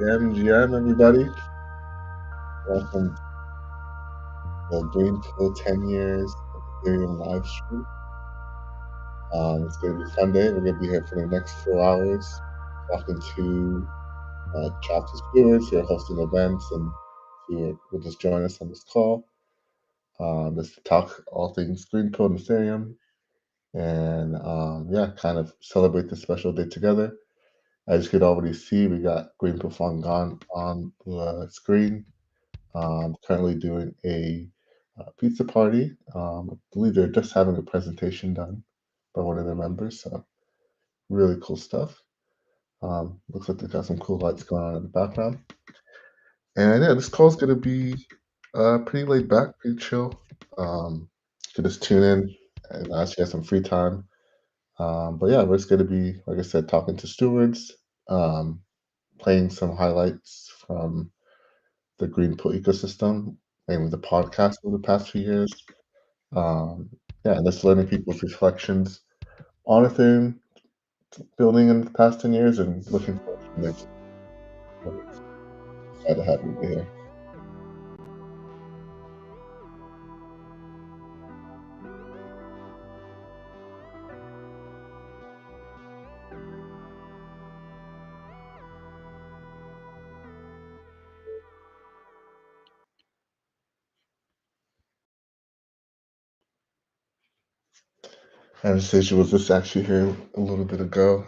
MGM, everybody. Welcome to the Greenpill 10 years of Ethereum live stream. It's going to be fun day. We're going to be here for the next 4 hours talking to chapter stewards who are hosting events and who will just join us on this call. Just to talk all things Greenpill and Ethereum and kind of celebrate this special day together. As you can already see, we got Greenpill Phangan on the screen. Currently doing a pizza party. I believe they're just having a presentation done by one of their members. So really cool stuff. Looks like they got some cool lights going on in the background. And yeah, this call is going to be pretty laid back, pretty chill. You can just tune in and actually have some free time. But yeah, we're just going to be, like I said, talking to stewards, playing some highlights from the Greenpill ecosystem, mainly the podcast over the past few years. And just learning people's reflections on Ethereum building in the past 10 years and looking forward to the next. Glad to have you here. Anastasia was just actually here a little bit ago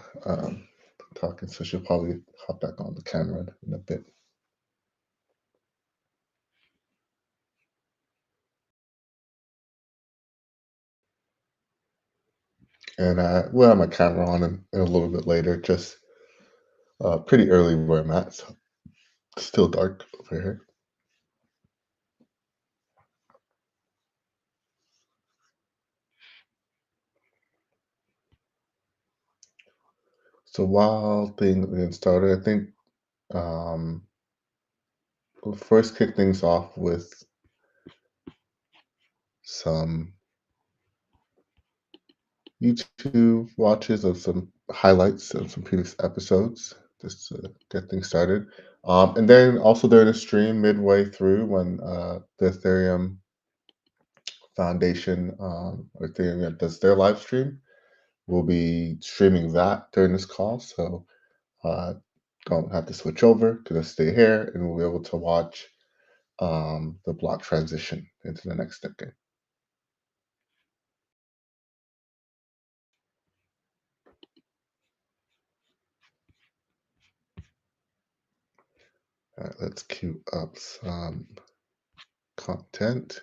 talking, so she'll probably hop back on the camera in a bit. And we'll have my camera on in a little bit later, just pretty early where I'm at, so it's still dark over here. So while things get started, I think we'll first kick things off with some YouTube watches of some highlights of some previous episodes, just to get things started. And then also during the stream, midway through, when the Ethereum Foundation or Ethereum does their live stream, we'll be streaming that during this call. So don't have to switch over, to just stay here, and we'll be able to watch the block transition into the next decade. All right, let's queue up some content.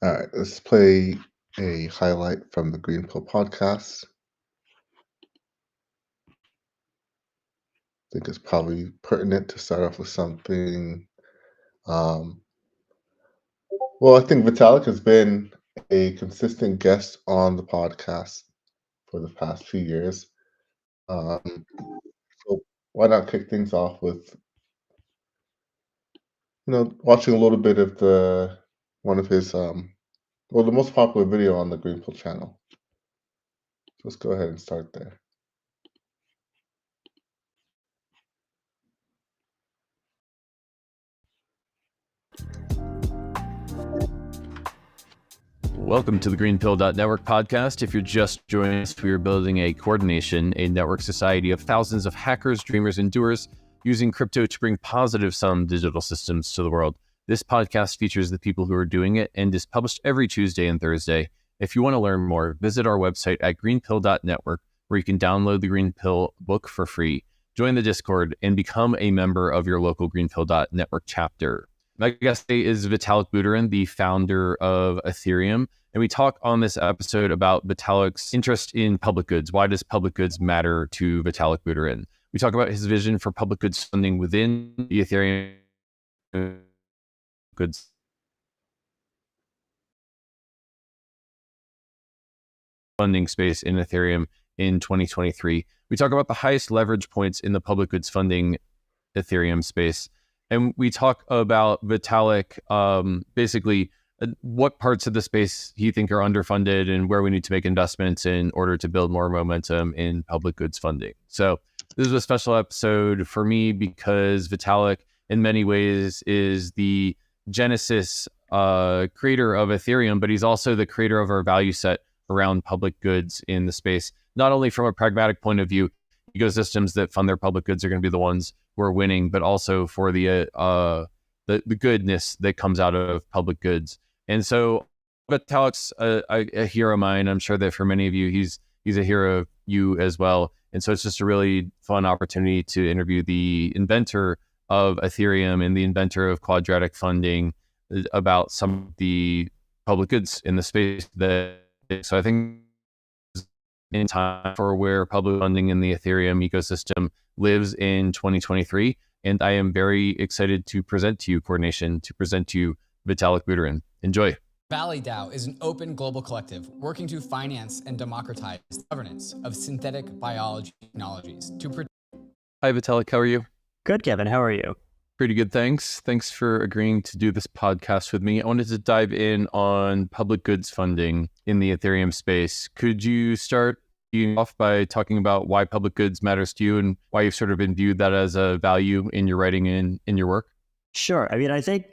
All right, let's play a highlight from the Greenpill podcast. I think it's probably pertinent to start off with something. Well, I think Vitalik has been a consistent guest on the podcast for the past few years. So why not kick things off with, watching a little bit of one of his, the most popular video on the Greenpill channel. Let's go ahead and start there. Welcome to the Greenpill.network podcast. If you're just joining us, we are building a network society of thousands of hackers, dreamers, and doers using crypto to bring positive sum digital systems to the world. This podcast features the people who are doing it and is published every Tuesday and Thursday. If you want to learn more, visit our website at greenpill.network, where you can download the Greenpill book for free, join the Discord, and become a member of your local Greenpill.network chapter. My guest today is Vitalik Buterin, the founder of Ethereum. And we talk on this episode about Vitalik's interest in public goods. Why does public goods matter to Vitalik Buterin? We talk about his vision for public goods funding within the Ethereum goods funding space in Ethereum in 2023. We talk about the highest leverage points in the public goods funding Ethereum space. And we talk about Vitalik, basically what parts of the space he think are underfunded and where we need to make investments in order to build more momentum in public goods funding. So this is a special episode for me because Vitalik, in many ways, is the genesis creator of Ethereum, but he's also the creator of our value set around public goods in the space. Not only from a pragmatic point of view, ecosystems that fund their public goods are going to be the ones who are winning, but also for the goodness that comes out of public goods. And so Vitalik's a hero of mine. I'm sure that for many of you, he's a hero of you as well. And so it's just a really fun opportunity to interview the inventor of Ethereum and the inventor of quadratic funding about some of the public goods in the space. So I think in time for where public funding in the Ethereum ecosystem lives in 2023. And I am very excited to present to you, Coordination, to present to you Vitalik Buterin. Enjoy. ValleyDAO is an open global collective working to finance and democratize the governance of synthetic biology technologies. Hi, Vitalik. How are you? Good, Kevin. How are you? Pretty good, thanks. Thanks for agreeing to do this podcast with me. I wanted to dive in on public goods funding in the Ethereum space. Could you start off by talking about why public goods matters to you and why you've sort of imbued that as a value in your writing and in your work? Sure. I mean, I think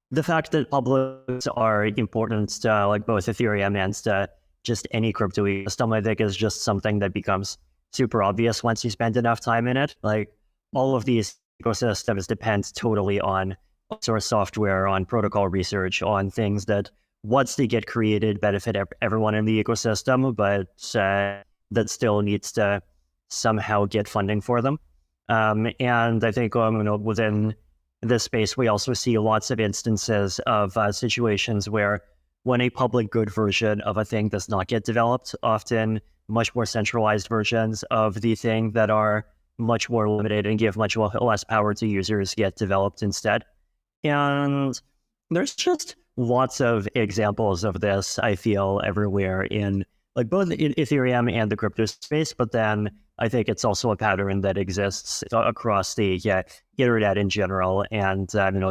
the fact that public goods are important to like both Ethereum and to just any crypto ecosystem, I think is just something that becomes super obvious once you spend enough time in it. Like all of these ecosystems depend totally on source software, on protocol research, on things that once they get created benefit everyone in the ecosystem, but that still needs to somehow get funding for them. And I think within this space, we also see lots of instances of situations where when a public good version of a thing does not get developed, often much more centralized versions of the thing that are much more limited and give much less power to users get developed instead. And there's just lots of examples of this, I feel, everywhere in like both in Ethereum and the crypto space, but then I think it's also a pattern that exists across the internet in general, and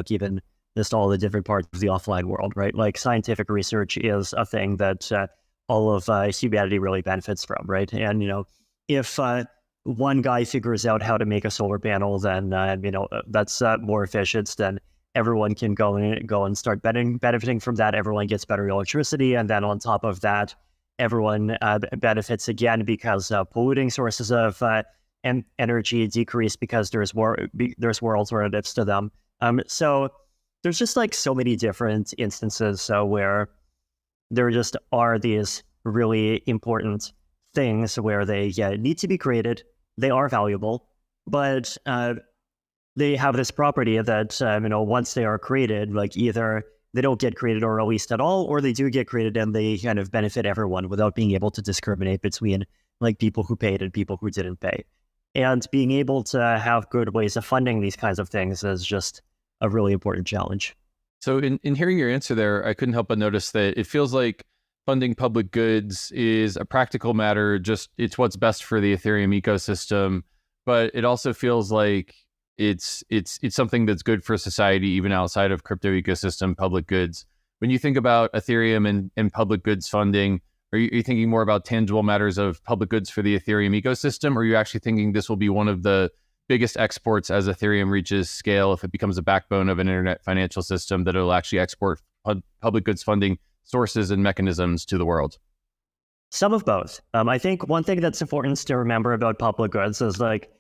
given just all the different parts of the offline world, right? Like scientific research is a thing that all of humanity really benefits from, right? And if one guy figures out how to make a solar panel, then that's more efficient. Then everyone can go and start benefiting from that. Everyone gets better electricity, and then on top of that, everyone benefits again because polluting sources of energy decrease because there's more alternatives to them. So there's just like so many different instances where there just are these really important things where they need to be created. They are valuable, but they have this property that once they are created, like either they don't get created or released at all, or they do get created and they kind of benefit everyone without being able to discriminate between like people who paid and people who didn't pay. And being able to have good ways of funding these kinds of things is just a really important challenge. So in hearing your answer there, I couldn't help but notice that it feels like funding public goods is a practical matter, just it's what's best for the Ethereum ecosystem, but it also feels like it's something that's good for society, even outside of crypto ecosystem public goods. When you think about Ethereum and public goods funding, are you thinking more about tangible matters of public goods for the Ethereum ecosystem, or are you actually thinking this will be one of the biggest exports as Ethereum reaches scale, if it becomes a backbone of an internet financial system, that it'll actually export public goods funding sources and mechanisms to the world? Some of both. I think one thing that's important to remember about public goods is like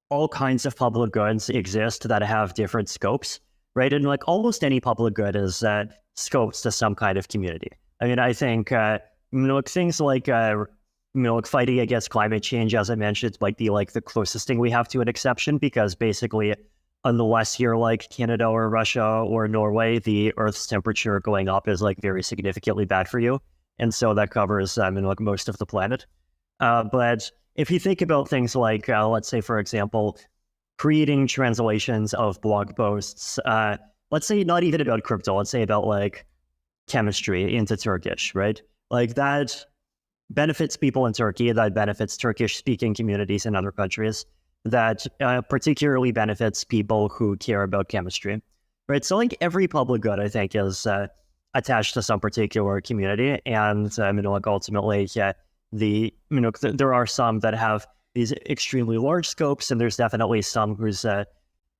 all kinds of public goods exist that have different scopes, right? And like almost any public good is scopes to some kind of community. I mean, I think things like fighting against climate change, as I mentioned, might be like the closest thing we have to an exception, because basically, unless you're like Canada or Russia or Norway, the Earth's temperature going up is like very significantly bad for you, and so that covers like most of the planet. But if you think about things like, let's say, for example, creating translations of blog posts, let's say not even about crypto, let's say about like chemistry into Turkish, right? Like that benefits people in Turkey, that benefits Turkish-speaking communities in other countries, that particularly benefits people who care about chemistry, right? So like every public good, I think, is attached to some particular community, and like ultimately, there are some that have these extremely large scopes, and there's definitely some whose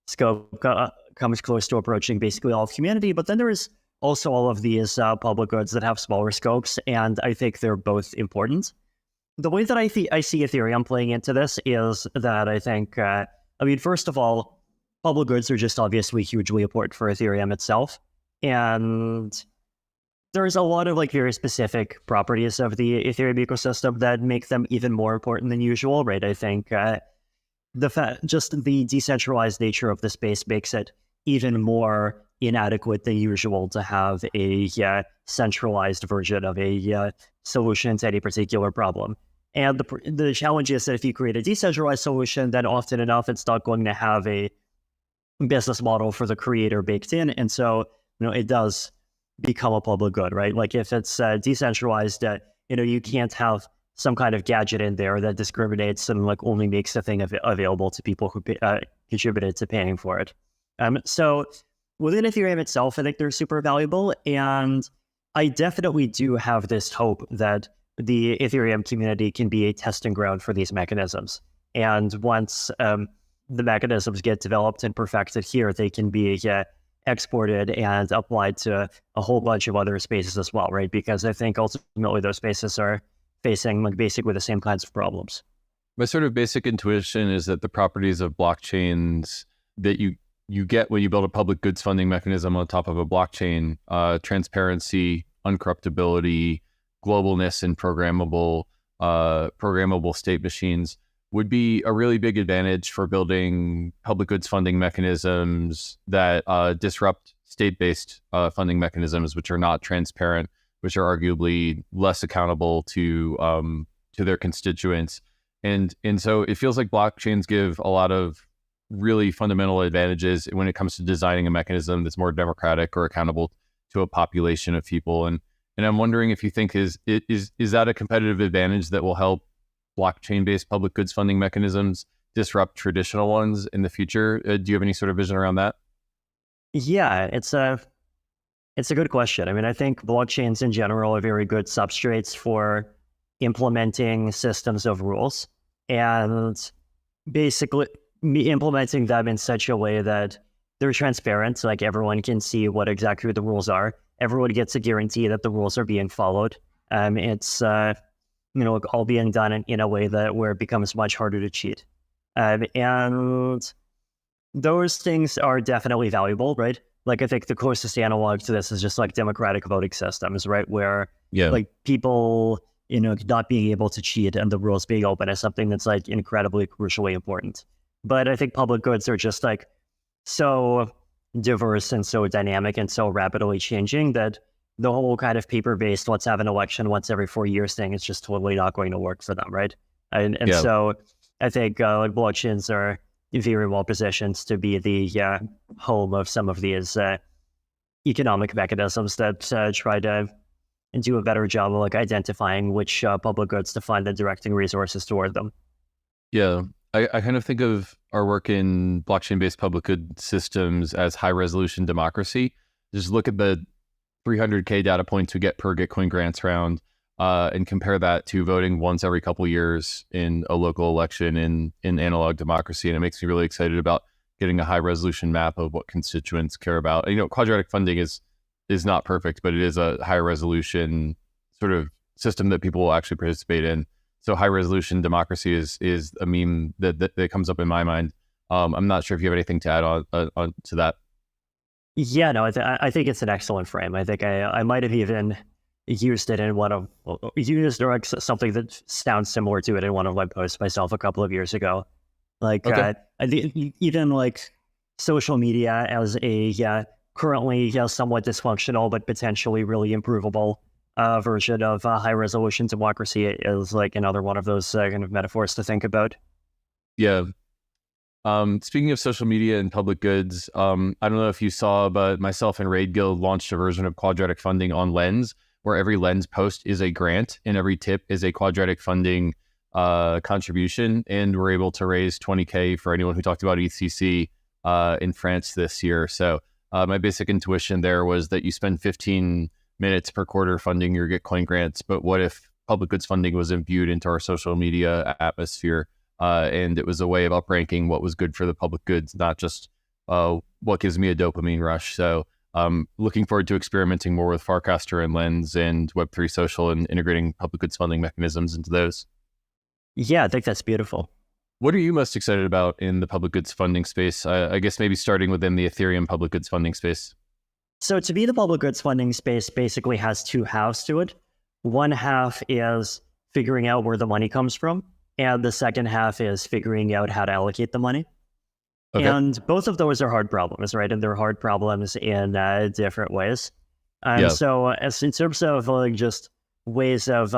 scope comes close to approaching basically all of humanity. But then there's also all of these public goods that have smaller scopes, and I think they're both important. The way that I see Ethereum playing into this is that I think, first of all, public goods are just obviously hugely important for Ethereum itself, and there's a lot of like very specific properties of the Ethereum ecosystem that make them even more important than usual, right? I think just the decentralized nature of the space makes it even more inadequate than usual to have a centralized version of a solution to any particular problem. And the challenge is that if you create a decentralized solution, then often enough it's not going to have a business model for the creator baked in, and so it does become a public good, right? Like if it's decentralized, you can't have some kind of gadget in there that discriminates and like only makes the thing available to people who contributed to paying for it. So within Ethereum itself, I think they're super valuable, and I definitely do have this hope that the Ethereum community can be a testing ground for these mechanisms. And once the mechanisms get developed and perfected here, they can be exported and applied to a whole bunch of other spaces as well, right? Because I think ultimately those spaces are facing like basically the same kinds of problems. My sort of basic intuition is that the properties of blockchains that you get when you build a public goods funding mechanism on top of a blockchain, transparency, uncorruptibility, globalness, and programmable state machines would be a really big advantage for building public goods funding mechanisms that disrupt state-based funding mechanisms, which are not transparent, which are arguably less accountable to their constituents. And so it feels like blockchains give a lot of really fundamental advantages when it comes to designing a mechanism that's more democratic or accountable to a population of people. And I'm wondering if you think is that a competitive advantage that will help blockchain-based public goods funding mechanisms disrupt traditional ones in the future? Do you have any sort of vision around that? Yeah, it's a good question. I think blockchains in general are very good substrates for implementing systems of rules, and basically implementing them in such a way that they're transparent, like everyone can see what exactly the rules are. Everyone gets a guarantee that the rules are being followed. It's all being done in a way where it becomes much harder to cheat. And those things are definitely valuable, right? Like I think the closest analog to this is just like democratic voting systems, right? Where like people, not being able to cheat and the rules being open is something that's like incredibly crucially important. But I think public goods are just like so diverse and so dynamic and so rapidly changing that the whole kind of paper-based let's have an election once every 4 years thing is just totally not going to work for them, right? And so I think like blockchains are very well positioned to be the home of some of these economic mechanisms that try to do a better job of like identifying which public goods to fund and directing resources toward them. Yeah, I kind of think of our work in blockchain-based public good systems as high-resolution democracy. Just look at the 300K data points we get per Gitcoin grants round and compare that to voting once every couple of years in a local election in analog democracy. And it makes me really excited about getting a high-resolution map of what constituents care about. Quadratic funding is not perfect, but it is a high-resolution sort of system that people will actually participate in. So high-resolution democracy is a meme that comes up in my mind. I'm not sure if you have anything to add on to that. Yeah, no, I think it's an excellent frame. I think I might have even used it in something that sounds similar to it in one of my posts myself a couple of years ago. Like, I think even like social media as a currently somewhat dysfunctional but potentially really improvable version of high resolution democracy is like another one of those kind of metaphors to think about. Yeah. Speaking of social media and public goods, I don't know if you saw, but myself and Raid Guild launched a version of quadratic funding on Lens, where every Lens post is a grant and every tip is a quadratic funding contribution. And we're able to raise 20K for anyone who talked about ETHCC in France this year. So my basic intuition there was that you spend 15 minutes per quarter funding your Gitcoin grants, but what if public goods funding was imbued into our social media atmosphere? And it was a way of upranking what was good for the public goods, not just what gives me a dopamine rush. So looking forward to experimenting more with Farcaster and Lens and Web3 Social and integrating public goods funding mechanisms into those. Yeah, I think that's beautiful. What are you most excited about in the public goods funding space? I guess maybe starting within the Ethereum public goods funding space. So to me, the public goods funding space basically has two halves to it. One half is figuring out where the money comes from, and the second half is figuring out how to allocate the money. Okay. And both of those are hard problems, right? And they're hard problems in different ways. So as in terms of just ways of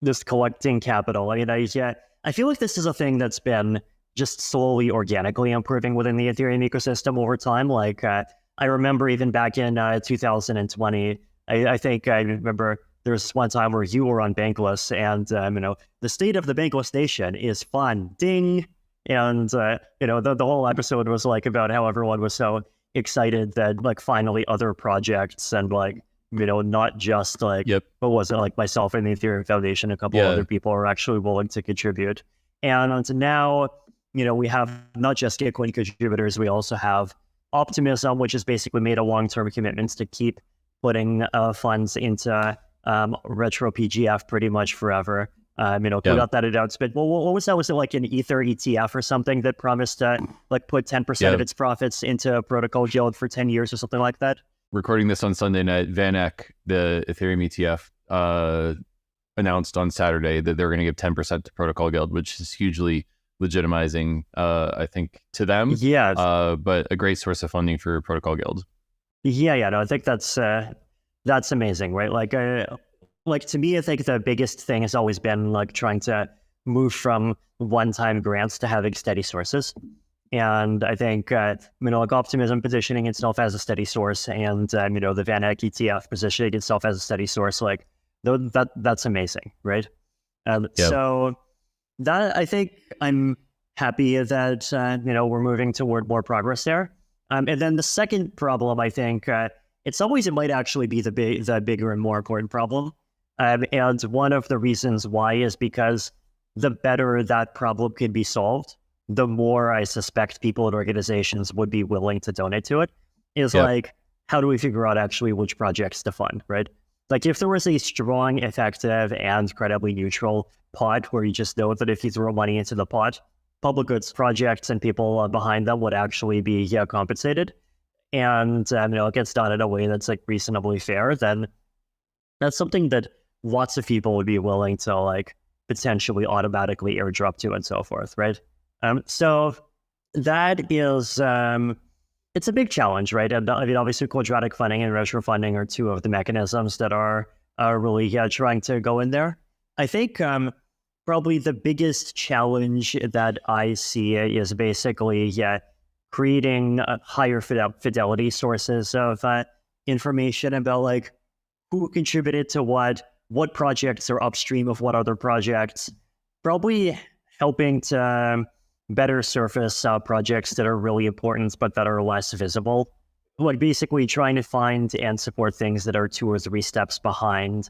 just collecting capital, I feel like this is a thing that's been just slowly, organically improving within the Ethereum ecosystem over time. Like I remember even back in 2020, I think I remember there was one time where you were on Bankless, and the state of the Bankless nation is fun, ding. And the whole episode was like about how everyone was so excited that like finally other projects and like not just like what was it, like myself and the Ethereum Foundation, a couple other people are actually willing to contribute. And now we have not just Gitcoin contributors, we also have Optimism, which has basically made a long-term commitment to keep putting funds into retro PGF pretty much forever. We got that announcement. Well, what was that? Was it like an Ether ETF or something that promised to like put 10% of its profits into Protocol Guild for 10 years or something like that? Recording this on Sunday night, VanEck, the Ethereum ETF, announced on Saturday that they're going to give 10% to Protocol Guild, which is hugely legitimizing, I think, to them. Yeah. But a great source of funding for Protocol Guild. I think that's amazing, right? Like to me, I think the biggest thing has always been like trying to move from one-time grants to having steady sources. And I think, like Optimism positioning itself as a steady source and, the VanEck ETF positioning itself as a steady source, like that's amazing, right? So that, I think I'm happy that, we're moving toward more progress there. And then the second problem, I think, it might actually be the bigger and more important problem. And one of the reasons why is because the better that problem can be solved, the more I suspect people and organizations would be willing to donate to it. Like, how do we figure out actually which projects to fund, right? Like if there was a strong, effective, and credibly neutral pot where you just know that if you throw money into the pot, public goods projects and people behind them would actually be compensated, and it gets done in a way that's like reasonably fair, then that's something that lots of people would be willing to like potentially automatically airdrop to and so forth, right? So that is, it's a big challenge, right? And obviously quadratic funding and retro funding are two of the mechanisms that are really trying to go in there. I think probably the biggest challenge that I see is basically creating higher fidelity sources of information about like who contributed to what projects are upstream of what other projects, probably helping to better surface projects that are really important but that are less visible. Like basically trying to find and support things that are 2 or 3 steps behind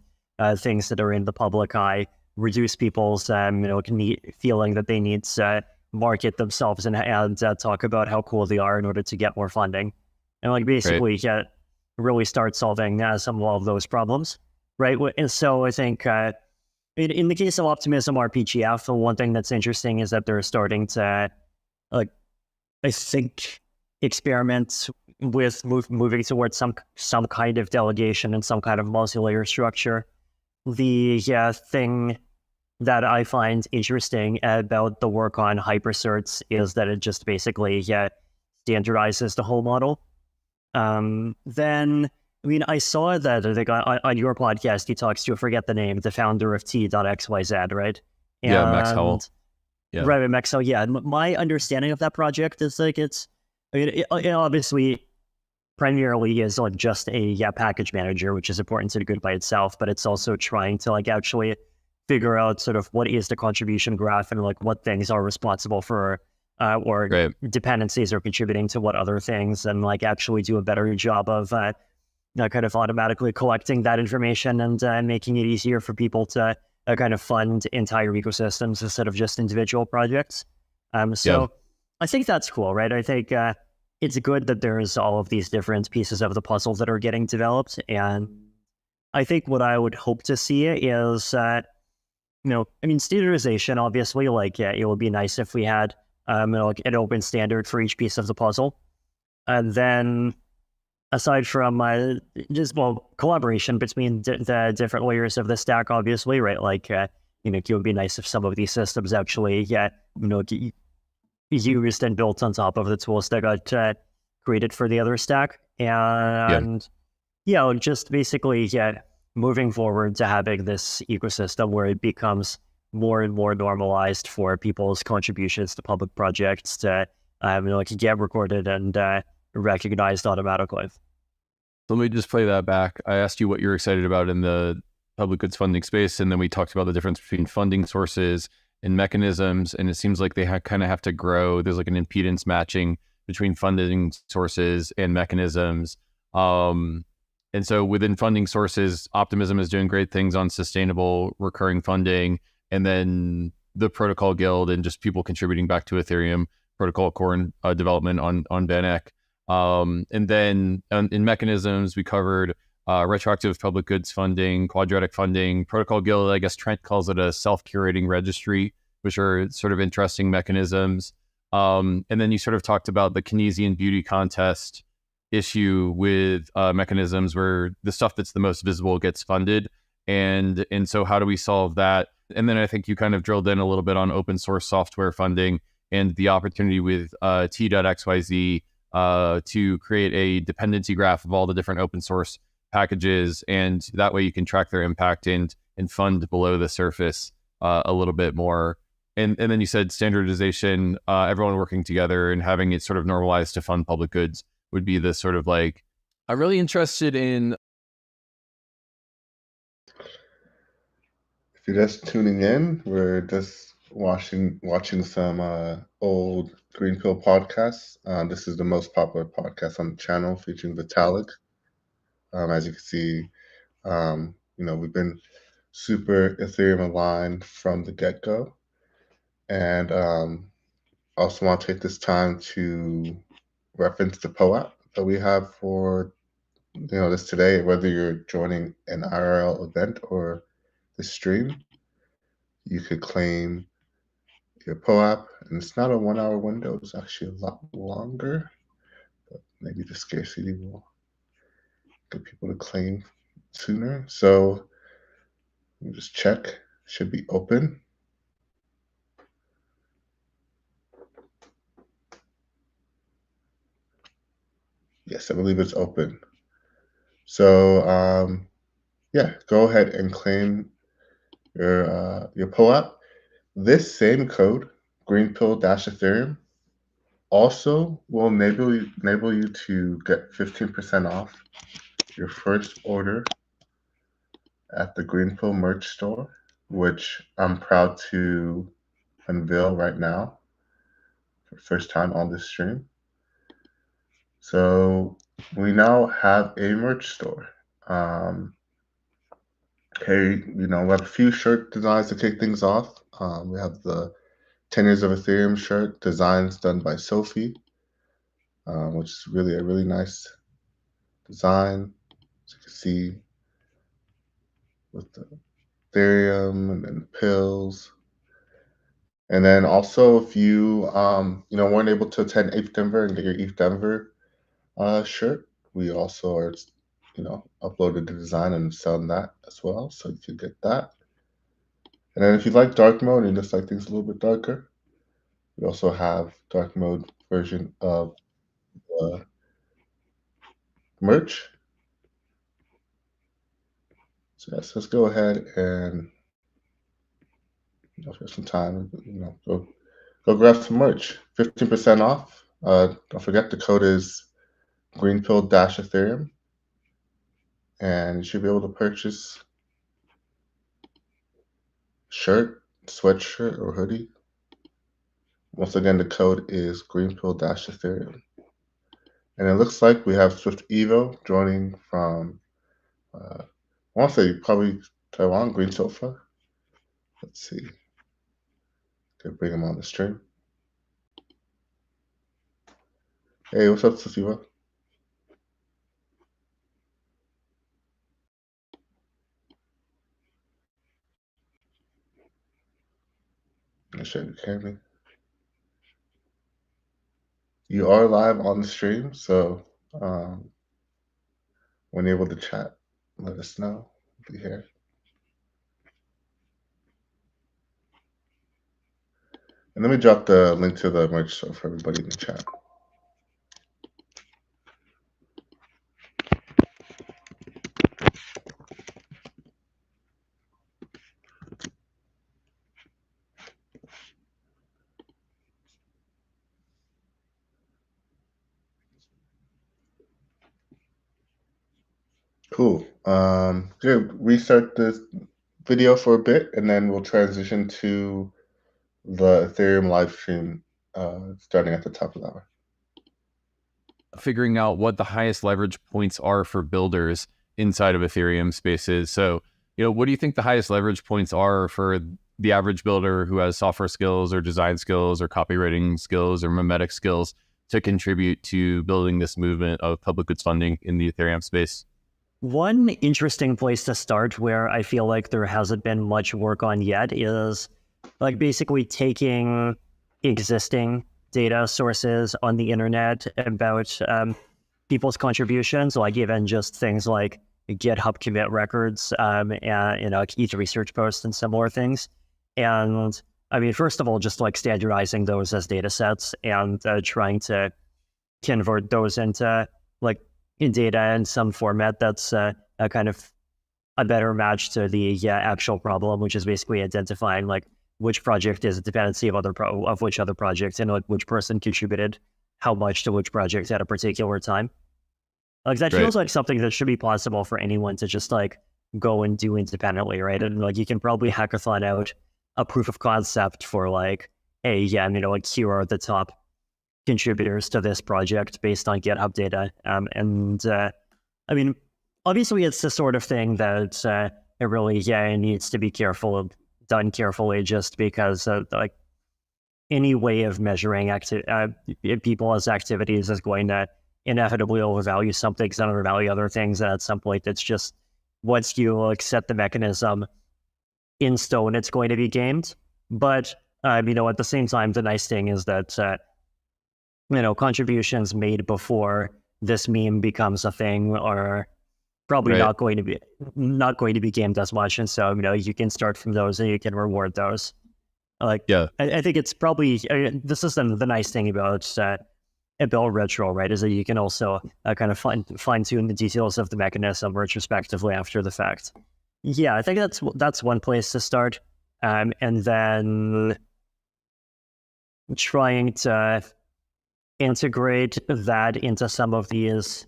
things that are in the public eye, reduce people's feeling that they need to market themselves and talk about how cool they are in order to get more funding, and like basically really start solving some of those problems, right? And so I think in the case of Optimism RPGF, the one thing that's interesting is that they're starting to, like, I think, experiment with moving towards some kind of delegation and some kind of multi-layer structure. The thing that I find interesting about the work on hypercerts is that it just basically standardizes the whole model. Then I mean, I saw that I think on your podcast he talks to, I forget the name, the founder of T.xyz, right? Yeah, Max Howell. And Yeah. right, Max. So yeah, my understanding of that project is like I mean, it obviously primarily is like just a package manager, which is important to the good by itself, but it's also trying to like actually figure out sort of what is the contribution graph and like what things are responsible for or Right. dependencies are contributing to what other things, and like actually do a better job of kind of automatically collecting that information and making it easier for people to kind of fund entire ecosystems instead of just individual projects. So I think that's cool, right? I think it's good that there's all of these different pieces of the puzzle that are getting developed. And I think what I would hope to see is, I mean, standardization, obviously, like, it would be nice if we had like an open standard for each piece of the puzzle. And then aside from collaboration between the different layers of the stack, obviously, right? Like, it would be nice if some of these systems actually, used and built on top of the tools that got created for the other stack. And just basically, moving forward to having this ecosystem where it becomes more and more normalized for people's contributions to public projects to get recorded and recognized automatically. Let me just play that back. I asked you what you're excited about in the public goods funding space, and then we talked about the difference between funding sources and mechanisms, and it seems like they kind of have to grow. There's like an impedance matching between funding sources and mechanisms. And so within funding sources, Optimism is doing great things on sustainable recurring funding, and then the Protocol Guild and just people contributing back to Ethereum protocol core development on VanEck. And then in mechanisms, we covered retroactive public goods funding, quadratic funding, Protocol Guild. I guess Trent calls it a self-curating registry, which are sort of interesting mechanisms. And then you sort of talked about the Keynesian beauty contest issue with mechanisms where the stuff that's the most visible gets funded. And so how do we solve that? And then I think you kind of drilled in a little bit on open source software funding and the opportunity with T.xyz to create a dependency graph of all the different open source packages, and that way you can track their impact and fund below the surface a little bit more. And then you said standardization, everyone working together and having it sort of normalized to fund public goods would be the sort of like, I'm really interested in. If you're just tuning in, we're just watching some old Greenpill podcasts. This is the most popular podcast on the channel, featuring Vitalik. As you can see, we've been super Ethereum aligned from the get-go. And also want to take this time to reference the POAP that we have for this today, whether you're joining an IRL event or the stream. You could claim your POAP, and it's not a 1 hour window, it's actually a lot longer, but maybe the scarcity will get people to claim sooner. So just check, should be open. Yes, I believe it's open. So go ahead and claim your POAP. This same code, Greenpill-Ethereum, also will enable you to get 15% off your first order at the Greenpill merch store, which I'm proud to unveil right now for the first time on this stream. So we now have a merch store. We have a few shirt designs to kick things off. We have the 10 Years of Ethereum shirt, designs done by Sophie, which is really a really nice design. As you can see, with the Ethereum and then pills. And then also, if you weren't able to attend ETH Denver and get your ETH Denver shirt, we also are uploaded the design and selling that as well, so you can get that. And then if you like dark mode and just like things a little bit darker, we also have dark mode version of the merch. So yes, let's go ahead and spend some time. Go grab some merch. 15% off. Don't forget the code is Greenpill-Ethereum, and you should be able to purchase shirt, sweatshirt, or hoodie. Once again, the code is Greenpill-Ethereum. And it looks like we have Swift Evo joining from, I want to say probably Taiwan, GreenSofa. Let's see. Can bring him on the stream. Hey, what's up, Swift Evo? Make sure you can hear me. You are live on the stream, so when you're able to chat, let us know. We'll be here. And let me drop the link to the merch store for everybody in the chat. Cool. Good. Restart this video for a bit, and then we'll transition to the Ethereum live stream starting at the top of the hour. Figuring out what the highest leverage points are for builders inside of Ethereum spaces. So, what do you think the highest leverage points are for the average builder who has software skills or design skills or copywriting skills or memetic skills to contribute to building this movement of public goods funding in the Ethereum space? One interesting place to start where I feel like there hasn't been much work on yet is like basically taking existing data sources on the internet about people's contributions, like even just things like GitHub commit records, and each research post and similar things. And I mean, first of all, just like standardizing those as data sets and trying to convert those into like in data in some format that's a kind of a better match to the actual problem, which is basically identifying like which project is a dependency of which other project and like which person contributed how much to which project at a particular time. Like that feels like something that should be possible for anyone to just like go and do independently, right? And like you can probably hackathon out a proof of concept for like, hey, like here are the top contributors to this project based on GitHub data. I mean, obviously it's the sort of thing that it really needs to be done carefully, just because like any way of measuring people's activities is going to inevitably overvalue some things and undervalue other things. And at some point, it's just once you like set the mechanism in stone, it's going to be gamed. But at the same time, the nice thing is that contributions made before this meme becomes a thing are probably not going to be gamed as much, and so you can start from those and you can reward those. I think it's probably this is the nice thing about build retro, right? Is that you can also kind of fine tune the details of the mechanism retrospectively after the fact. Yeah, I think that's one place to start, and then trying to integrate that into some of these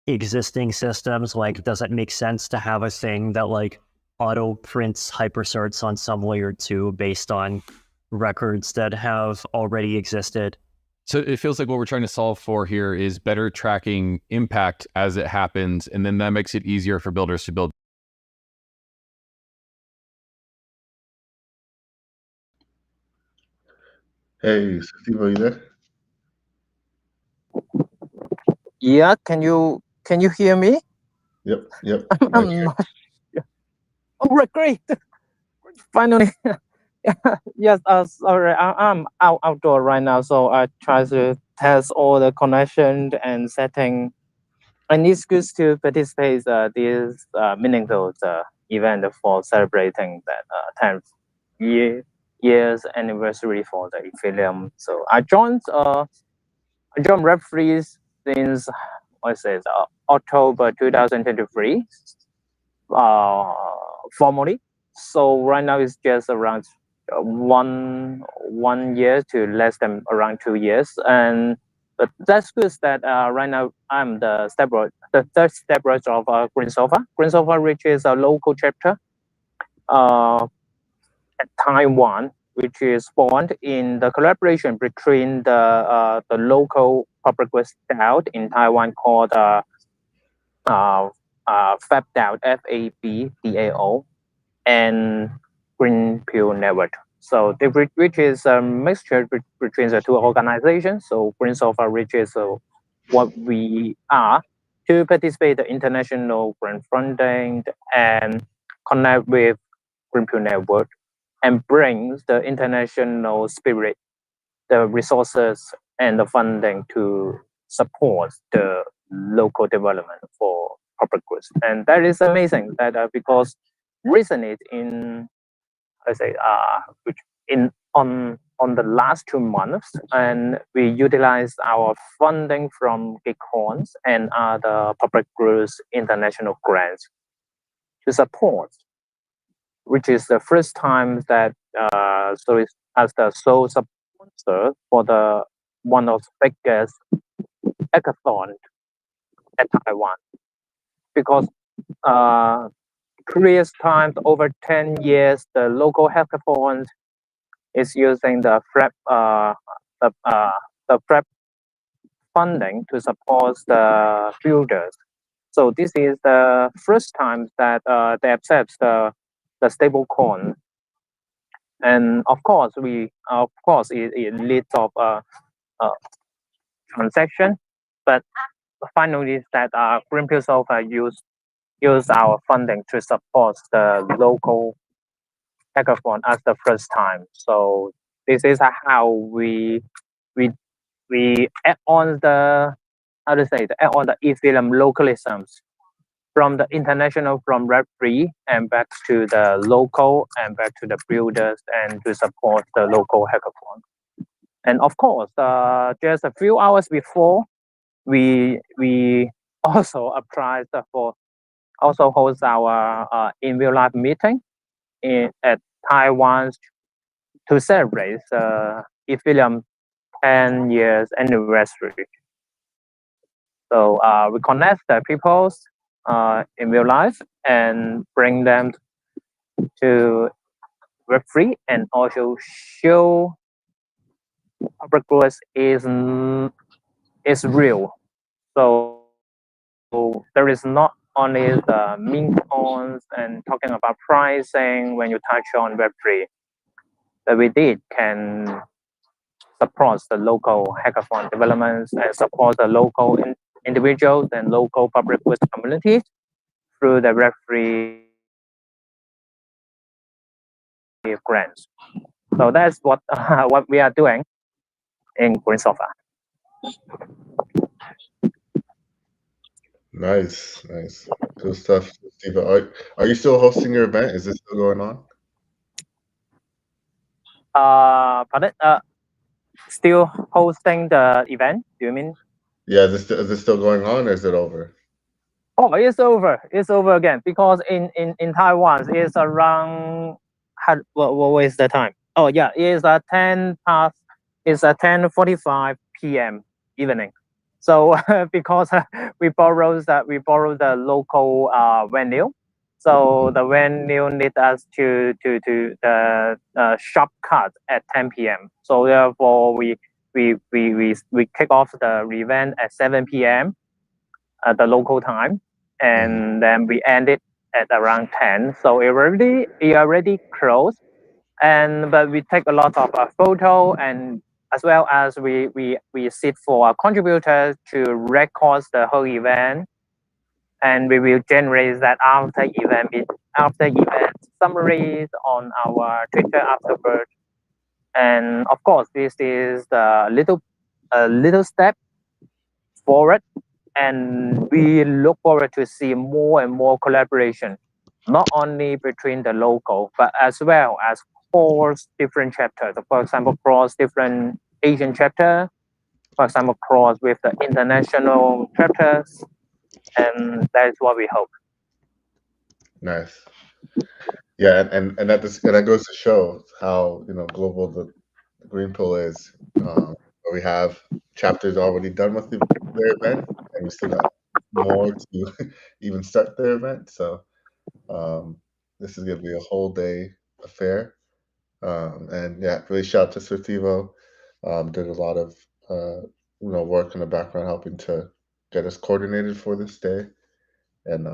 existing systems. Like, does it make sense to have a thing that like auto prints hypercerts on some layer 2 based on records that have already existed? So it feels like what we're trying to solve for here is better tracking impact as it happens, and then that makes it easier for builders to build. Hey, Steve, are you there? Yeah, can you hear me? Yep. I'm not. Oh, great! Finally, yes. Sorry, I'm outdoor right now, so I try to test all the connection and setting. And it's good to participate this meaningful event for celebrating that 10th years anniversary for the Ethereum. So I joined Web3 since October 2023. formally. So right now it's just around 1 year to less than around 2 years, and but that's good that right now I'm the third stepbrother of GreenSofa. GreenSofa, which is a local chapter at Taiwan, which is spawned in the collaboration between the local public goods DAO in Taiwan called FabDAO, FABDAO, and Greenpill Network. So which is a mixture between the two organizations. So GreenSofa, which is what we are to participate in the international grant funding and connect with Greenpill Network and brings the international spirit, the resources and the funding to support the local development for public goods. And that is amazing that because recently in let's say which in on the last 2 months, and we utilized our funding from Gecons and other public goods international grants to support, which is the first time that so it's as the sole sponsor for the one of the biggest hackathon at Taiwan, because previous times over 10 years the local hackathons is using the FREP funding to support the builders. So this is the first time that they accept the stable coin, and of course it leads of transaction, but finally that Greenpill Sofa use our funding to support the local hackathon as the first time. So this is how we add on the add on the Ethereum localisms from the international, from Web3 and back to the local and back to the builders and to support the local hackathon. And of course, just a few hours before, we also applied for also host our in real life meeting at Taiwan to celebrate Ethereum 10 years anniversary. So we connect the people in real life and bring them to Web3 and also show public goods is real. So there is not only the meme coins and talking about pricing when you touch on Web3, that we can support the local hackathon developments and support the local individuals and local public goods communities through the Web3 grants. So that's what what we are doing in GreenSofa. Nice. Good stuff, Steve. Are you still hosting your event? Is this still going on? Pardon? Still hosting the event? Do you mean? Yeah, is this still going on, or is it over? Oh, it's over. It's over again because in Taiwan it's around what is the time? Oh yeah, it's 10 past. It's 10:45 p.m. evening. So because we borrow the local venue, so the venue need us to the shop cut at 10 p.m. So therefore we kick off the event at 7 p.m. at the local time, and then we end it at around 10. So it already closed, and but we take a lot of photo, and as well as we sit for contributors to record the whole event, and we will generate that after event summaries on our Twitter afterward. And of course, this is a little step forward, and we look forward to see more and more collaboration, not only between the local, but as well as cross different chapters. For example, cross different Asian chapter, for example, cross with the international chapters, and that is what we hope. Nice. Yeah, and that goes to show how global the Greenpill is. Where we have chapters already done with their event, and we still got more to even start their event. So this is going to be a whole day affair. And yeah, really shout out to Sirtivo. Did a lot of work in the background helping to get us coordinated for this day. And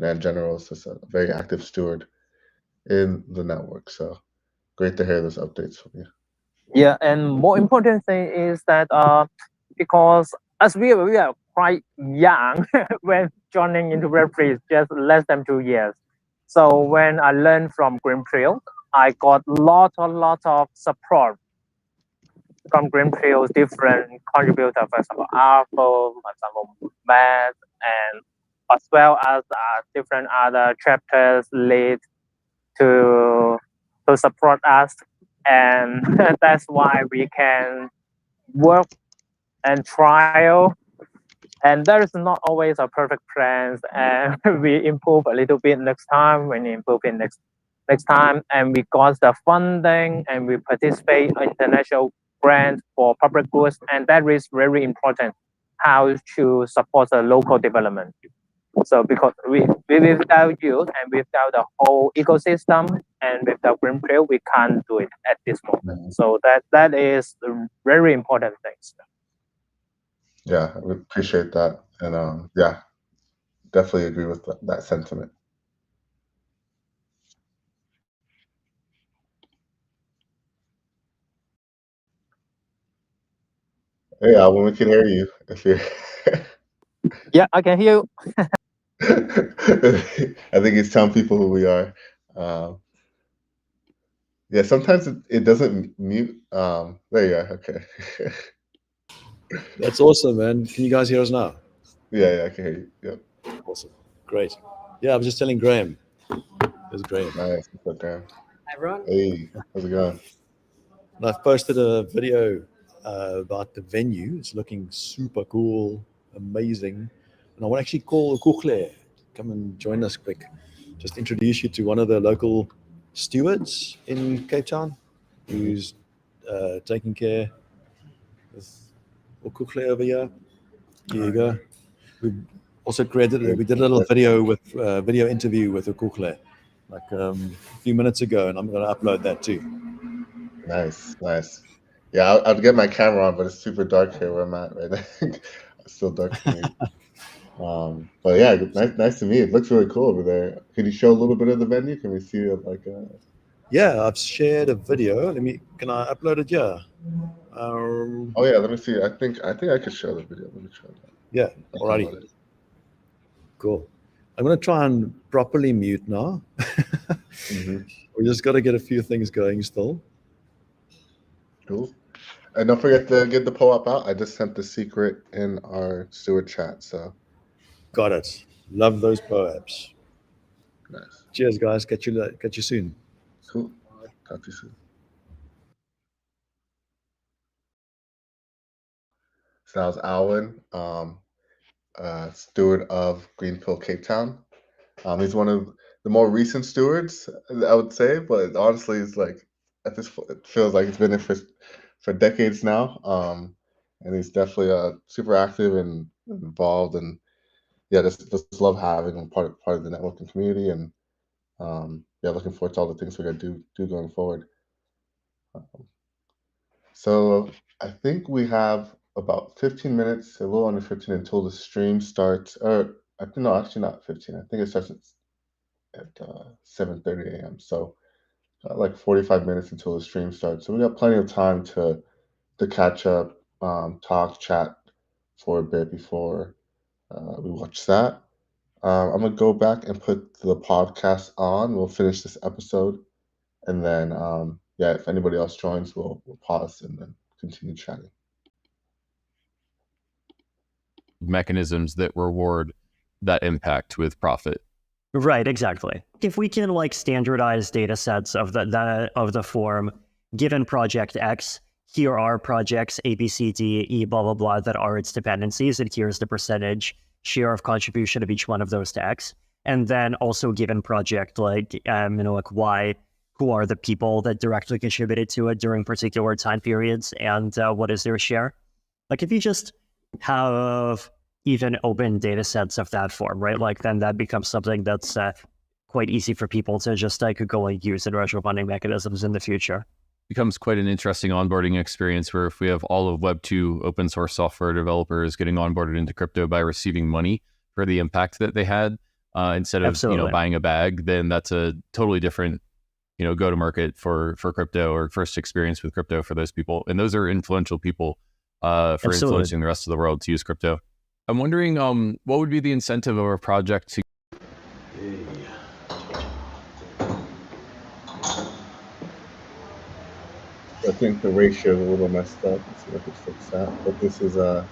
in general, is just a very active steward in the network. So great to hear those updates from you. Yeah, and more important thing is that because as we are quite young when joining into Web3, just less than 2 years. So when I learned from Greenpill, I got lot of support from Greenpill, different contributors, for example, Alpha, for example, Matt, and as well as different other chapters lead to support us, and that's why we can work and trial. And there is not always a perfect plan, and we improve a little bit next time. When we improve it next time, and we got the funding, and we participate in international grants for public goods, and that is very important. How to support the local development. So because without you and without the whole ecosystem and without Greenpill, we can't do it at this moment. So that is the very important things. Yeah, I appreciate that, and yeah, definitely agree with that sentiment. Hey, Alvin, we can hear you if you're. Yeah, I can hear you. I think it's telling people who we are. Yeah, sometimes it doesn't mute. There you are. Okay. That's awesome, man. Can you guys hear us now? Yeah, I can hear you. Yep. Awesome. Great. Yeah, I was just telling Graham. There's Graham. Nice. What's up, Graham? Hi, everyone. Hey, how's it going? And I've posted a video about the venue. It's looking super cool, amazing. And I want to actually call Kuchle. Come and join us quick. Just introduce you to one of the local stewards in Cape Town who's taking care of Kuchle over here. Here you go. We also created, we did a little video interview with Kuchle like a few minutes ago, and I'm going to upload that too. Nice. Yeah, I'll get my camera on, but it's super dark here where I'm at right now. It's still dark for me. But yeah, nice to meet you. It looks really cool over there. Can you show a little bit of the venue? Can we see it Yeah, I've shared a video. Can I upload it? Yeah. Oh yeah, let me see. I think I could show the video. Let me try that. Yeah, alrighty. Cool. I'm going to try and properly mute now. We just got to get a few things going still. Cool. And don't forget to get the POAP out. I just sent the secret in our steward chat. So. Got it. Love those POAPs. Nice. Cheers, guys. Catch you soon. Cool. Talk to you soon. So that was Alwyn, steward of Greenpill Cape Town. He's one of the more recent stewards, I would say, but honestly, it's like it feels like he's been there for decades now. And he's definitely super active and involved, and yeah, just love having him part of the networking community, and yeah, looking forward to all the things we're gonna do going forward. So I think we have about 15 minutes, a little under 15, until the stream starts. Or no, actually not 15. I think it starts at 7:30 a.m. So like 45 minutes until the stream starts. So we got plenty of time to catch up, talk, chat for a bit before we watch that. I'm gonna go back and put the podcast on. We'll finish this episode, and then yeah, if anybody else joins, we'll pause and then continue chatting. Mechanisms that reward that impact with profit. Right, exactly. If we can like standardize data sets of the form, given project X, here are projects A, B, C, D, E, blah, blah, blah, that are its dependencies, and here's the percentage share of contribution of each one of those to X. And then also given project, like, like why, who are the people that directly contributed to it during particular time periods, and what is their share? Like if you just have even open data sets of that form, right? Like then that becomes something that's quite easy for people to just go and use in retro funding mechanisms in the future. Becomes quite an interesting onboarding experience where if we have all of Web2 open source software developers getting onboarded into crypto by receiving money for the impact that they had, instead of buying a bag, then that's a totally different go to market for crypto, or first experience with crypto for those people. And those are influential people for influencing the rest of the world to use crypto. I'm wondering what would be the incentive of a project to I think the ratio is a little messed up. Let's see if I can fix that. But this is a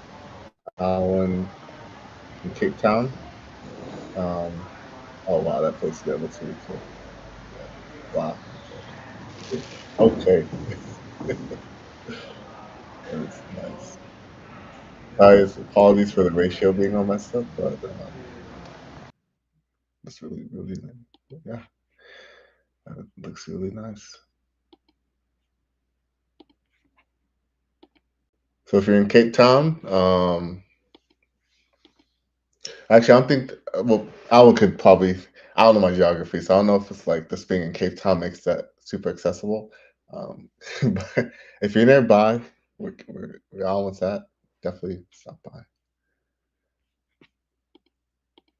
one in Cape Town. Oh wow, that place looks really cool. Wow. Okay. That's nice. Guys, apologies for the ratio being all messed up, but it's really nice. Yeah, that looks really nice. So if you're in Cape Town, actually, I don't think. Well, Alan could probably. I don't know my geography, so I don't know if it's like this being in Cape Town makes that super accessible. But if you're nearby, where Alan's at, definitely stop by.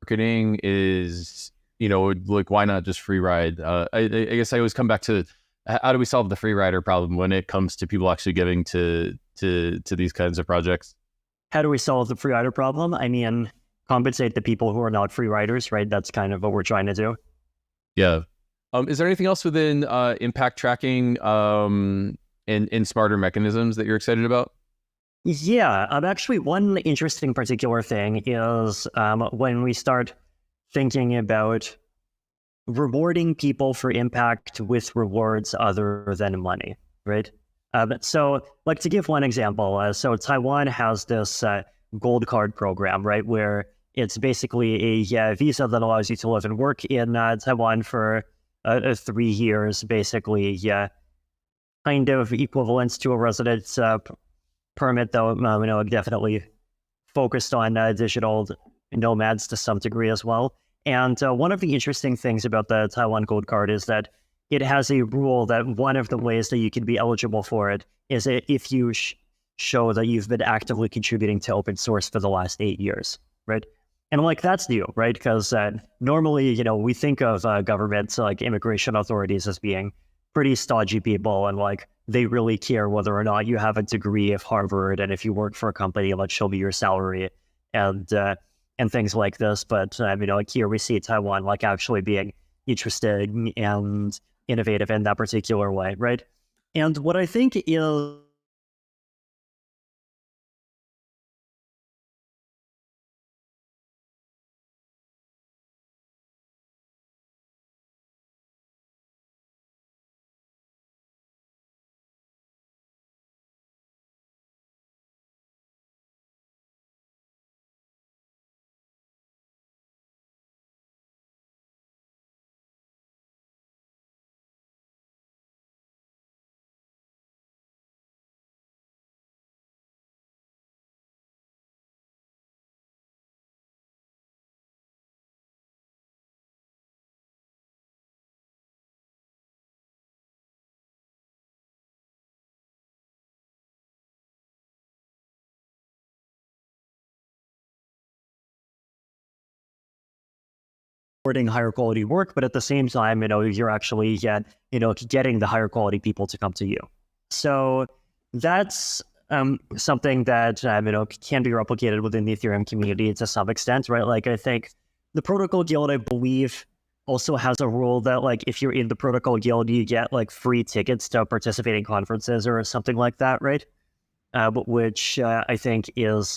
Marketing is, like, why not just free ride? I guess I always come back to how do we solve the free rider problem when it comes to people actually giving to these kinds of projects? How do we solve the free rider problem? I mean, compensate the people who are not free riders, right? That's kind of what we're trying to do. Yeah. Is there anything else within impact tracking and smarter mechanisms that you're excited about? Yeah, actually, one interesting particular thing is when we start thinking about rewarding people for impact with rewards other than money, right? So, like, to give one example, so Taiwan has this gold card program, right, where it's basically a visa that allows you to live and work in Taiwan for 3 years, basically, kind of equivalent to a residence permit, though, definitely focused on digital nomads to some degree as well. And one of the interesting things about the Taiwan Gold Card is that it has a rule that one of the ways that you can be eligible for it is if you show that you've been actively contributing to open source for the last 8 years, right? And like, that's new, right? Because normally, we think of governments like immigration authorities as being pretty stodgy people, and like they really care whether or not you have a degree of Harvard, and if you work for a company, like, show me your salary and things like this. But like, here we see Taiwan like actually being interested and innovative in that particular way, right? And what I think is supporting higher quality work, but at the same time, you're actually getting the higher quality people to come to you. So that's something that can be replicated within the Ethereum community to some extent, right? Like, I think the Protocol Guild, I believe, also has a rule that, like, if you're in the Protocol Guild, you get like free tickets to participating conferences or something like that, right? But which I think is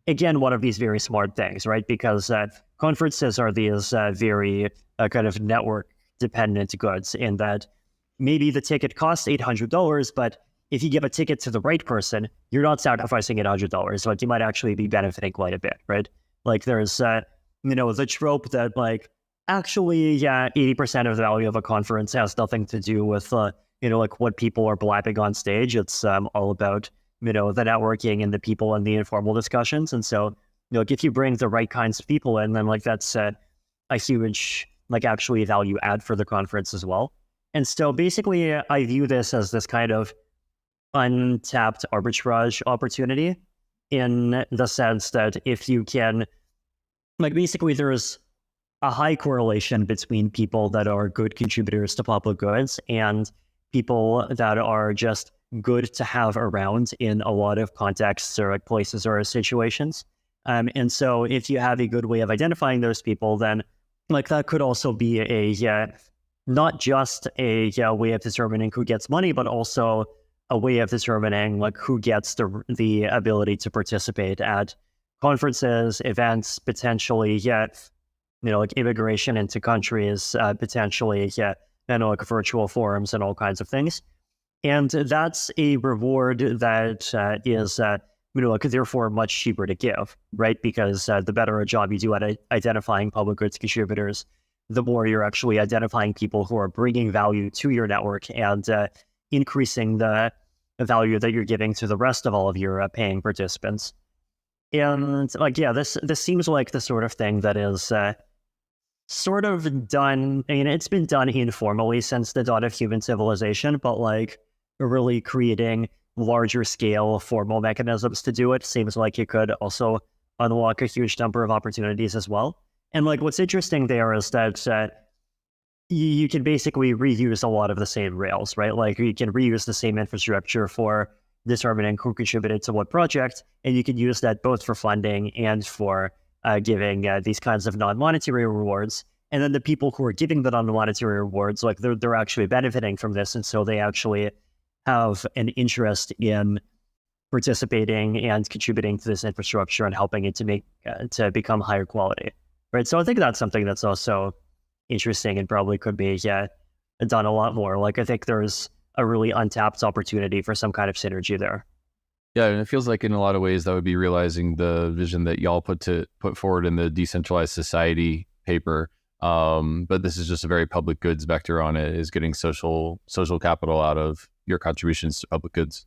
again one of these very smart things, right? Because conferences are these very kind of network dependent goods, in that maybe the ticket costs $800, but if you give a ticket to the right person, you're not sacrificing $800, but you might actually be benefiting quite a bit, right? Like, there's the trope that, like, Actually, yeah, 80% of the value of a conference has nothing to do with, like what people are blabbing on stage. It's all about, the networking and the people and the informal discussions. And so, if you bring the right kinds of people in, then like that's a huge, like actually value add for the conference as well. And so basically, I view this as this kind of untapped arbitrage opportunity in the sense that if you can, like basically there's a high correlation between people that are good contributors to public goods and people that are just good to have around in a lot of contexts or like places or situations. And so if you have a good way of identifying those people, then like that could also be not just a way of determining who gets money, but also a way of determining like who gets the ability to participate at conferences, events, potentially, like immigration into countries, potentially, like virtual forums and all kinds of things. And that's a reward that is, like therefore much cheaper to give, right? Because the better a job you do at identifying public goods contributors, the more you're actually identifying people who are bringing value to your network and increasing the value that you're giving to the rest of all of your paying participants. And like, this seems like the sort of thing that is sort of done. I mean, it's been done informally since the dawn of human civilization, but like really creating larger scale formal mechanisms to do it seems like it could also unlock a huge number of opportunities as well. And like what's interesting there is that you can basically reuse a lot of the same rails, right? Like you can reuse the same infrastructure for determining who contributed to what project, and you can use that both for funding and for giving these kinds of non-monetary rewards. And then the people who are giving the non-monetary rewards, like they're actually benefiting from this, and so they actually have an interest in participating and contributing to this infrastructure and helping it to become higher quality, right? So I think that's something that's also interesting and probably could be done a lot more. Like I think there's a really untapped opportunity for some kind of synergy there. Yeah, and it feels like in a lot of ways that would be realizing the vision that y'all put forward in the decentralized society paper. But this is just a very public goods vector on it, is getting social capital out of your contributions to public goods.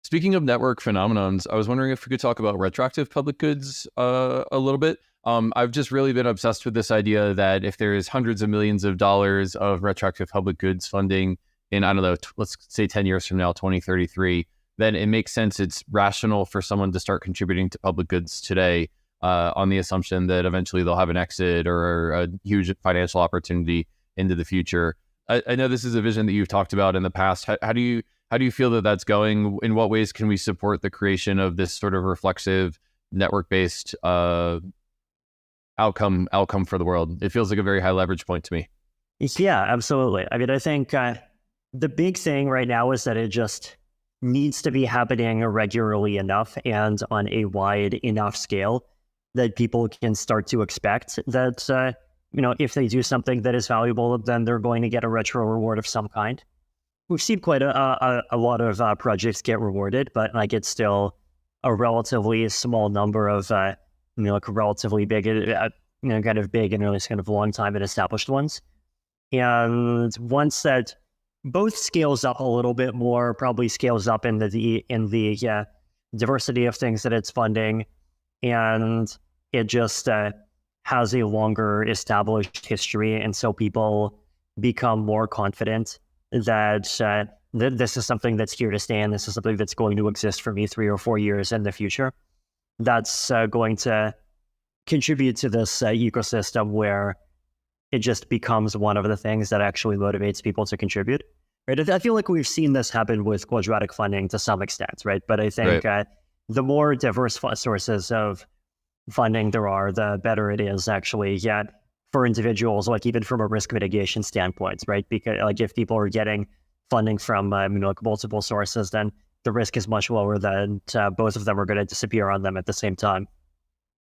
Speaking of network phenomenons, I was wondering if we could talk about retroactive public goods a little bit. I've just really been obsessed with this idea that if there is hundreds of millions of dollars of retroactive public goods funding in, I don't know, let's say 10 years from now, 2033, then it makes sense. It's rational for someone to start contributing to public goods today on the assumption that eventually they'll have an exit or a huge financial opportunity into the future. I know this is a vision that you've talked about in the past. How do you feel that that's going? In what ways can we support the creation of this sort of reflexive, network-based outcome for the world? It feels like a very high leverage point to me. Yeah, absolutely. I mean, I think the big thing right now is that it just needs to be happening regularly enough and on a wide enough scale that people can start to expect that, if they do something that is valuable, then they're going to get a retro reward of some kind. We've seen quite a lot of projects get rewarded, but like it's still a relatively small number of, like relatively big, kind of big and really kind of long time and established ones. And once that both scales up a little bit more, probably scales up in the diversity of things that it's funding, and it just has a longer established history, and so people become more confident that this is something that's here to stay, and this is something that's going to exist for me 3 or 4 years in the future. That's going to contribute to this ecosystem where it just becomes one of the things that actually motivates people to contribute. Right? I feel like we've seen this happen with quadratic funding to some extent, right? But I think the more diverse sources of funding there are, the better it is actually for individuals, like even from a risk mitigation standpoint, right? Because like if people are getting funding from like multiple sources, then the risk is much lower than both of them are going to disappear on them at the same time.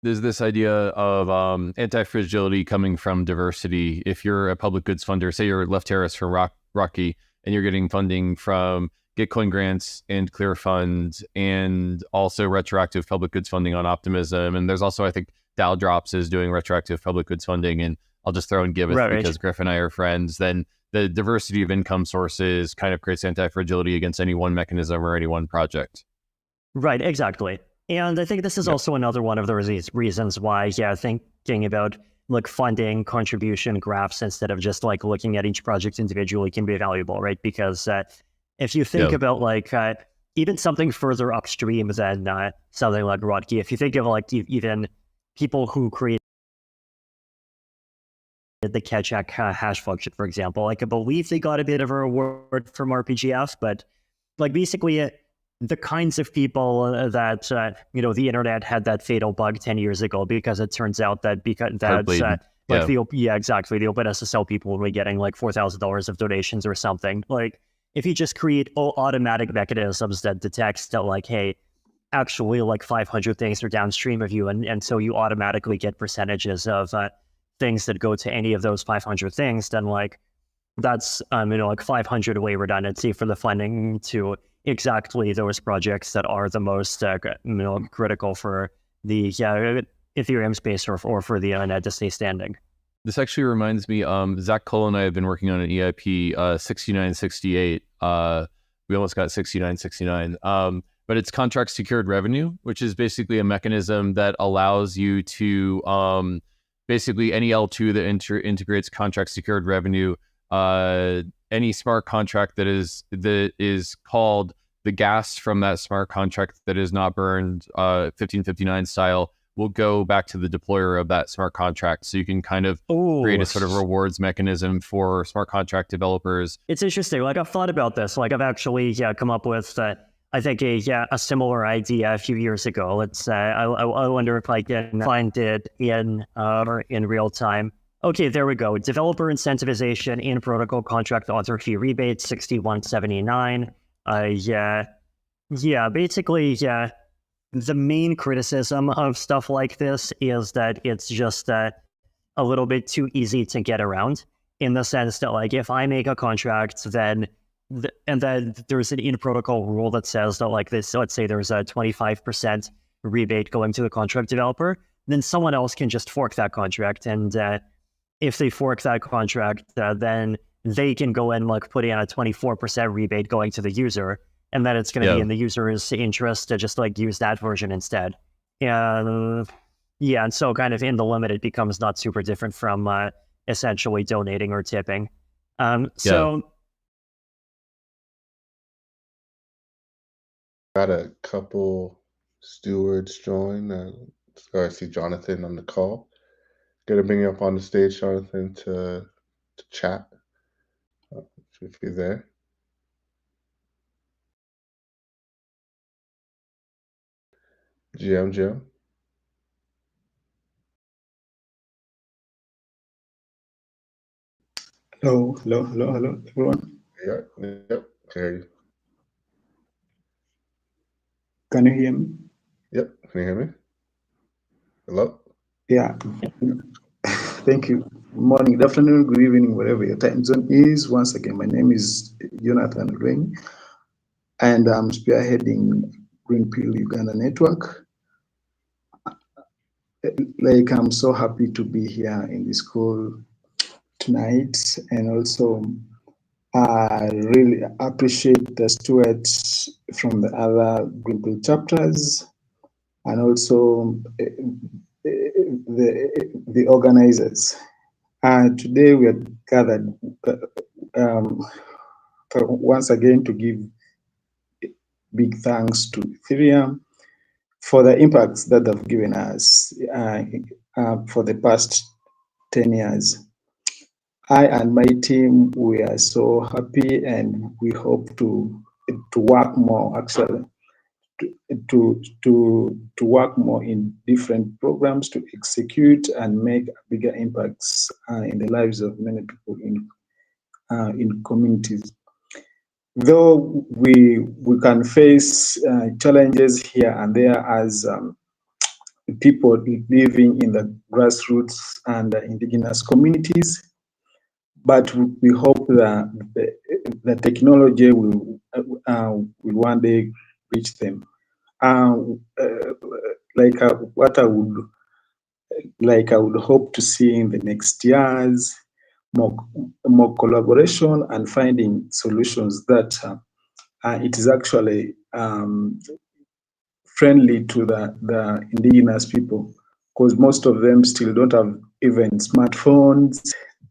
There's this idea of anti-fragility coming from diversity. If you're a public goods funder, say you're Left Harris from Rocky, and you're getting funding from Gitcoin grants and Clear Fund, and also retroactive public goods funding on Optimism. And there's also, I think, DAO Drops is doing retroactive public goods funding. And I'll just throw in Giveth Right. because Griff and I are friends, then the diversity of income sources kind of creates anti-fragility against any one mechanism or any one project. Right, exactly. And I think this is also another one of the reasons why, thinking about like funding contribution graphs instead of just like looking at each project individually can be valuable, right? Because if you think about like even something further upstream than something like Rodkey, if you think of like even people who create the Ketchak hash function, for example, like I believe they got a bit of a reward from RPGF, but like basically the kinds of people that the internet had that fatal bug 10 years ago, because it turns out that the open SSL people were getting like $4,000 of donations or something. Like if you just create automatic mechanisms that detects that like, hey, actually like 500 things are downstream of you, and so you automatically get percentages of things that go to any of those 500 things, then like that's like 500 away redundancy for the funding to exactly those projects that are the most critical for the Ethereum space or for the internet to stay standing. This actually reminds me, Zach Cole and I have been working on an EIP 6968. We almost got 6969. But it's contract secured revenue, which is basically a mechanism that allows you to basically any L2 that integrates contract secured revenue, any smart contract that is called the gas from that smart contract that is not burned 1559 style will go back to the deployer of that smart contract. So you can kind of create a sort of rewards mechanism for smart contract developers. It's interesting. Like I've thought about this. Like I've actually come up with I think a similar idea a few years ago. Let's I wonder if I can find it in real time. Okay, there we go. Developer incentivization in protocol contract author fee rebate 6179. Basically, the main criticism of stuff like this is that it's just a little bit too easy to get around, in the sense that like if I make a contract, then there's an in-protocol rule that says that like this, so let's say there's a 25% rebate going to the contract developer, then someone else can just fork that contract, and if they fork that contract, then they can go and like put in a 24% rebate going to the user, and then it's going to be in the user's interest to just like use that version instead. And so kind of in the limit, it becomes not super different from essentially donating or tipping. So got a couple stewards join. I see Jonathan on the call. Gonna bring you up on the stage, Jonathan, to chat if you're there. Jim. Hello, everyone. Yep, hear you. Can you hear me? Yep, can you hear me? Hello? Yeah. Thank you. Good morning, good afternoon, good evening, wherever your time zone is. Once again, my name is Jonathan Ring, and I'm spearheading Greenpill Uganda Network. Like, I'm so happy to be here in this call tonight, and also I really appreciate the stewards from the other Greenpill chapters, and also the organizers. Today we are gathered once again to give big thanks to Ethereum for the impacts that they've given us for the past 10 years. I and my team, we are so happy, and we hope to work more, actually, to work more in different programs to execute and make bigger impacts in the lives of many people in communities. Though we can face challenges here and there as people living in the grassroots and indigenous communities, but we hope that the technology will one day reach them. What I would like I would hope to see in the next years, more collaboration and finding solutions that it is actually friendly to the indigenous people, because most of them still don't have even smartphones,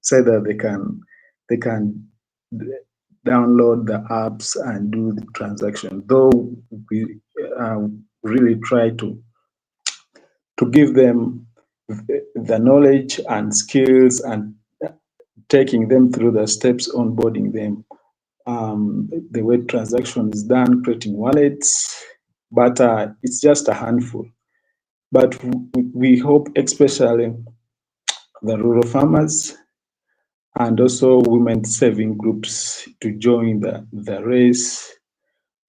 so that they can download the apps and do the transaction. Though we really try to give them the knowledge and skills and taking them through the steps, onboarding them, the way transaction is done, creating wallets, but it's just a handful. But we hope, especially the rural farmers and also women saving groups, to join the race.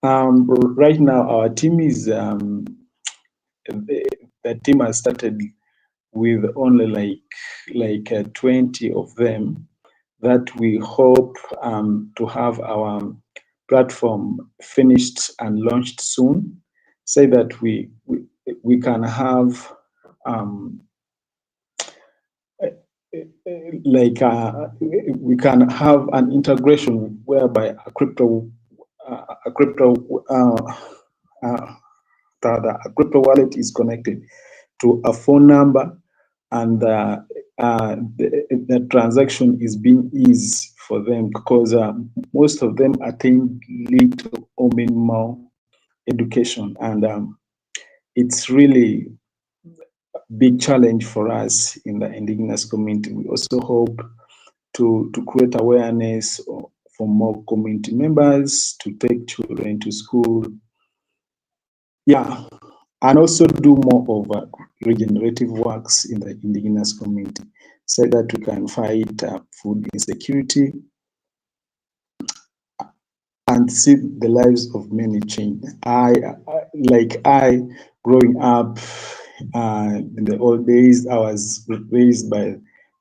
Right now, our team is the team has started with only like 20 of them, that we hope to have our platform finished and launched soon, so that we can have we can have an integration whereby a crypto wallet is connected to a phone number, and the transaction is being easy for them, because most of them attain little or minimal education, and it's really a big challenge for us in the indigenous community. We also hope to create awareness for more community members to take children to school. Yeah, and also do more of regenerative works in the indigenous community, so that we can fight food insecurity and see the lives of many change. I growing up in the old days, I was raised by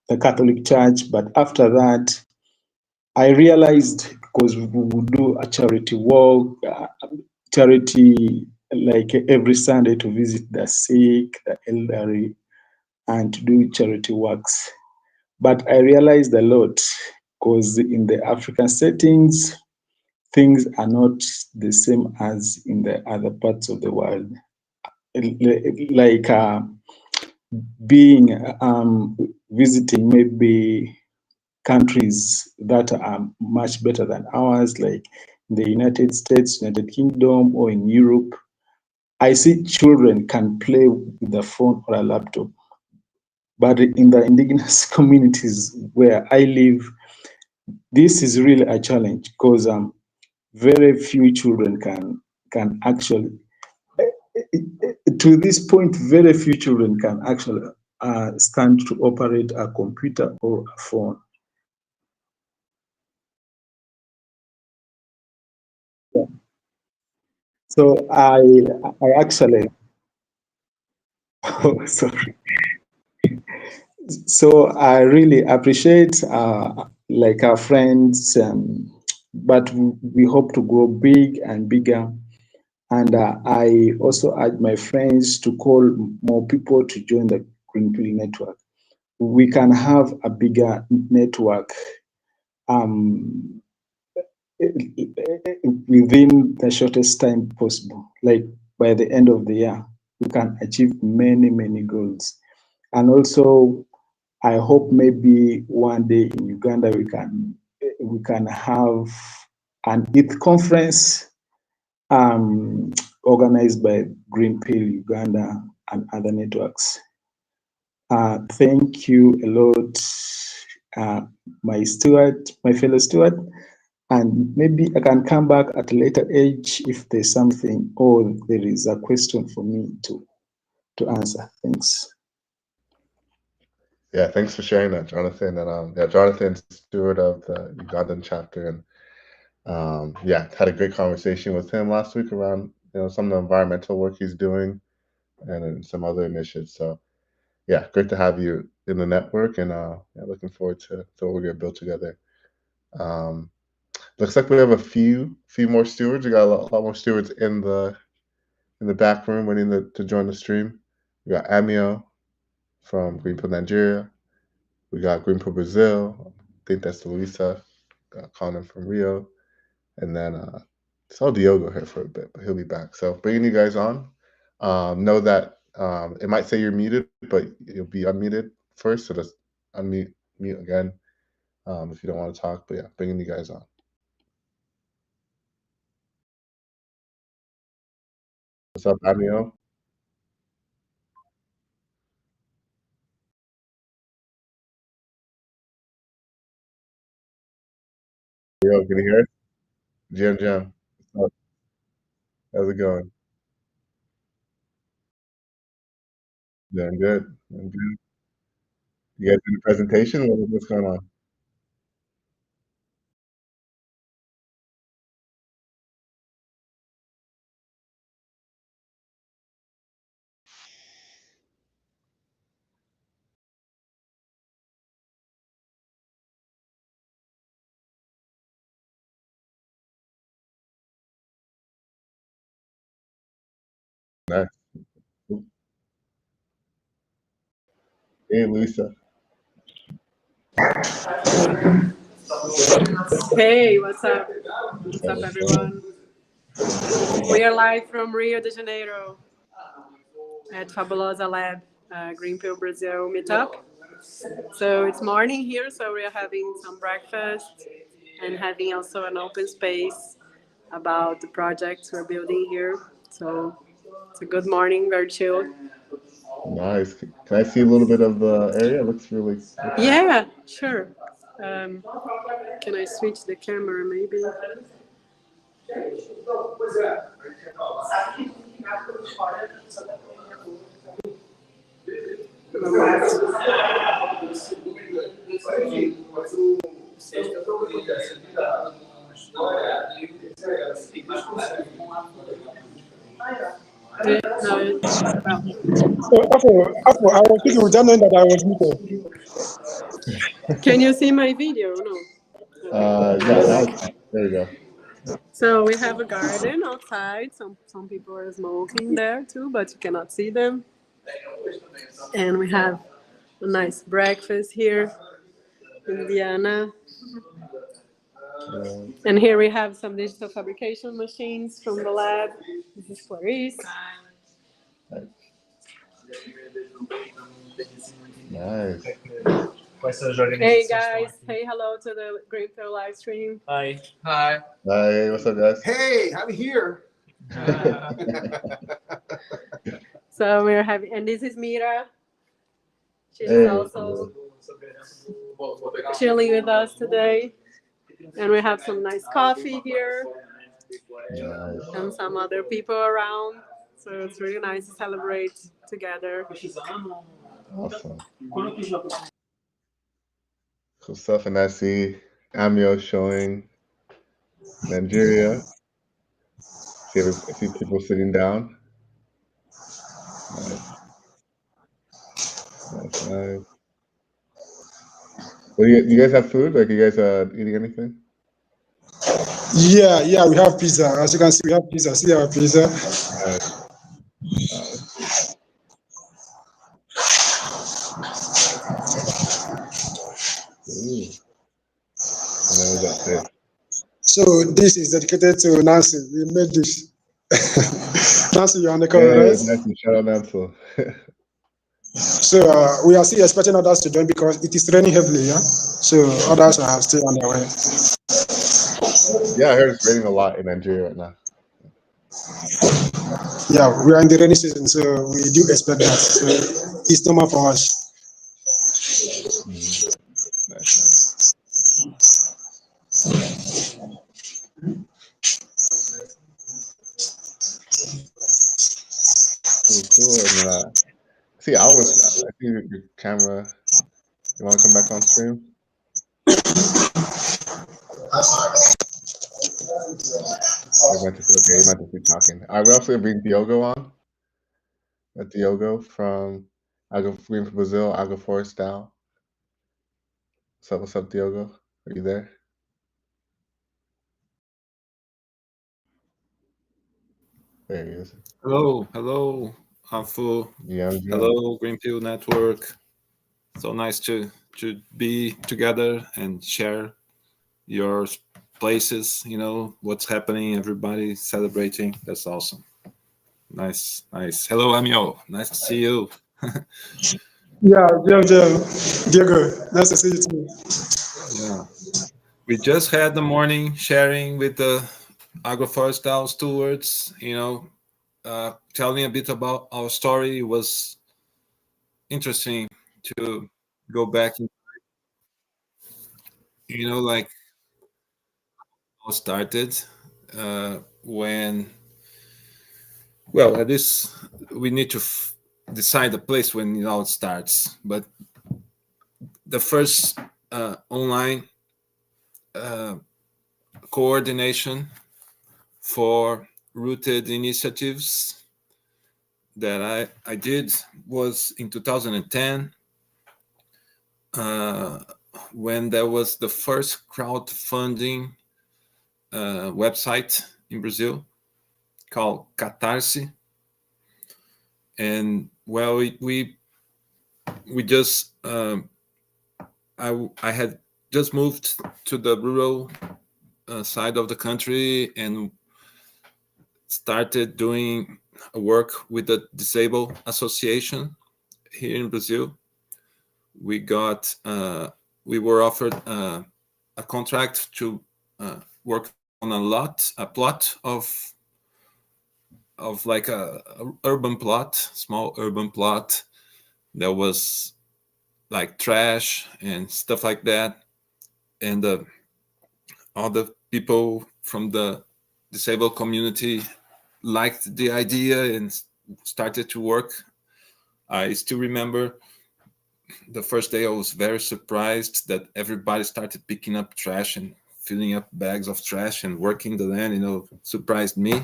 the Catholic Church, but after that, I realized, because we would do a charity walk, charity like every Sunday, to visit the sick, the elderly, and to do charity works. But I realized a lot, because in the African settings, things are not the same as in the other parts of the world. Like visiting maybe countries that are much better than ours, like in the United States, United Kingdom, or in Europe, I see children can play with a phone or a laptop. But in the indigenous communities where I live, this is really a challenge, because very few children can actually, to this point, very few children can actually stand to operate a computer or a phone. Yeah. So I actually, oh, sorry. So I really appreciate like our friends, but we hope to grow big and bigger. And I also urge my friends to call more people to join the Greenpill Network. We can have a bigger network within the shortest time possible. Like by the end of the year, we can achieve many, many goals. And also, I hope maybe one day in Uganda we can have an ETH conference organized by Greenpill Uganda and other networks. Thank you a lot, my fellow steward, and maybe I can come back at a later age if there's something or there is a question for me to answer. Thanks. Yeah, thanks for sharing that, Jonathan. And yeah, Jonathan's steward of the Ugandan chapter, and yeah, had a great conversation with him last week around some of the environmental work he's doing, and some other initiatives. So yeah, great to have you in the network, and yeah, looking forward to what we're gonna build together. Looks like we have a few more stewards. We got a lot more stewards in the back room waiting to join the stream. We got Amio, from Greenpill Nigeria. We got Greenpill Brazil. I think that's Luisa calling in from Rio. And then saw Diogo here for a bit, but he'll be back. So bringing you guys on. Know that it might say you're muted, but you'll be unmuted first. So just mute again if you don't want to talk. But yeah, bringing you guys on. What's up, Amio? Rio, can you hear us? Jim. What's up? How's it going? Doing good. Doing good. You guys doing a presentation? What's going on? Nice. Hey, Lisa. Hey, what's up? What's up, everyone? We are live from Rio de Janeiro at Fabulosa Lab, Greenpill Brazil meetup. So it's morning here, so we are having some breakfast and having also an open space about the projects we're building here. So it's a good morning, very chill. Nice. Can I see a little bit of the area? It looks really. Yeah, sure. Can I switch the camera maybe? So, Afro, I was thinking without knowing that I was muted. Can you see my video? No. Yeah, there we go. So we have a garden outside. Some people are smoking there too, but you cannot see them. And we have a nice breakfast here in Diana. And here we have some digital fabrication machines from the lab. This is Clarice. Nice. Hey guys, say hello to the Greenpill live stream. Hi. Hi, what's up, guys? Hey, I'm here. So we're having, and this is Mira. She's also chilling with us today. And we have some nice coffee here. Nice. And some other people around. So it's really nice to celebrate together. Awesome. Cool stuff. And I see Amio showing Nigeria. See a few people sitting down. Nice. Well, you guys have food? Like, you guys eating anything? Yeah, we have pizza. As you can see, we have pizza. See our pizza. Ooh. And then we got this. So this is dedicated to Nancy. We made this. Nancy, you're on the call, right? Nancy, shout out Nancy. So we are still expecting others to join because it is raining heavily, yeah? So others are still on their way. Yeah, I heard it's raining a lot in Nigeria right now. Yeah, we are in the rainy season, so we do expect that. So it's normal for us. Nice. Cool. And, see, I see your camera. You want to come back on stream? Okay, you might just be talking. We also bring Diogo on. Diogo from Greenpill Brazil, AgroforestDAO. What's up, Diogo? Are you there? There he is. Hello. Afu. Yeah. Hello, Greenpill Network. So nice to be together and share your places, what's happening, everybody celebrating. That's awesome. Nice. Hello, Amio. Nice to see you. Yeah, Diego, nice to see you too. Yeah. We just had the morning sharing with the AgroforestDAO stewards, telling a bit about our story. It was interesting to go back, like how it started when, well, at least we need to decide the place when it starts. But the first online coordination for rooted initiatives that I did was in 2010, when there was the first crowdfunding website in Brazil called Catarse. And well, we just I had just moved to the rural side of the country and started doing work with the Disabled Association here in Brazil. We were offered a contract to work on a plot of like a urban plot, small urban plot that was like trash and stuff like that. And all the people from the disabled community liked the idea and started to work. I still remember the first day I was very surprised that everybody started picking up trash and filling up bags of trash and working the land, surprised me.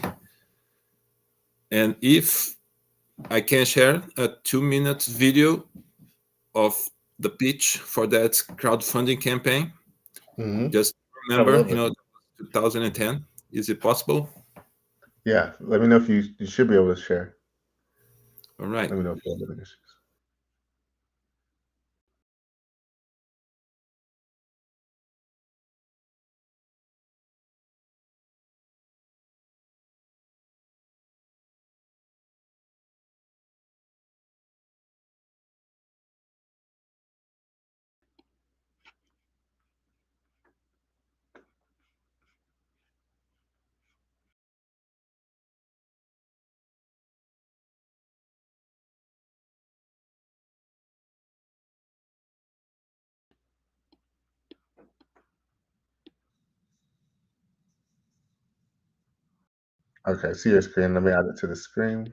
And if I can share a 2-minute video of the pitch for that crowdfunding campaign, just remember, 2010. Is it possible? Yeah. Let me know if you should be able to share. All right. Let me know if you have any issues. Okay, see your screen. Let me add it to the screen.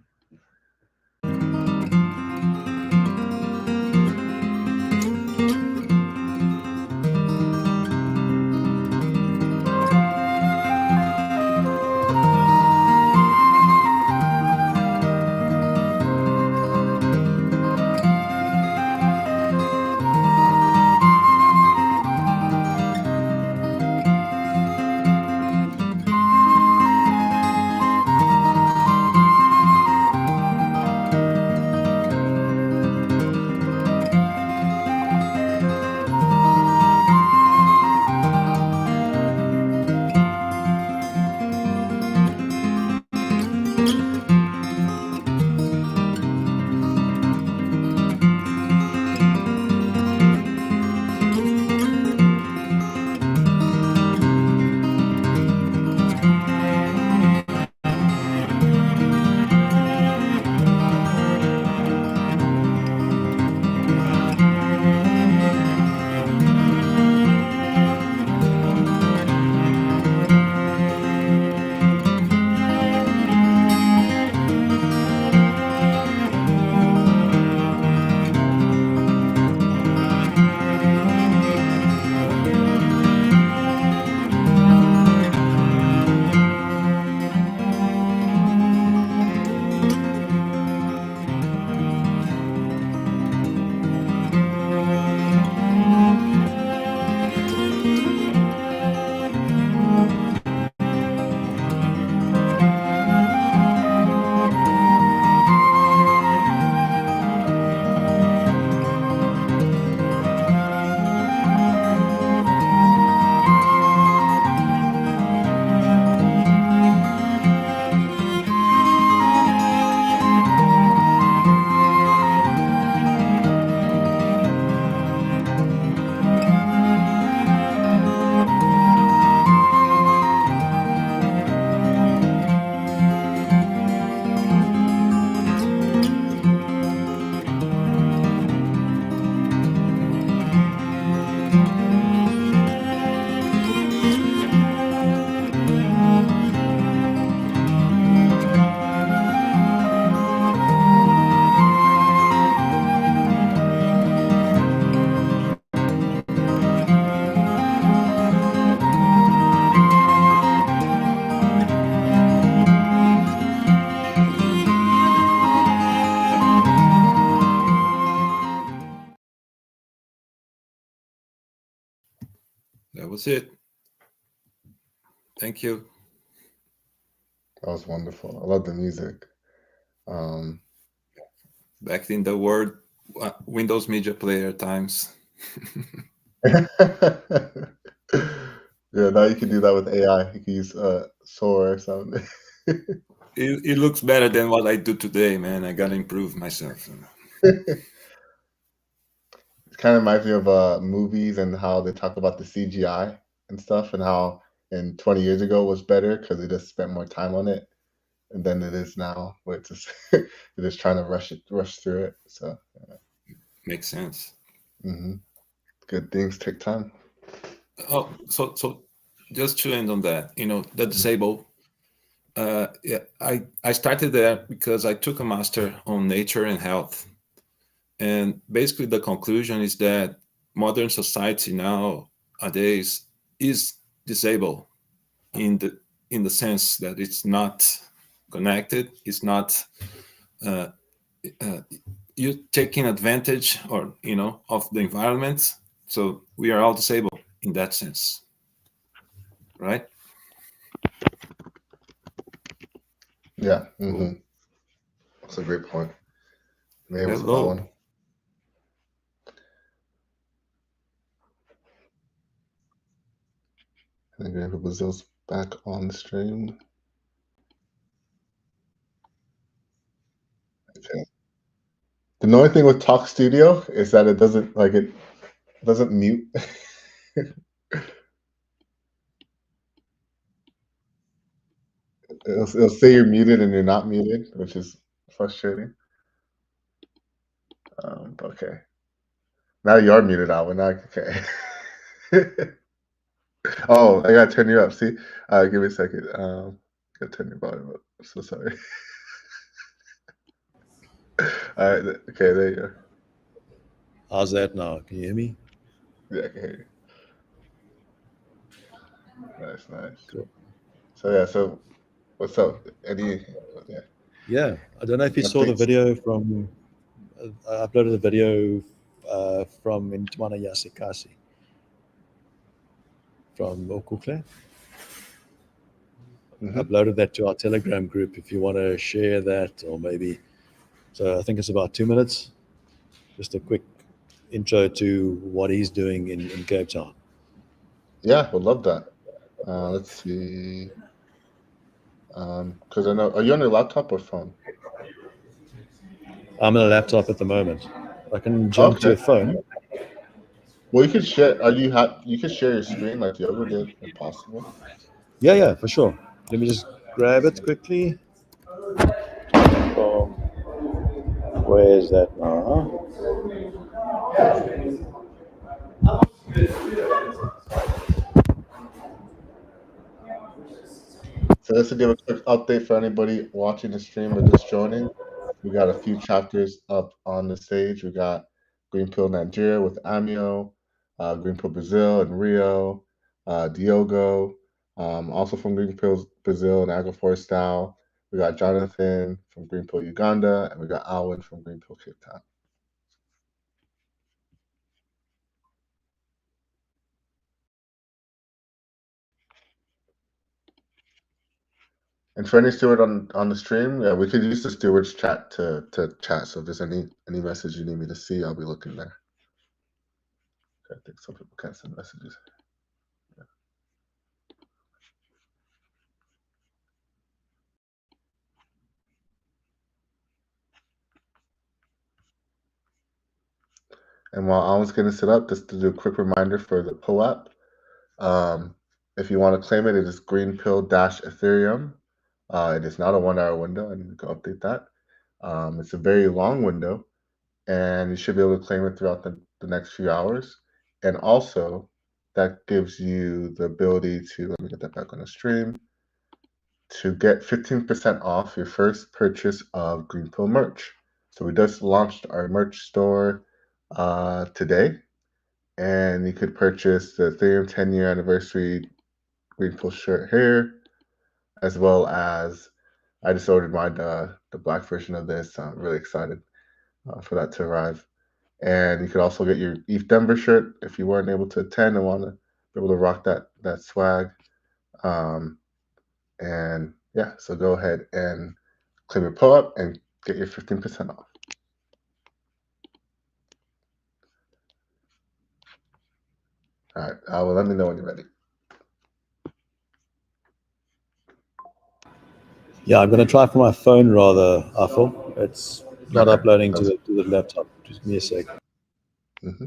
That was it. Thank you. That was wonderful. I love the music. Back in the Word Windows Media Player times. Yeah, now you can do that with AI. You can use Sora or something. It looks better than what I do today, man. I gotta improve myself. It kind of reminds me of movies and how they talk about the CGI and stuff, and how in 20 years ago was better because they just spent more time on it, and then it is now where it's just they're just trying to rush through it. So Makes sense. Good things take time. Oh, so just to end on that, the disabled. Yeah, I started there because I took a master on nature and health, and basically the conclusion is that modern society nowadays is disabled in the sense that it's not connected, it's not you taking advantage of the environment. So we are all disabled in that sense, right? Yeah. That's a great point. Maybe it's that Hello. one. I think Greenpill Brazil's back on the stream. Okay. The annoying thing with Talk Studio is that it doesn't mute. It'll say you're muted and you're not muted, which is frustrating. Okay. Now you are muted, Alvin. Okay. Oh, I gotta turn you up. See? Give me a second. Gotta turn your volume up. I'm so sorry. All right. Okay, there you go. How's that now? Can you hear me? Yeah, I can hear you. Nice. Cool. So what's up? Yeah, I don't know if you saw the video from. I uploaded a video from Ntwana Yasikasi from Okukle. Uploaded that to our Telegram group if you want to share that, or maybe. So I think it's about 2 minutes. Just a quick intro to what he's doing in Cape Town. Yeah, would love that. Let's see. Because I know, are you on your laptop or phone? I'm on a laptop at the moment. I can jump to a phone. Well, you could share. You could share your screen like Yoga did, if possible. Yeah, for sure. Let me just grab it quickly. Where is that now? So just to give a quick update for anybody watching the stream or just joining, we got a few chapters up on the stage. We got Greenpill Nigeria with Amio, Greenpill Brazil and Rio, Diogo, also from Greenpill Brazil and AgroforestDAO. We got Jonathan from Greenpill Uganda, and we got Alwyn from Greenpill Cape Town. And for any steward on the stream, yeah, we could use the steward's chat to chat. So if there's any message you need me to see, I'll be looking there. I think some people can't send messages. Yeah. And while Alan's getting set up, just to do a quick reminder for the POAP. If you want to claim it, it is Greenpill-Ethereum. It is not a 1 hour window. I need to go update that. It's a very long window, and you should be able to claim it throughout the next few hours. And also, that gives you the ability to, let me get that back on the stream, to get 15% off your first purchase of Greenpill merch. So we just launched our merch store today, and you could purchase the Ethereum 10-year anniversary Greenpill shirt here, as well as I just ordered mine, the black version of this. I'm really excited for that to arrive. And you could also get your ETH Denver shirt if you weren't able to attend and want to be able to rock that swag. And yeah, so go ahead and claim your pull-up and get your 15% off. All right, well, let me know when you're ready. Yeah, I'm going to try for my phone rather, Afil. It's not uploading to the laptop. Just give me a sec. Mm-hmm.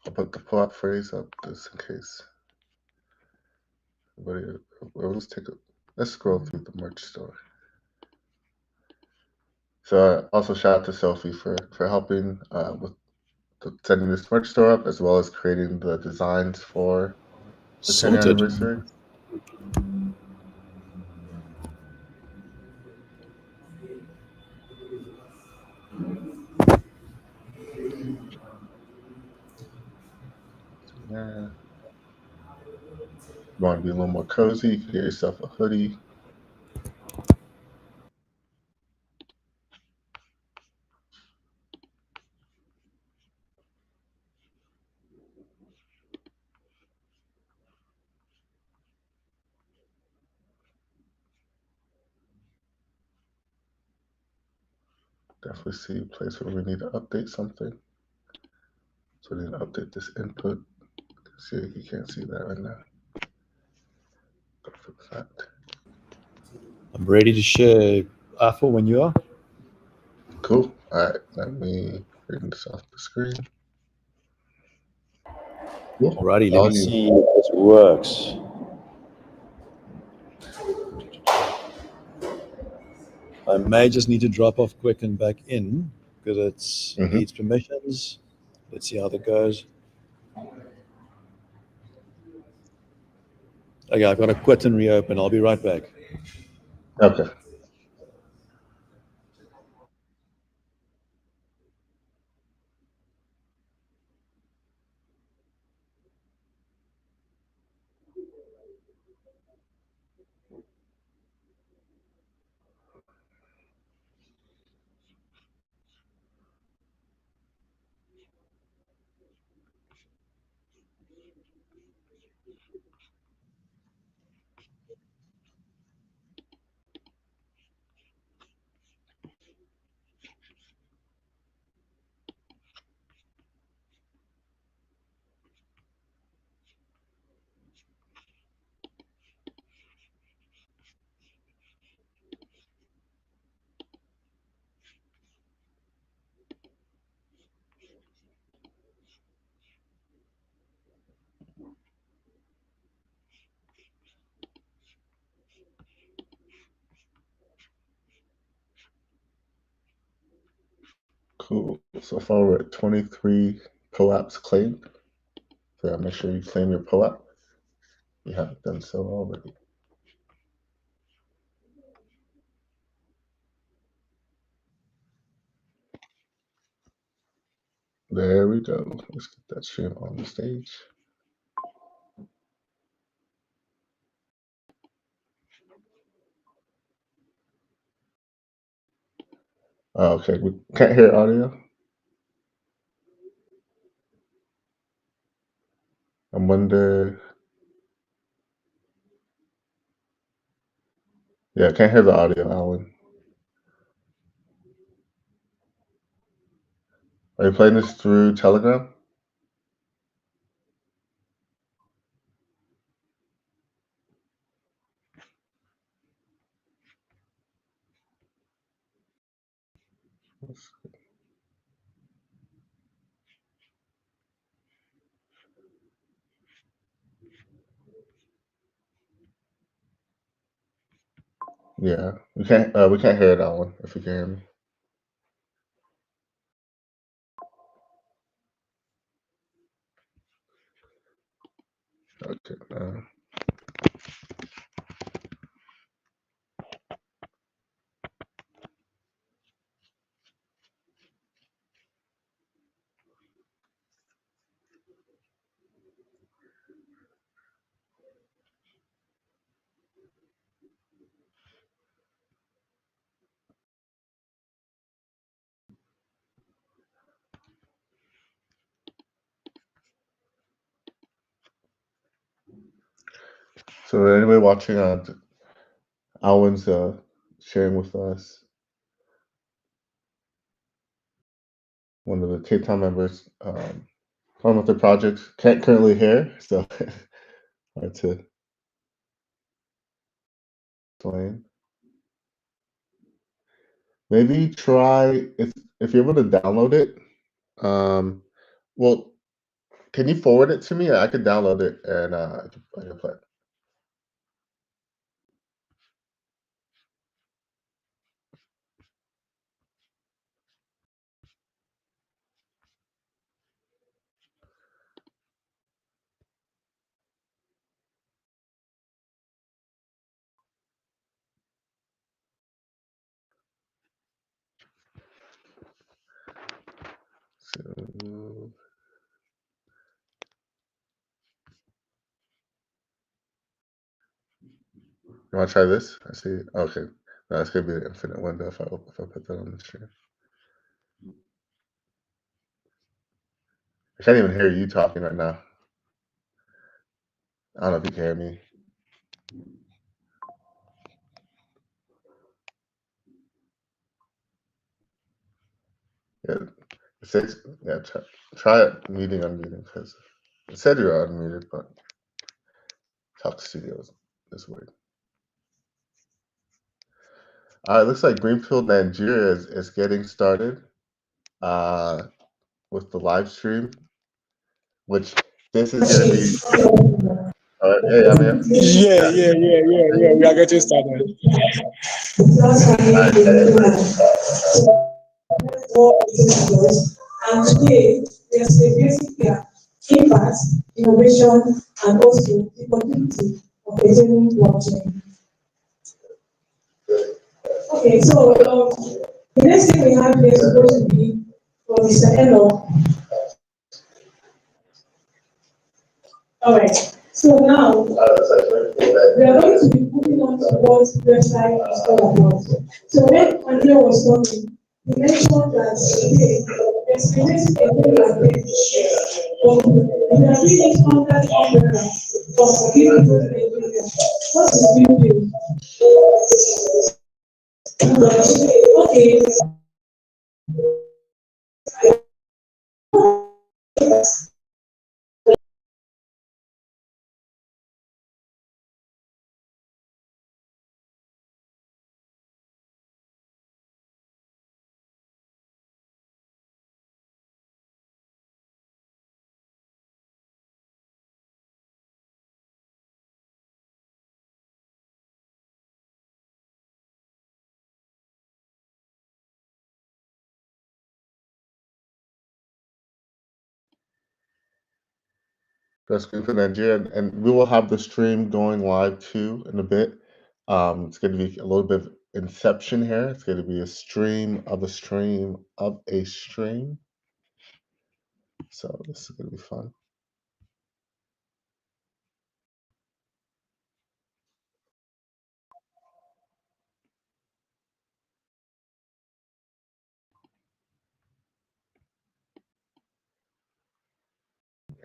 I'll put the pull-up phrase up just in case. Let's scroll through the merch store. So also shout out to Sophie for helping with setting this merch store up, as well as creating the designs for the 10-year anniversary. Yeah. You want to be a little more cozy, you can get yourself a hoodie. Definitely see a place where we need to update something. So we need to update this input. See if you can't see that right now. Go fix that. I'm ready to share, Afil, when you are. Cool. All right, let me bring this off the screen. Cool. Alrighty, let me see if this works. I may just need to drop off quick and back in because it needs permissions. Let's see how that goes. Okay, I've got to quit and reopen. I'll be right back. Okay. Cool. So far we're at 23 POAPs claimed. So make sure you claim your POAP. You haven't done so already. There we go. Let's get that stream on the stage. Okay, we can't hear audio. I wonder. Yeah, can't hear the audio, Alan. Are you playing this through Telegram? Yeah, we can't hear it, Alan. If you can hear me. Okay. So anybody watching Alwyn's sharing with us one of the Cape Town members talking about their project. Can't currently hear, so hard to explain. Maybe try if you're able to download it. Well, can you forward it to me? I could download it and I can play it. So, you want to try this? I see. Okay, no, it's gonna be an infinite window if I put that on the stream. I can't even hear you talking right now. I don't know if you can hear me. Yeah, yeah. Try it muting unmuting because it said you were unmuted, but Talk Studio is weird. All right, looks like Greenpill Nigeria is getting started with the live stream, which this is going to be. Hey, Amir. Yeah. We are getting started. And today, we are celebrating their impact, innovation, and also the community of the genuine blockchain. Okay, so the next thing we have here is supposed to be for Mr. Eno. All right. So now we are going to be moving on to what website is all about. So when Andrea was talking, he mentioned that there's basically a whole lot of we are doing it under the umbrella of Greenpill Network. What is Greenpill? Okay. That's Greenpill Nigeria, and we will have the stream going live too in a bit. It's going to be a little bit of inception here. It's going to be a stream of a stream of a stream. So this is going to be fun.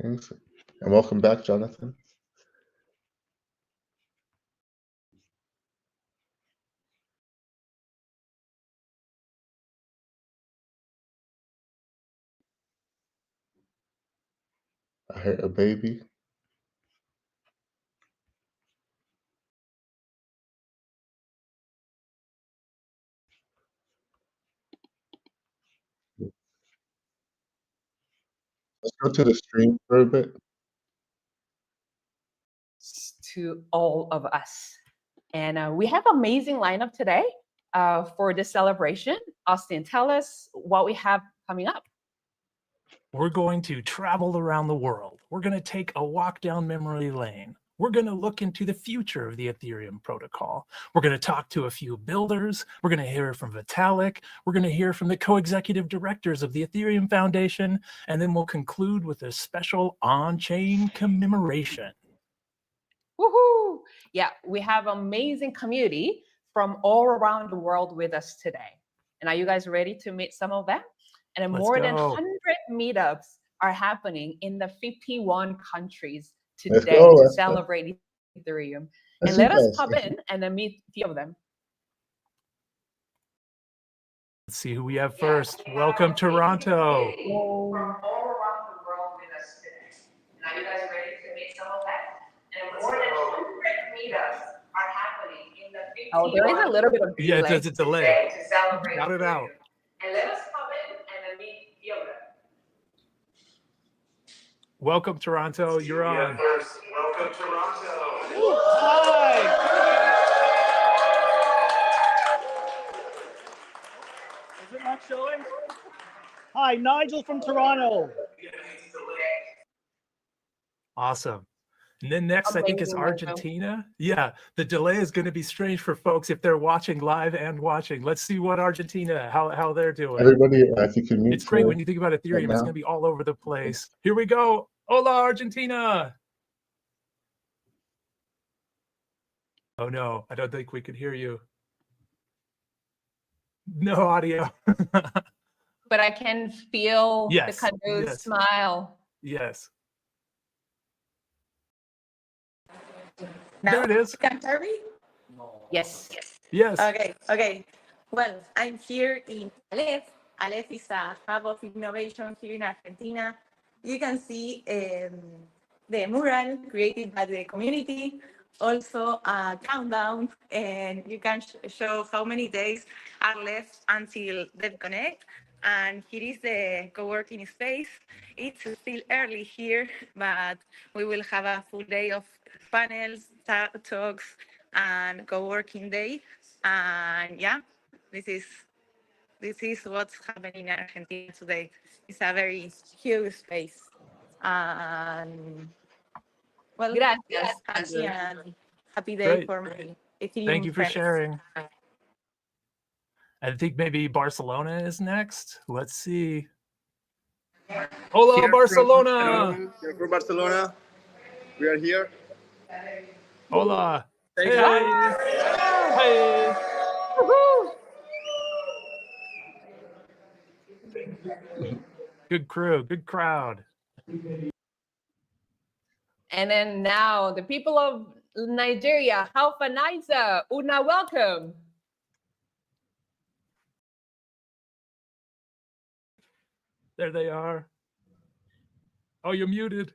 Thanks. And welcome back, Jonathan. I heard a baby. Let's go to the stream for a bit. To all of us. And we have an amazing lineup today for this celebration. Austin, tell us what we have coming up. We're going to travel around the world. We're going to take a walk down memory lane. we're going to look into the future of the Ethereum protocol. We're going to talk to a few builders. We're going to hear from Vitalik. We're going to hear from the co-executive directors of the Ethereum Foundation. And then we'll conclude with a special on-chain commemoration. Woohoo! Yeah, we have amazing community from all around the world with us today. And are you guys ready to meet some of them? And more than 100 meetups are happening in the 51 countries today to celebrate Ethereum. And let us pop in and then meet a few of them. Let's see who we have first. Welcome, Toronto. From all around the world with us today. And are you guys ready to meet some of them? And more than 100 meetups are happening in the 51. Oh, there is a little bit of delay. Yeah, there's a delay. To celebrate Shout it out. And let us pop in and then meet a few of them. Welcome, Toronto. You're on. First, welcome, Toronto. Hi. Is it not showing? Hi, Nigel from Toronto. Awesome. And then next, I think, is Argentina. Yeah, the delay is going to be strange for folks if they're watching live and watching. Let's see what Argentina, how they're doing. Everybody, if you can mute. It's great when you think about Ethereum. It's going to be all over the place. Here we go. Hola, Argentina. Oh, no, I don't think we could hear you. No audio. But I can feel the Canu's smile. Yes. Now, there it is. Can you hear me? Yes. Yes. Okay. Well, I'm here in Aleph. Aleph is a hub of innovation here in Argentina. You can see the mural created by the community, also a countdown, and you can show how many days are left until Dev Connect. And here is the co-working space. It's still early here, but we will have a full day of panels, talks, and co-working day. And yeah, this is what's happening in Argentina today. It's a very huge space. And well, gracias. Happy day for me. Thank you for sharing. I think maybe Barcelona is next. Let's see. Hola, here Barcelona. Here from Barcelona. We are here. Hola. Hey. Hey. Good crew, good crowd. And then now the people of Nigeria, Alpha Niza, Una, welcome. There they are. Oh, you're muted.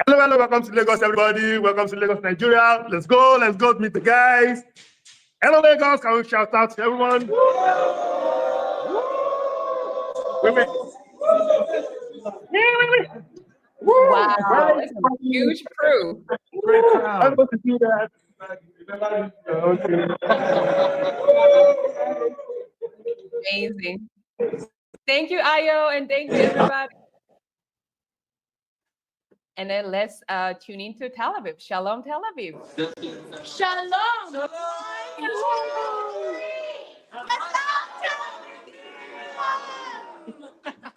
Hello, welcome to Lagos, everybody. Welcome to Lagos, Nigeria. Let's go meet the guys. Hello, Lagos. Can we shout out to everyone? Wait. Wow, it's a huge crew. Great crowd. I'm going to do that. Amazing. Thank you, Ayo, and thank you, everybody. And then let's tune into Tel Aviv. Shalom, Tel Aviv. Shalom.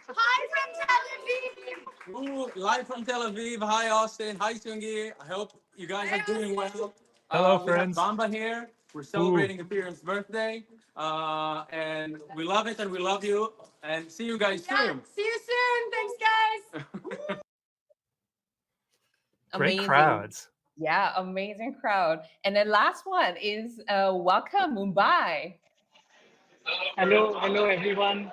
Hi from Tel Aviv. Live from Tel Aviv. Hi, Austin. Hi, Sungi. I hope you guys are doing well. Hello, we friends. have Bamba here. We're celebrating Ethereum's birthday. And we love it and we love you. And see you guys soon. See you soon. Thanks, guys. Great crowds. Yeah, amazing crowd. And the last one is Awka, Mumbai. Hello, everyone.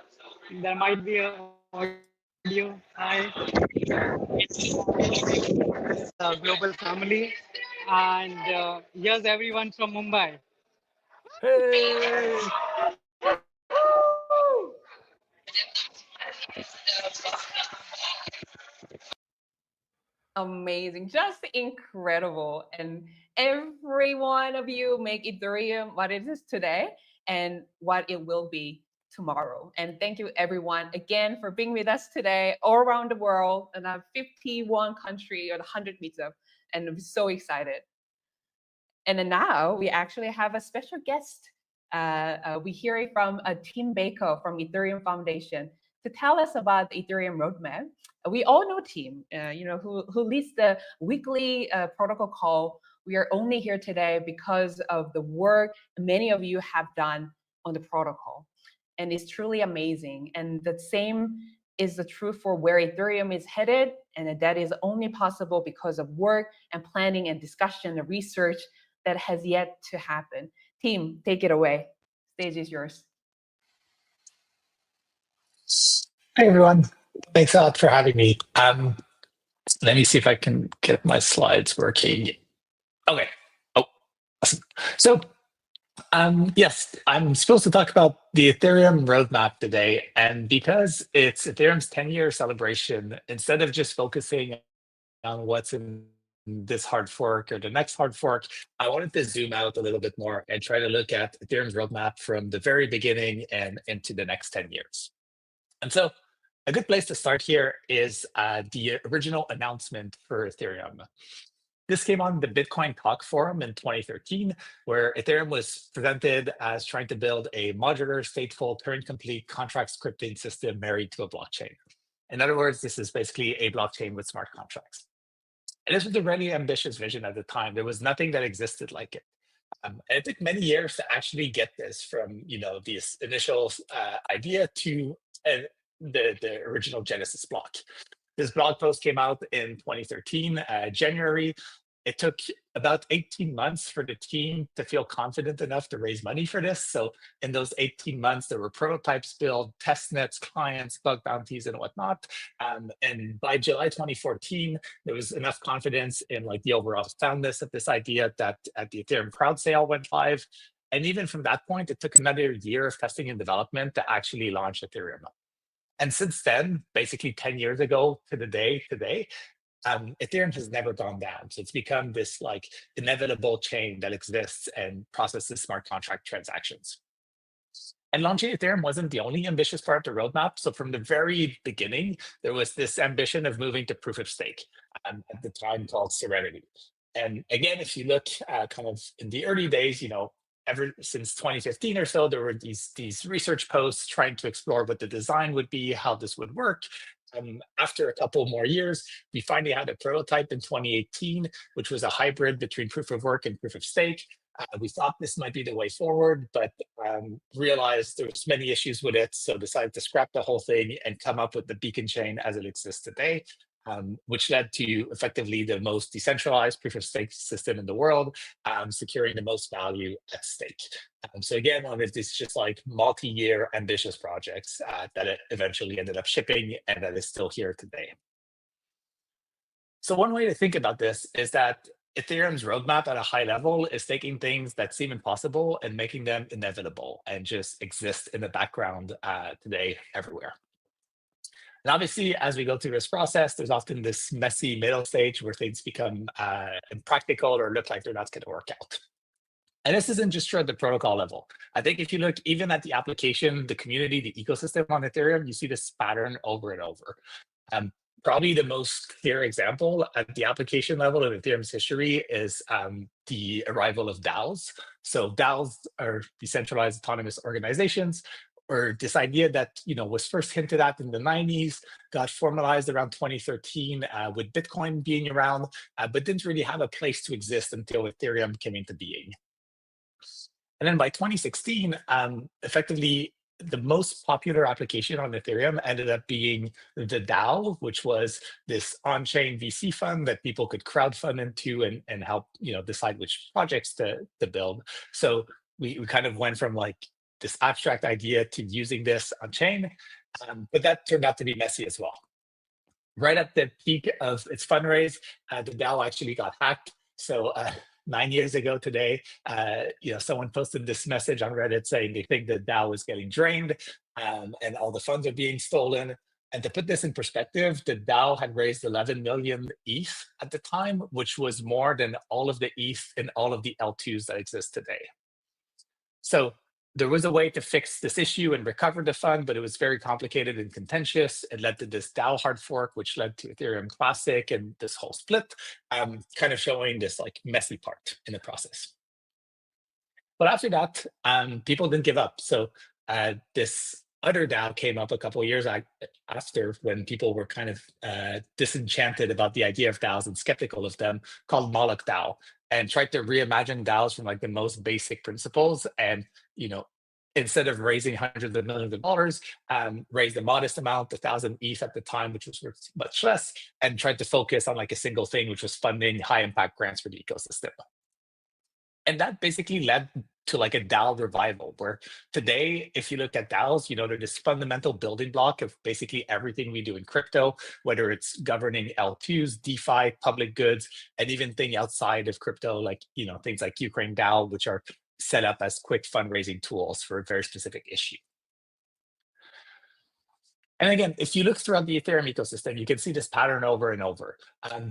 There might be a audio. Hi. It's a global family. And here's everyone from Mumbai. Hey. Amazing, just incredible. And every one of you make Ethereum what it is today and what it will be tomorrow. And thank you everyone again for being with us today all around the world in our 51 country or the 100 meetup. And I'm so excited. And then now we actually have a special guest. We hear it from Tim Baker from Ethereum Foundation to tell us about the Ethereum roadmap. We all know Tim, who leads the weekly protocol call. We are only here today because of the work many of you have done on the protocol. And it's truly amazing. And the same is the truth for where Ethereum is headed. And that is only possible because of work and planning and discussion and research that has yet to happen. Team, take it away. Stage is yours. Hey, everyone. Thanks a lot for having me. Let me see if I can get my slides working. Okay. Oh, awesome. So, yes, I'm supposed to talk about the Ethereum roadmap today. And because it's Ethereum's 10-year celebration, instead of just focusing on what's in this hard fork or the next hard fork, I wanted to zoom out a little bit more and try to look at Ethereum's roadmap from the very beginning and into the next 10 years. And so a good place to start here is the original announcement for Ethereum. This came on the Bitcoin Talk Forum in 2013, where Ethereum was presented as trying to build a modular, stateful, Turing-complete contract scripting system married to a blockchain. In other words, this is basically a blockchain with smart contracts. And this was a really ambitious vision at the time. There was nothing that existed like it. And it took many years to actually get this from, this initial idea to the original Genesis block. This blog post came out in 2013, January. It took about 18 months for the team to feel confident enough to raise money for this. So in those 18 months, there were prototypes built, test nets, clients, bug bounties, and whatnot. And by July 2014, there was enough confidence in the overall soundness of this idea that at the Ethereum crowd sale went live. And even from that point, it took another year of testing and development to actually launch Ethereum. And since then, basically 10 years ago to the day today, Ethereum has never gone down. So it's become this inevitable chain that exists and processes smart contract transactions. And launching Ethereum wasn't the only ambitious part of the roadmap. So from the very beginning, there was this ambition of moving to proof of stake, at the time called Serenity. And again, if you look kind of in the early days, ever since 2015 or so, there were these research posts trying to explore what the design would be, how this would work. After a couple more years, we finally had a prototype in 2018, which was a hybrid between proof of work and proof of stake. We thought this might be the way forward, but realized there was many issues with it, so decided to scrap the whole thing and come up with the beacon chain as it exists today. Which led to effectively the most decentralized proof of stake system in the world, securing the most value at stake. So again, one of these just multi-year ambitious projects that it eventually ended up shipping and that is still here today. So one way to think about this is that Ethereum's roadmap at a high level is taking things that seem impossible and making them inevitable and just exist in the background today everywhere. And obviously, as we go through this process, there's often this messy middle stage where things become impractical or look like they're not going to work out. And this isn't just true at the protocol level. I think if you look even at the application, the community, the ecosystem on Ethereum, you see this pattern over and over. Probably the most clear example at the application level of Ethereum's history is the arrival of DAOs. So DAOs are decentralized autonomous organizations, or this idea that was first hinted at in the 90s, got formalized around 2013 with Bitcoin being around, but didn't really have a place to exist until Ethereum came into being. And then by 2016, effectively, the most popular application on Ethereum ended up being the DAO, which was this on-chain VC fund that people could crowdfund into and help decide which projects to build. So we kind of went from this abstract idea to using this on chain, but that turned out to be messy as well. Right at the peak of its fundraise, the DAO actually got hacked. So 9 years ago today, someone posted this message on Reddit saying they think the DAO is getting drained and all the funds are being stolen. And to put this in perspective, the DAO had raised 11 million ETH at the time, which was more than all of the ETH in all of the L2s that exist today. So there was a way to fix this issue and recover the fund, but it was very complicated and contentious. It led to this DAO hard fork, which led to Ethereum Classic and this whole split, kind of showing this like messy part in the process. But after that, people didn't give up. So this other DAO came up a couple of years after, when people were kind of disenchanted about the idea of DAOs and skeptical of them, called Moloch DAO, and tried to reimagine DAOs from like the most basic principles. And, you know, instead of raising hundreds of millions of dollars, raised a modest amount, 1,000 ETH at the time, which was worth much less, and tried to focus on like a single thing, which was funding high impact grants for the ecosystem. And that basically led to like a DAO revival, where today, if you look at DAOs, you know, they're this fundamental building block of basically everything we do in crypto, whether it's governing L2s, DeFi, public goods, and even things outside of crypto, like, you know, things like Ukraine DAO, which are set up as quick fundraising tools for a very specific issue. And again, if you look throughout the Ethereum ecosystem, you can see this pattern over and over.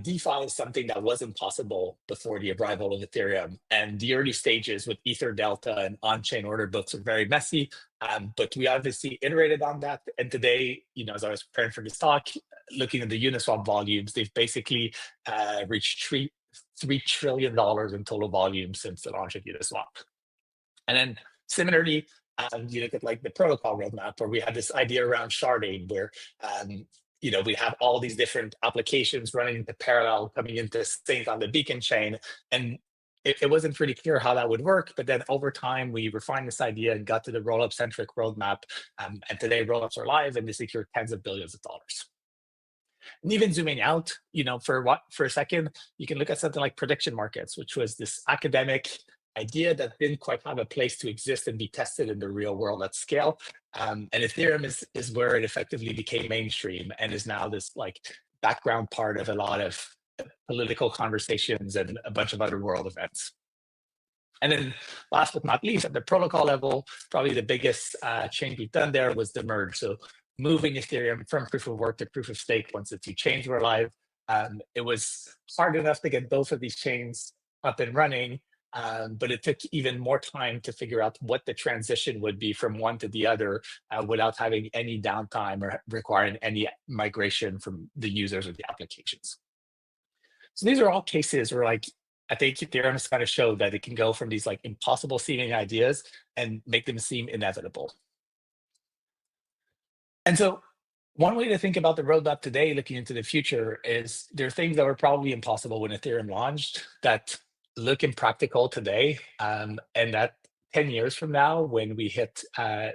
DeFi is something that wasn't possible before the arrival of Ethereum. And the early stages with Ether Delta and on-chain order books are very messy. But we obviously iterated on that. And today, you know, as I was preparing for this talk, looking at the Uniswap volumes, they've basically reached $3 trillion in total volume since the launch of Uniswap. And then similarly, you look at like the protocol roadmap, where we had this idea around sharding, where you know, we have all these different applications running into parallel, coming into sync on the beacon chain, and it wasn't pretty clear how that would work. But then over time, we refined this idea and got to the rollup centric roadmap, and today rollups are live and they secure tens of billions of dollars. And even zooming out, you know, for a second, you can look at something like prediction markets, which was this academic idea that didn't quite have a place to exist and be tested in the real world at scale. And Ethereum is where it effectively became mainstream and is now this like background part of a lot of political conversations and a bunch of other world events. And then last but not least, at the protocol level, probably the biggest change we've done there was the merge. So moving Ethereum from proof of work to proof of stake once the two chains were live. It was hard enough to get both of these chains up and running. But it took even more time to figure out what the transition would be from one to the other without having any downtime or requiring any migration from the users or the applications. So these are all cases where, like, I think Ethereum has kind of showed that it can go from these like impossible seeming ideas and make them seem inevitable. And so one way to think about the roadmap today, looking into the future, is there are things that were probably impossible when Ethereum launched that look impractical today, and that 10 years from now, when we hit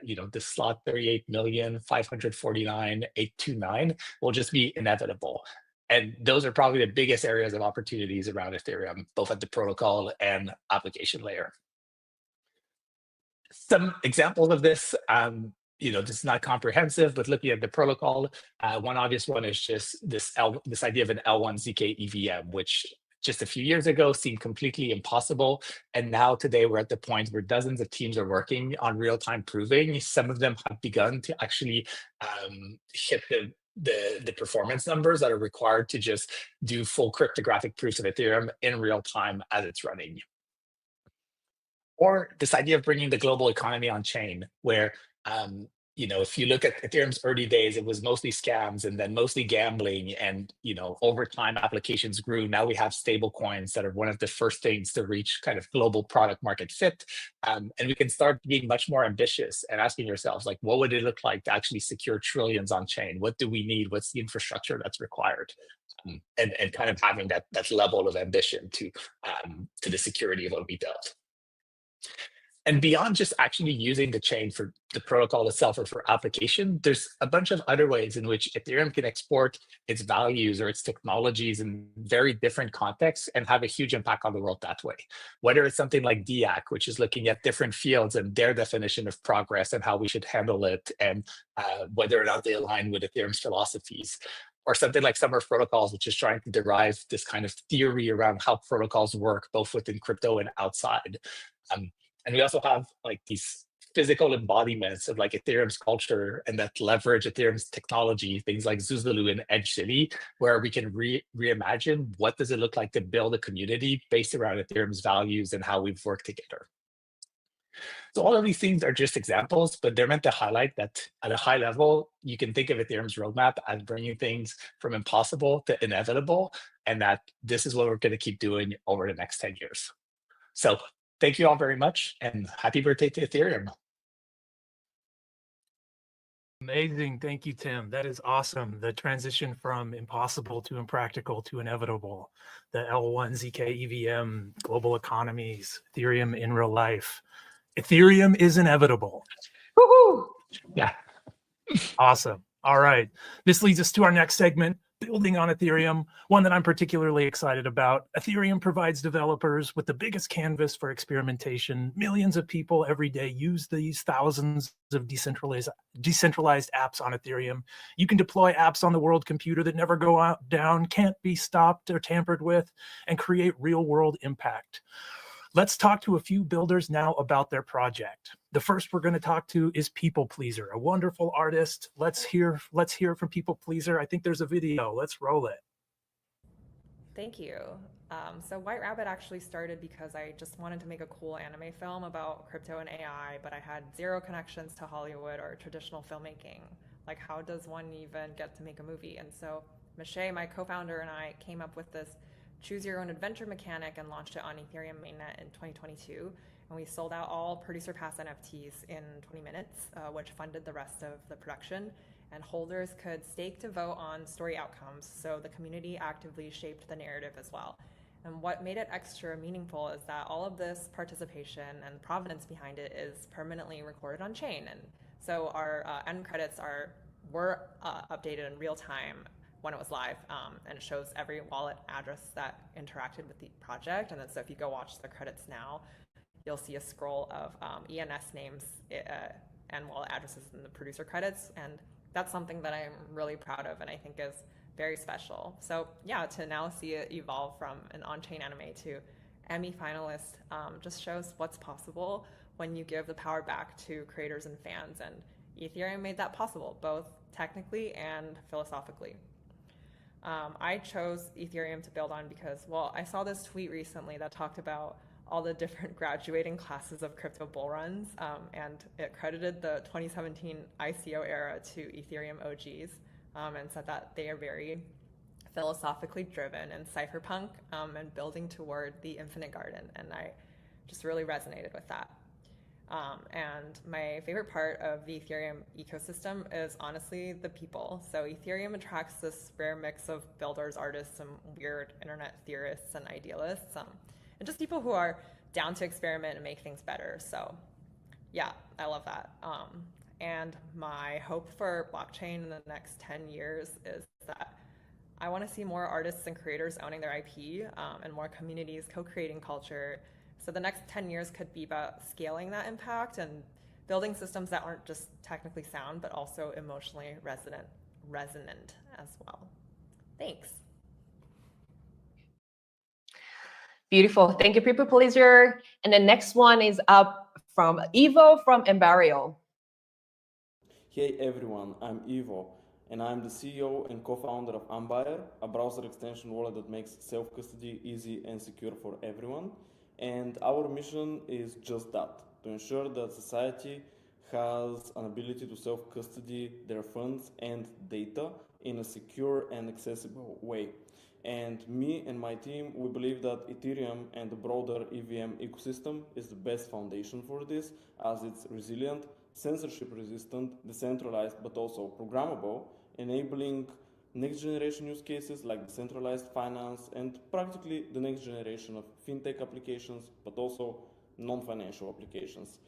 you know, the slot 38,549,829, will just be inevitable. And those are probably the biggest areas of opportunities around Ethereum, both at the protocol and application layer. Some examples of this, you know, this is not comprehensive, but looking at the protocol, one obvious one is just this idea of an L1 ZK EVM, which just a few years ago seemed completely impossible. And now today we're at the point where dozens of teams are working on real-time proving. Some of them have begun to actually hit the performance numbers that are required to just do full cryptographic proofs of Ethereum in real time as it's running. Or this idea of bringing the global economy on chain, where you know, if you look at Ethereum's early days, it was mostly scams and then mostly gambling. And, you know, over time, applications grew. Now we have stable coins that are one of the first things to reach kind of global product market fit. And we can start being much more ambitious and asking yourselves, like, what would it look like to actually secure trillions on chain? What do we need? What's the infrastructure that's required? And kind of having that level of ambition to the security of what we built. And beyond just actually using the chain for the protocol itself or for application, there's a bunch of other ways in which Ethereum can export its values or its technologies in very different contexts and have a huge impact on the world that way. Whether it's something like DIAC, which is looking at different fields and their definition of progress and how we should handle it, and whether or not they align with Ethereum's philosophies. Or something like Summer of Protocols, which is trying to derive this kind of theory around how protocols work, both within crypto and outside. And we also have like these physical embodiments of like Ethereum's culture and that leverage Ethereum's technology, things like Zuzulu and Edge City, where we can reimagine what does it look like to build a community based around Ethereum's values and how we've worked together. So all of these things are just examples, but they're meant to highlight that at a high level, you can think of Ethereum's roadmap as bringing things from impossible to inevitable, and that this is what we're going to keep doing over the next 10 years. So thank you all very much, and happy birthday to Ethereum. Amazing. Thank you, Tim. That is awesome. The transition from impossible to impractical to inevitable, the L1, ZK, EVM, global economies, Ethereum in real life. Ethereum is inevitable. Woohoo! Yeah. Awesome. All right. This leads us to our next segment, building on Ethereum, one that I'm particularly excited about. Ethereum provides developers with the biggest canvas for experimentation. Millions of people every day use these thousands of decentralized apps on Ethereum. You can deploy apps on the world computer that never go down, can't be stopped or tampered with, and create real-world impact. Let's talk to a few builders now about their project. The first we're going to talk to is People Pleaser, a wonderful artist. Let's hear from People Pleaser. I think there's a video. Let's roll it. Thank you. So White Rabbit actually started because I just wanted to make a cool anime film about crypto and AI, but I had zero connections to Hollywood or traditional filmmaking. Like, how does one even get to make a movie? And so Michelle, my co-founder, and I came up with this choose your own adventure mechanic and launched it on Ethereum mainnet in 2022. And we sold out all producer pass NFTs in 20 minutes, which funded the rest of the production. And holders could stake to vote on story outcomes, so the community actively shaped the narrative as well. And what made it extra meaningful is that all of this participation and provenance behind it is permanently recorded on chain. And so our end credits were updated in real time when it was live, and it shows every wallet address that interacted with the project. And then so if you go watch the credits now, you'll see a scroll of ENS names and wallet addresses in the producer credits. And that's something that I'm really proud of and I think is very special. So yeah, to now see it evolve from an on-chain anime to Emmy finalist just shows what's possible when you give the power back to creators and fans. And Ethereum made that possible, both technically and philosophically. I chose Ethereum to build on because, well, I saw this tweet recently that talked about all the different graduating classes of crypto bull runs, and it credited the 2017 ICO era to Ethereum OGs, and said that they are very philosophically driven and cypherpunk and building toward the infinite garden, and I just really resonated with that. And my favorite part of the Ethereum ecosystem is honestly the people. So Ethereum attracts this rare mix of builders, artists, and weird internet theorists and idealists, and just people who are down to experiment and make things better. So yeah, I love that. And my hope for blockchain in the next 10 years is that I want to see more artists and creators owning their IP, and more communities co-creating culture. So the next 10 years could be about scaling that impact and building systems that aren't just technically sound, but also emotionally resonant as well. Thanks. Beautiful. Thank you, People Pleaser. And the next one is up from Ivo from Embarrio. Hey everyone, I'm Ivo, and I'm the CEO and co-founder of Ambire, a browser extension wallet that makes self-custody easy and secure for everyone. And our mission is just that, to ensure that society has an ability to self-custody their funds and data in a secure and accessible way. And me and my team, we believe that Ethereum and the broader EVM ecosystem is the best foundation for this, as it's resilient, censorship resistant, decentralized, but also programmable, enabling next generation use cases like decentralized finance and practically the next generation of fintech applications, but also non-financial applications.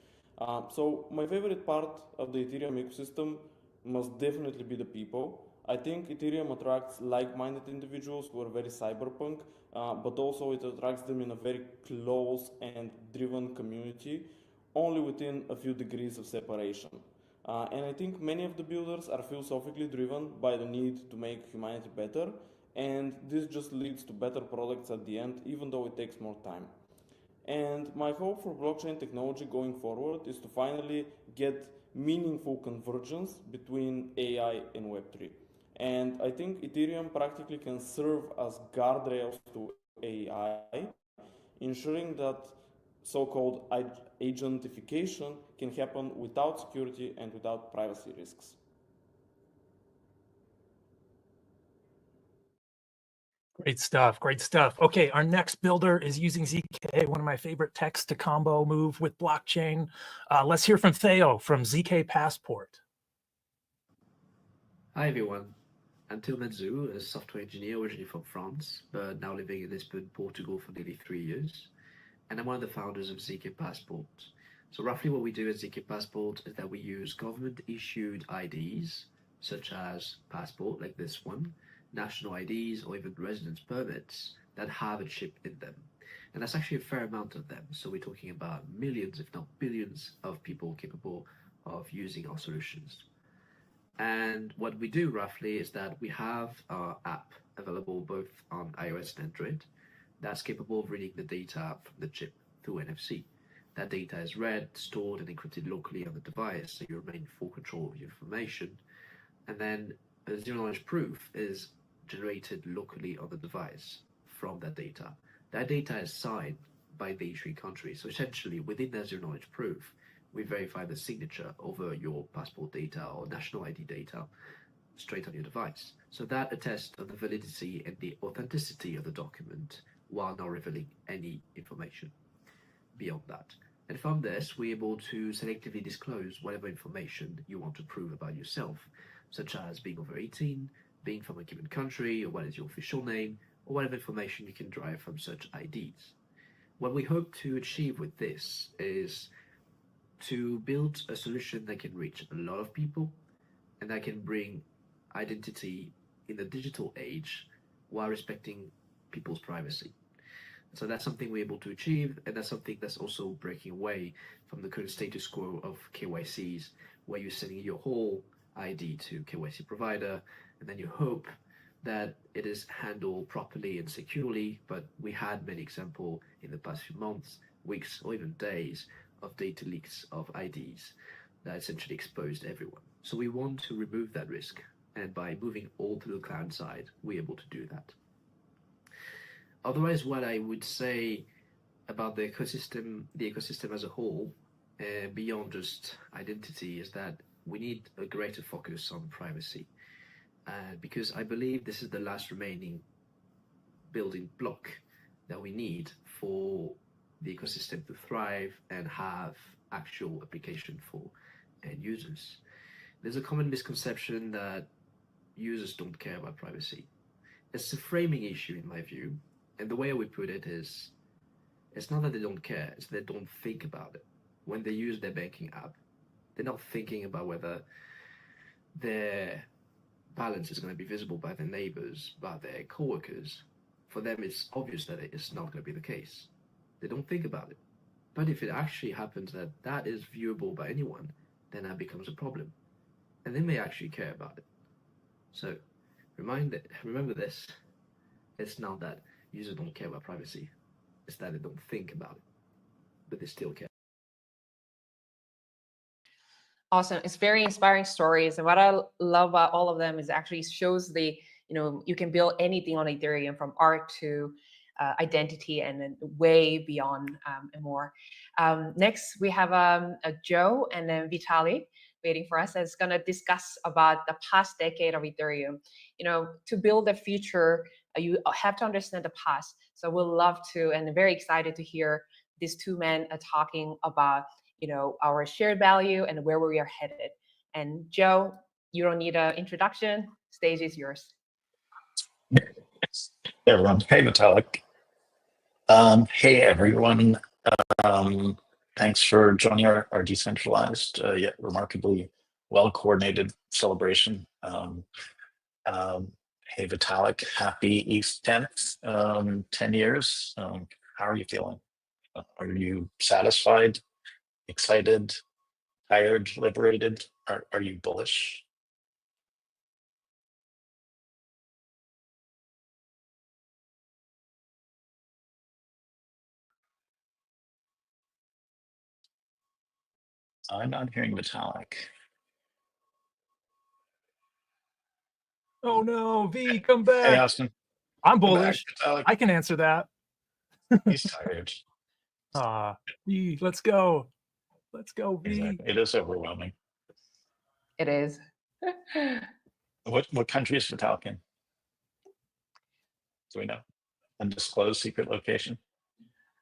So my favorite part of the Ethereum ecosystem must definitely be the people. I think Ethereum attracts like-minded individuals who are very cyberpunk, but also it attracts them in a very close and driven community, only within a few degrees of separation. And I think many of the builders are philosophically driven by the need to make humanity better, and this just leads to better products at the end, even though it takes more time. And my hope for blockchain technology going forward is to finally get meaningful convergence between AI and Web3. And I think Ethereum practically can serve as guardrails to AI, ensuring that so-called agentification can happen without security and without privacy risks. Great stuff. Great stuff. Okay, our next builder is using ZK, one of my favorite techs to combo move with blockchain. Let's hear from Theo from ZK Passport. Hi, everyone. I'm Tilmanzou, a software engineer originally from France, but now living in Lisbon, Portugal for nearly 3 years. And I'm one of the founders of ZK Passport. So roughly what we do at ZK Passport is that we use government-issued IDs, such as passport, like this one, national IDs, or even residence permits that have a chip in them. And that's actually a fair amount of them. So we're talking about millions, if not billions, of people capable of using our solutions. And what we do roughly is that we have our app available both on iOS and Android that's capable of reading the data from the chip through NFC. That data is read, stored, and encrypted locally on the device, so you remain in full control of your information. And then a zero-knowledge proof is generated locally on the device from that data. That data is signed by the issuing country. So essentially, within that zero-knowledge proof, we verify the signature over your passport data or national ID data straight on your device. So that attests to the validity and the authenticity of the document while not revealing any information beyond that. And from this, we're able to selectively disclose whatever information you want to prove about yourself, such as being over 18, being from a given country, or what is your official name, or whatever information you can derive from such IDs. What we hope to achieve with this is to build a solution that can reach a lot of people and that can bring identity in the digital age while respecting people's privacy. So that's something we're able to achieve, and that's something that's also breaking away from the current status quo of KYCs, where you're sending your whole ID to KYC provider, and then you hope that it is handled properly and securely. But we had many examples in the past few months, weeks, or even days of data leaks of IDs that essentially exposed everyone. So we want to remove that risk, and by moving all to the cloud side, we're able to do that. Otherwise, what I would say about the ecosystem as a whole, beyond just identity, is that we need a greater focus on privacy, because I believe this is the last remaining building block that we need for the ecosystem to thrive and have actual application for end users. There's a common misconception that users don't care about privacy. It's a framing issue in my view, and the way I would put it is, it's not that they don't care, it's that they don't think about it. When they use their banking app, they're not thinking about whether their balance is going to be visible by their neighbors, by their coworkers. For them, it's obvious that it's not going to be the case. They don't think about it. But if it actually happens that that is viewable by anyone, then that becomes a problem. And they may actually care about it. So remember this, it's not that users don't care about privacy, it's that they don't think about it, but they still care. Awesome. It's very inspiring stories. And what I love about all of them is actually shows you can build anything on Ethereum, from art to identity, and then way beyond and more. Next, we have Joe and then Vitaly waiting for us, that's going to discuss about the past decade of Ethereum. To build the future, you have to understand the past. So we'll love to, and very excited to hear these two men talking about our shared value and where we are headed. And Joe, you don't need an introduction. Stage is yours. Hey everyone. Hey Vitalik. Hey everyone. Thanks for joining our decentralized yet remarkably well-coordinated celebration. Hey Vitalik, happy East 10th, 10 years. How are you feeling? Are you satisfied, excited, tired, liberated? Are you bullish? I'm not hearing Vitalik. Oh no, V, come back. Hey Austin. I'm bullish. I can answer that. He's tired. V, let's go. Let's go, V. Exactly. It is overwhelming. It is. What country is Vitalik in? Do we know? Undisclosed secret location?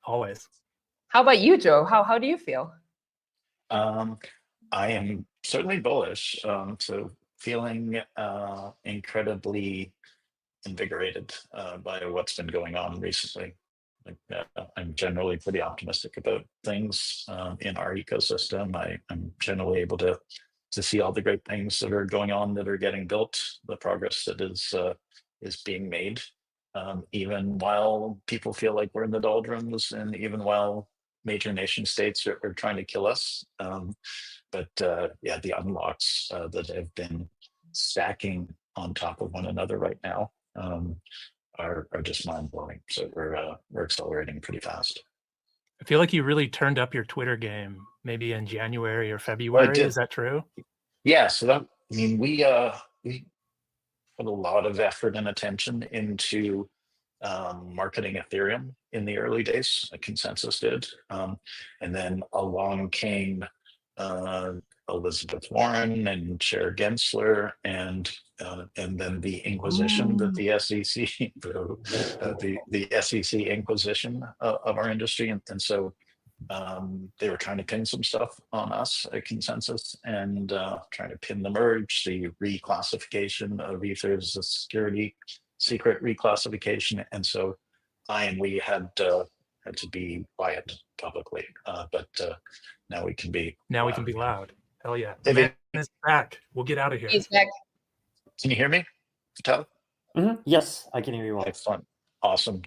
Always. How about you, Joe? How do you feel? I am certainly bullish. So feeling incredibly invigorated by what's been going on recently. I'm generally pretty optimistic about things in our ecosystem. I'm generally able to see all the great things that are going on, that are getting built, the progress that is being made, even while people feel like we're in the doldrums, and even while major nation states are trying to kill us. But yeah, the unlocks that have been stacking on top of one another right now are just mind blowing. So we're accelerating pretty fast. I feel like you really turned up your Twitter game maybe in January or February. Is that true? Yeah. So that, I mean, we put a lot of effort and attention into marketing Ethereum in the early days. Consensus did, and then along came Elizabeth Warren and Chair Gensler, and then the Inquisition that the SEC, the SEC Inquisition of our industry, and so they were trying to pin some stuff on us at Consensus, and trying to pin the merge, the reclassification of Ether as a secret reclassification, and so we had to be quiet publicly, but now we can be. Now we can be loud. Hell yeah! The man is back. We'll get out of here. He's back. Can you hear me, Vital? Yes, I can hear you well. Excellent, awesome.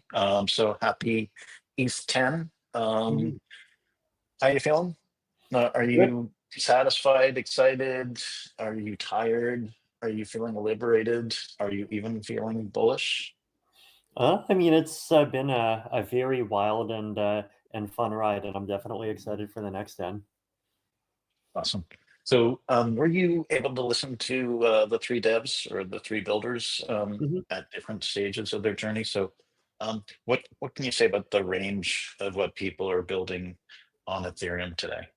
So happy East 10. How are you feeling? Are you satisfied, excited? Are you tired? Are you feeling liberated? Are you even feeling bullish? I mean, it's been a very wild and fun ride, and I'm definitely excited for the next 10. Awesome. So were you able to listen to the three devs or the three builders at different stages of their journey? So what can you say about the range of what people are building on Ethereum today?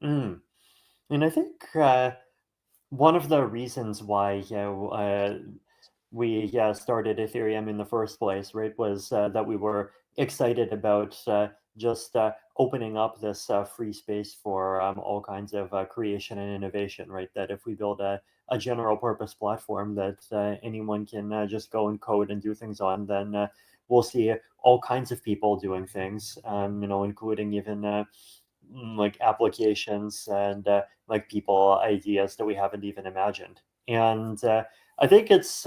And I think one of the reasons why we started Ethereum in the first place, right, was that we were excited about just opening up this free space for all kinds of creation and innovation, right? That if we build a general purpose platform that anyone can just go and code and do things on, then we'll see all kinds of people doing things, including even like applications and like people ideas that we haven't even imagined. And I think it's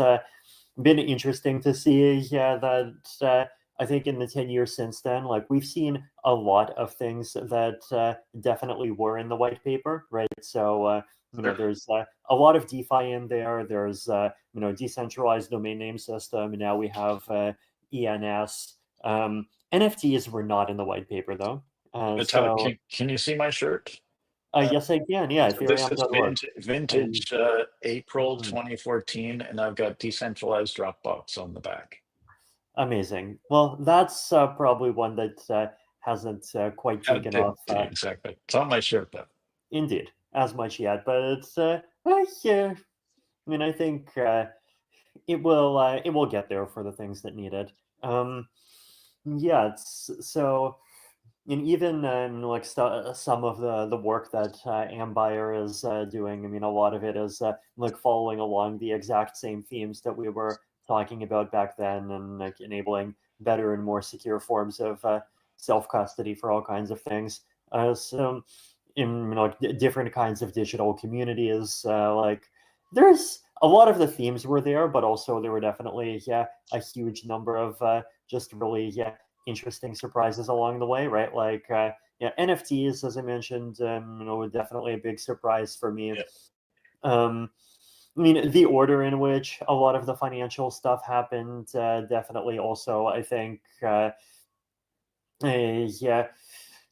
been interesting to see that I think in the 10 years since then, like we've seen a lot of things that definitely were in the white paper, right? So there's a lot of DeFi in there. There's decentralized domain name system, and now we have ENS. NFTs were not in the white paper though. Can you see my shirt? Yes, I can. Yeah, so this is Ethereum.org. vintage April 2014, and I've got decentralized Dropbox on the back. Amazing. Well, that's probably one that hasn't quite taken off. Exactly. It's on my shirt though. Indeed, as much yet, but it's yeah. I mean, I think it will get there for the things that need it. Yeah, it's so. And even like some of the work that Ambire is doing, I mean, a lot of it is like following along the exact same themes that we were talking about back then, and like enabling better and more secure forms of self-custody for all kinds of things. So in different kinds of digital communities, like there's a lot of the themes were there, but also there were definitely a huge number of just really interesting surprises along the way, right? Like NFTs, as I mentioned, definitely a big surprise for me. I mean, the order in which a lot of the financial stuff happened, definitely also, I think,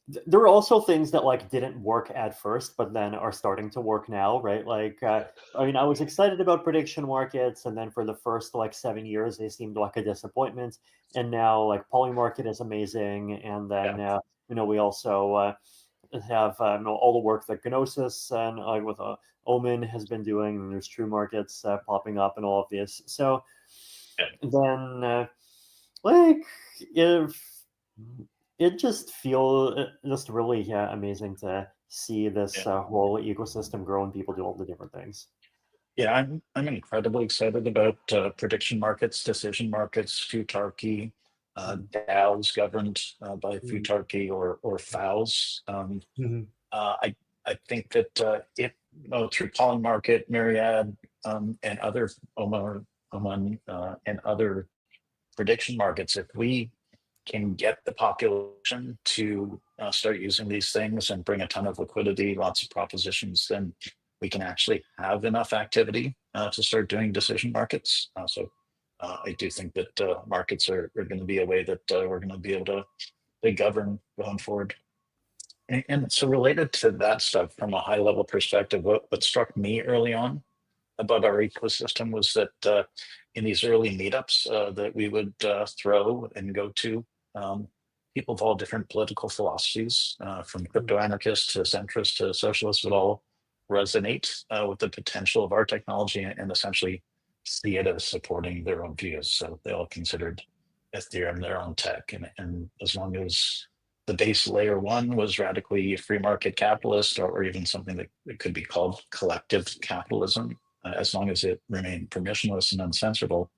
there are also things that like didn't work at first, but then are starting to work now, right? Like, I mean, I was excited about prediction markets, and then for the first like 7 years, they seemed like a disappointment. And now, like, Polymarket is amazing, and then we also have all the work that Gnosis and with Omen has been doing, and there's True Markets popping up and all of this. So then, like, if it just feels just really amazing to see this whole ecosystem grow and people do all the different things. Yeah, I'm incredibly excited about prediction markets, decision markets, futarchy, DAOs governed by futarchy or FAOs. I think that if through Polymarket, Myriad, and other Oman and other prediction markets, if we can get the population to start using these things and bring a ton of liquidity, lots of propositions, then we can actually have enough activity to start doing decision markets. So I do think that markets are going to be a way that we're going to be able to govern going forward. And so related to that stuff from a high level perspective, what struck me early on about our ecosystem was that in these early meetups that we would throw and go to, people of all different political philosophies, from crypto anarchists to centrists to socialists, would all resonate with the potential of our technology and essentially see it as supporting their own views. So they all considered Ethereum their own tech. And as long as the base layer one was radically free market capitalist, or even something that could be called collective capitalism, as long as it remained permissionless and uncensorable,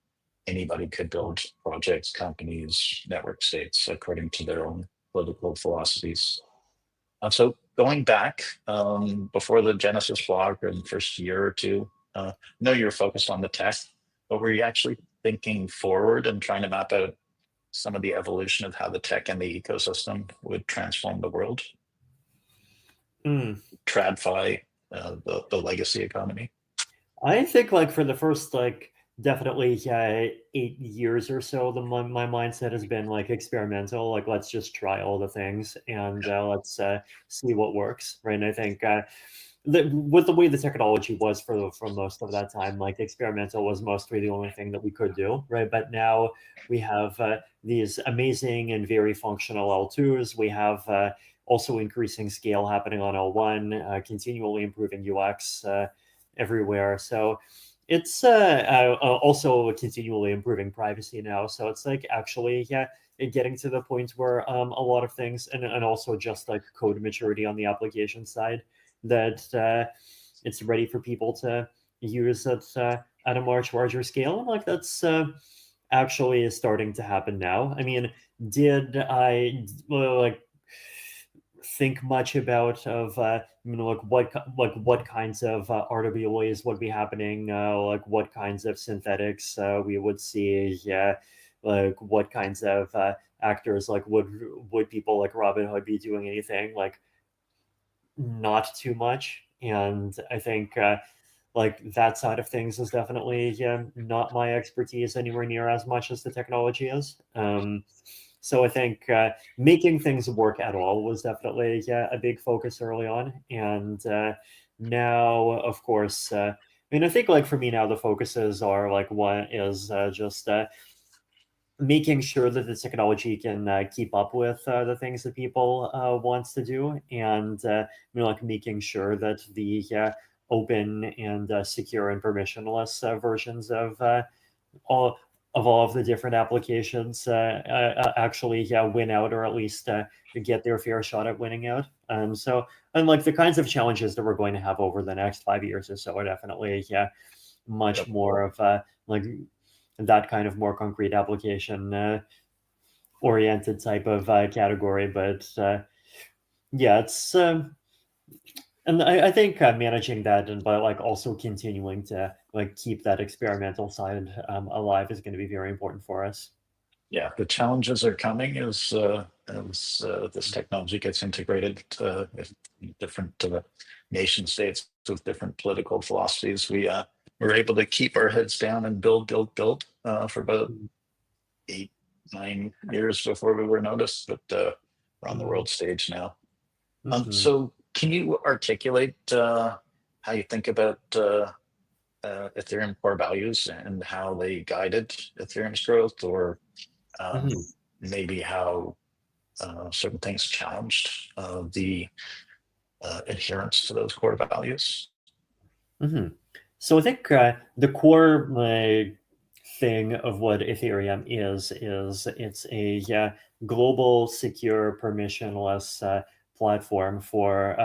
anybody could build projects, companies, network states according to their own political philosophies. So going back before the Genesis blog or the first year or two, I know you're focused on the tech, but were you actually thinking forward and trying to map out some of the evolution of how the tech and the ecosystem would transform the world? TradFi, the legacy economy. I think like for the first definitely 8 years or so, my mindset has been like experimental, like let's just try all the things and let's see what works, right? And I think with the way the technology was for most of that time, like experimental was mostly the only thing that we could do, right? But now we have these amazing and very functional L2s. We have also increasing scale happening on L1, continually improving UX everywhere. So it's also continually improving privacy now. So it's like actually getting to the point where a lot of things and also just like code maturity on the application side, that it's ready for people to use it at a much larger scale. And like that's actually is starting to happen now. I mean, did I think much about what kinds of RWAs would be happening, like what kinds of synthetics we would see, like what kinds of actors, like would people like Robinhood be doing anything? Like not too much. And I think like that side of things is definitely not my expertise anywhere near as much as the technology is. So I think making things work at all was definitely a big focus early on. And now, of course, I mean, I think like for me now, the focuses are like one is just making sure that the technology can keep up with the things that people wants to do, and like making sure that the open and secure and permissionless versions of all of the different applications actually win out, or at least get their fair shot at winning out. So, and like the kinds of challenges that we're going to have over the next 5 years or so are definitely much more of like that kind of more concrete application oriented type of category. But it's and I think managing that, and but like also continuing to like keep that experimental side alive is going to be very important for us. Yeah, the challenges are coming as this technology gets integrated with different nation states with different political philosophies. We're able to keep our heads down and build for about 8-9 years before we were noticed. But We're on the world stage now. Mhm. So can you articulate how you think about Ethereum core values and how they guided Ethereum's growth, or maybe how certain things challenged the adherence to those core values? So I think the core thing of what Ethereum is it's a global, secure, permissionless platform for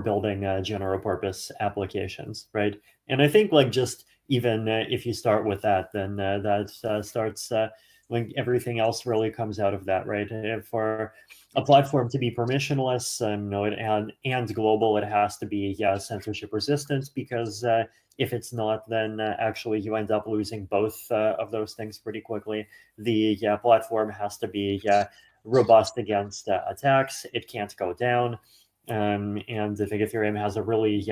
building general purpose applications, right? And I think like just even if you start with that, then that starts like everything else really comes out of that, right? For a platform to be permissionless, and global, it has to be censorship resistant, because if it's not, then actually you end up losing both of those things pretty quickly. The platform has to be robust against attacks. It can't go down. And I think Ethereum has a really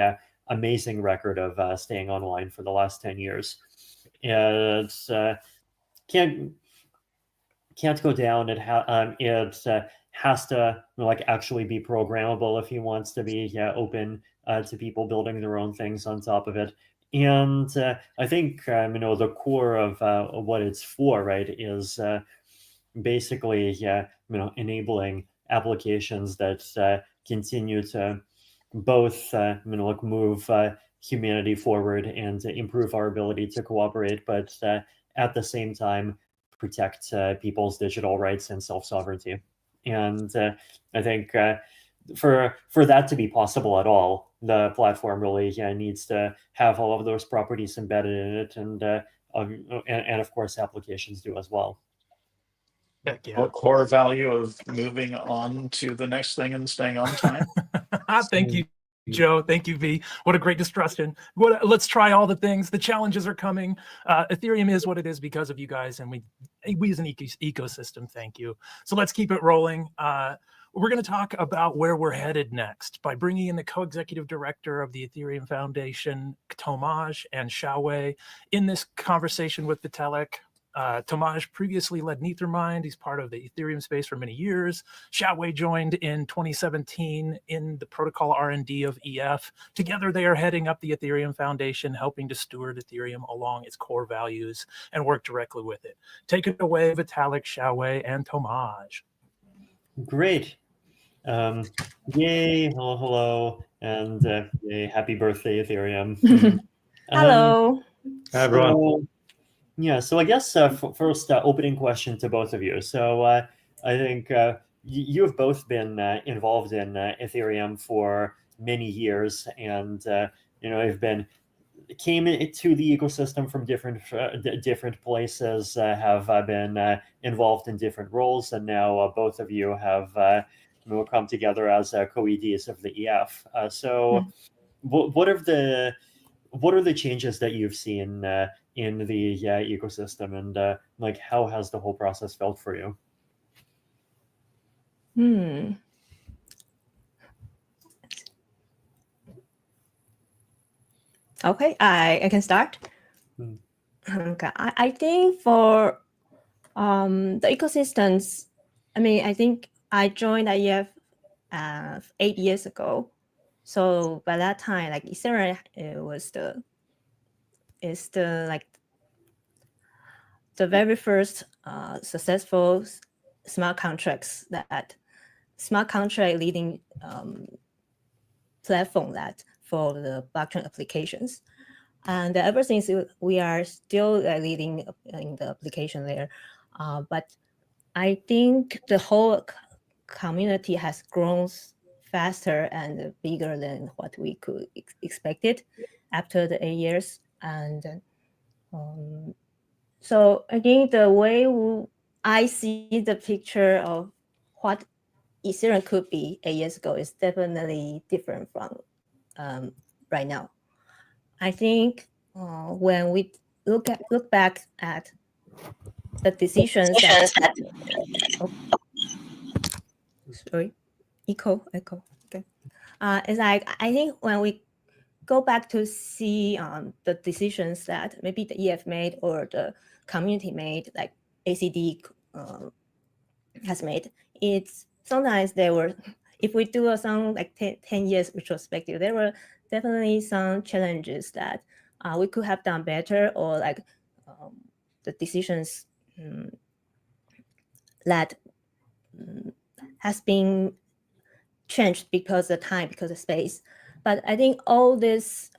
amazing record of staying online for the last 10 years. It's can't go down. It has to like actually be programmable if he wants to be open to people building their own things on top of it. And I think the core of what it's for, right, is basically enabling applications that continue to both move humanity forward and improve our ability to cooperate, but at the same time protect people's digital rights and self-sovereignty. And I think for that to be possible at all, the platform really needs to have all of those properties embedded in it, and of course applications do as well. Heck yeah. What core value of moving on to the next thing and staying on time? Thank you, Joe. Thank you, V. What a great discussion. Let's try all the things. The challenges are coming. Ethereum is what it is because of you guys, and we as an ecosystem, thank you. So let's keep it rolling. We're going to talk about where we're headed next by bringing in the co-executive director of the Ethereum Foundation, Tomaj and Xiaowei, in this conversation with Vitalik. Tomaj previously led Nethermind. He's part of the Ethereum space for many years. Xiaowei joined in 2017 in the protocol R&D of EF. Together, they are heading up the Ethereum Foundation, helping to steward Ethereum along its core values and work directly with it. Take it away, Vitalik, Xiaowei, and Tomaj. Great. Yay, hello, and yay, happy birthday, Ethereum. Hello. Hi, everyone. So I guess first opening question to both of you. So I think you have both been involved in Ethereum for many years, and came into the ecosystem from different places, have been involved in different roles, and now both of you have come together as co-EDs of the EF. What are the changes that you've seen in the ecosystem, and like how has the whole process felt for you? Okay, I can start. Okay, I think for the ecosystems, I think I joined IEF 8 years ago. So by that time, like Ethereum is the very first successful smart contract leading platform that for the blockchain applications. And ever since we are still leading in the application layer, but I think the whole community has grown faster and bigger than what we could expected after the 8 years. And so I think the way I see the picture of what Ethereum could be 8 years ago is definitely different from right now. I think when we look back at the decisions that echo. Okay, it's like I think when we go back to see the decisions that maybe the EF made or the community made, like ACD has made, it's sometimes there were, if we do some like 10 years retrospective, there were definitely some challenges that we could have done better, or like the decisions that has been changed because of time, because of space. But I think all this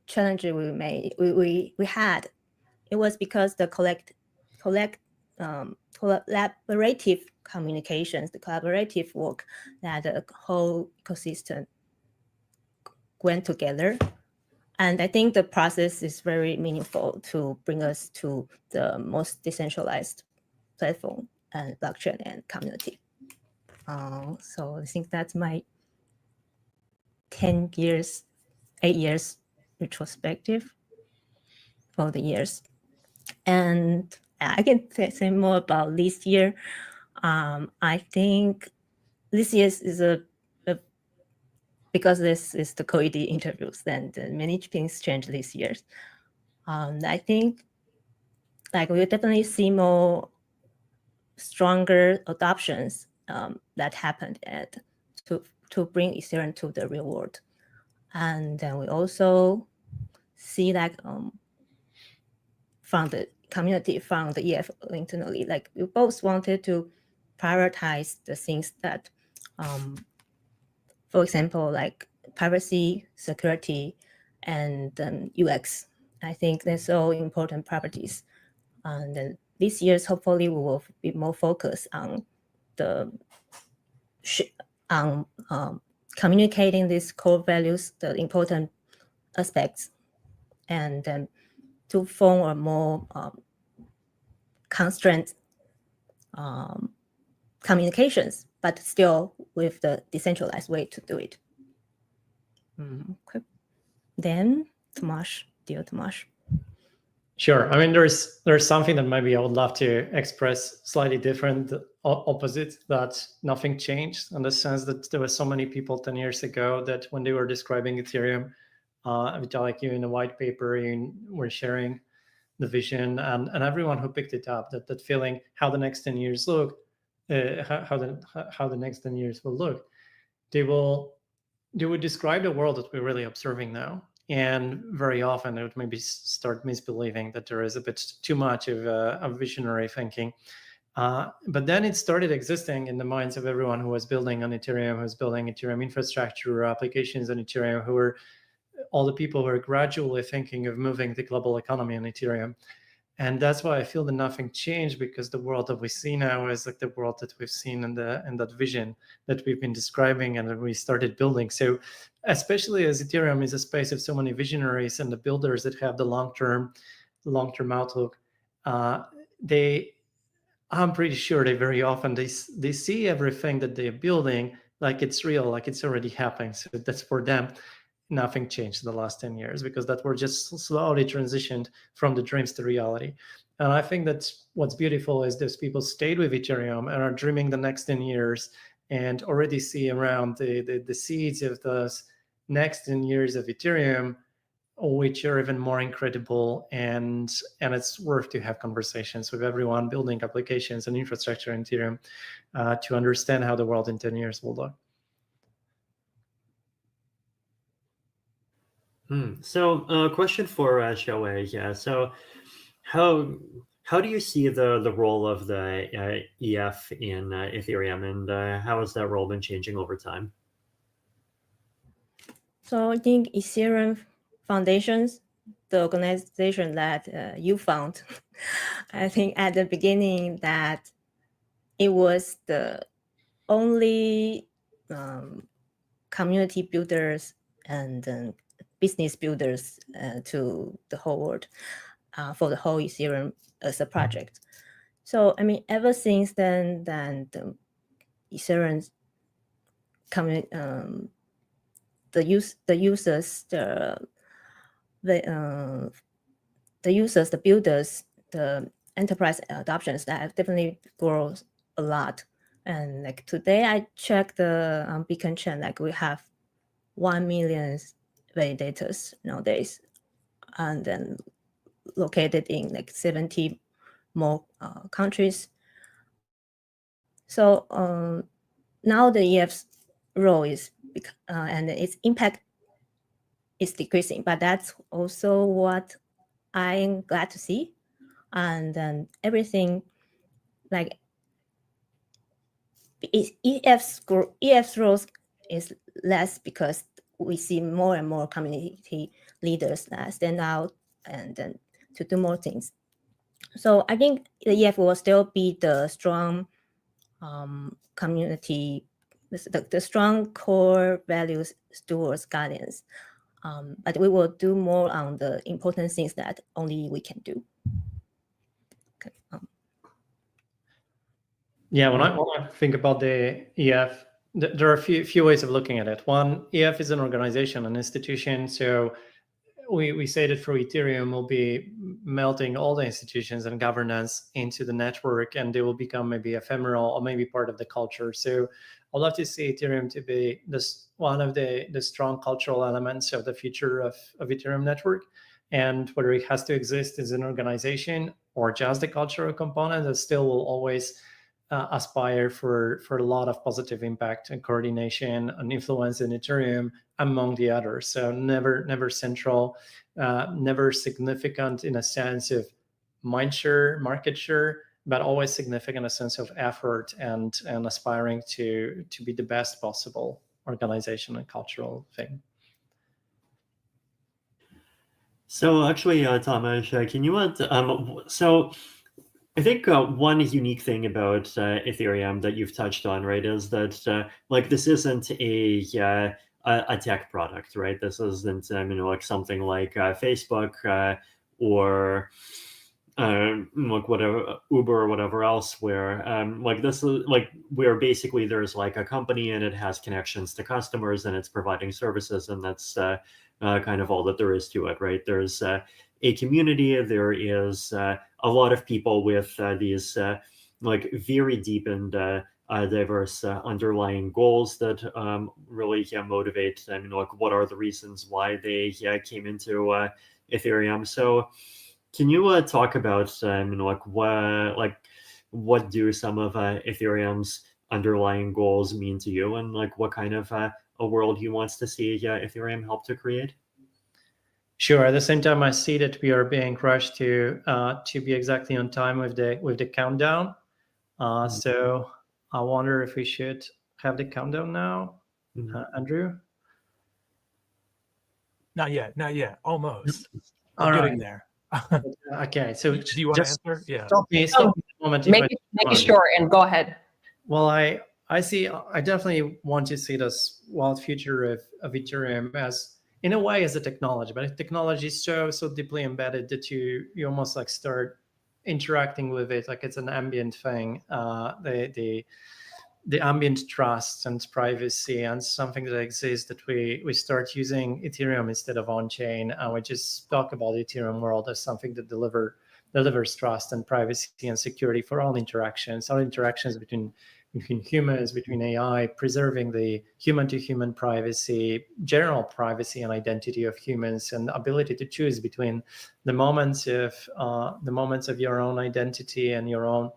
challenges we had, it was because the collaborative communications, the collaborative work that the whole ecosystem went together. And I think the process is very meaningful to bring us to the most decentralized platform and blockchain and community. So I think that's my 8 years retrospective for the years. And I can say more about this year. I think this year is because this is the COED interviews, and many things changed this year. I think like we'll definitely see more stronger adoptions that happened to bring Ethereum to the real world. And then we also see that from the community, from the EF internally, like we both wanted to prioritize the things that, for example, like privacy, security, and UX. I think that's all important properties. And then this year's hopefully we will be more focused on the communicating these core values, the important aspects, and then to form a more constrained communications, but still with the decentralized way to do it. Okay. Then Tomasz, dear Tomasz. Sure. I mean, there's something that maybe I would love to express slightly different, opposite, that nothing changed, in the sense that there were so many people 10 years ago that when they were describing Ethereum, Vitalik, you in a white paper, you were sharing the vision, and everyone who picked it up, that feeling how the next 10 years look, how the next 10 years will look, they would describe the world that we're really observing now. And very often it would maybe start misbelieving that there is a bit too much of visionary thinking. But then it started existing in the minds of everyone who was building on Ethereum, who was building Ethereum infrastructure, applications on Ethereum, who were all the people who are gradually thinking of moving the global economy on Ethereum. And that's why I feel that nothing changed, because the world that we see now is like the world that we've seen in that vision that we've been describing and that we started building. So especially as Ethereum is a space of so many visionaries and the builders that have the long-term outlook, I'm pretty sure they very often, they see everything that they're building like it's real, like it's already happening. So that's for them. Nothing changed in the last 10 years, because that we're just slowly transitioned from the dreams to reality. And I think that's what's beautiful, is those people stayed with Ethereum and are dreaming the next 10 years and already see around the seeds of those next 10 years of Ethereum, which are even more incredible. And it's worth to have conversations with everyone building applications and infrastructure in Ethereum to understand how the world in 10 years will look. So question for Xiaowei. Yeah. So how do you see the role of the EF in Ethereum, and how has that role been changing over time? So I think Ethereum Foundations, the organization that you found, I think at the beginning that it was the only community builders and business builders to the whole world for the whole Ethereum as a project. So I mean, ever since then the Ethereum the users, the builders, the enterprise adoptions that have definitely grown a lot. And like today, I checked the Beacon chain, like we have 1 million validators nowadays, and then located in like 70 more countries. So now the EF's role is and its impact is decreasing, but that's also what I'm glad to see. And then everything like EF's role is less because we see more and more community leaders stand out and then to do more things. So I think the EF will still be the strong community, the strong core values stewards, guardians. But we will do more on the important things that only we can do. Okay. Yeah, when I think about the EF, there are a few ways of looking at it. One, EF is an organization, an institution. So we say that through Ethereum, we'll be melting all the institutions and governance into the network, and they will become maybe ephemeral or maybe part of the culture. So I'd love to see Ethereum to be one of the strong cultural elements of the future of Ethereum network. And whether it has to exist as an organization or just a cultural component, that still will always aspire for a lot of positive impact and coordination and influence in Ethereum among the others. So never central, never significant in a sense of mind share, market share, but always significant in a sense of effort and aspiring to be the best possible organization and cultural thing. So actually, Thomas, can you so I think one unique thing about Ethereum that you've touched on, right, is that like this isn't a tech product, right? This isn't like something like Facebook or like whatever Uber or whatever else, where like this is like where basically there's like a company and it has connections to customers and it's providing services, and that's kind of all that there is to it, right? There's a community, there is a lot of people with these like very deep and diverse underlying goals that really motivate. I mean, like what are the reasons why they came into Ethereum? So can you talk about like what do some of Ethereum's underlying goals mean to you, and like what kind of a world you wants to see Ethereum help to create? Sure. At the same time, I see that we are being rushed to be exactly on time with the countdown. So I wonder if we should have the countdown now, Andrew. Not yet. Almost. All We're getting right. there. Okay. So do you want to answer? Yeah. Stop me a moment. Make it short and go ahead. Well, I definitely want to see this wild future of Ethereum as, in a way, as a technology, but technology is so deeply embedded that you almost like start interacting with it like it's an ambient thing. The ambient trust and privacy and something that exists, that we start using Ethereum instead of on-chain, and we just talk about the Ethereum world as something that delivers trust and privacy and security for all interactions between humans, between AI, preserving the human-to-human privacy, general privacy and identity of humans, and the ability to choose between the moments of your own identity and your own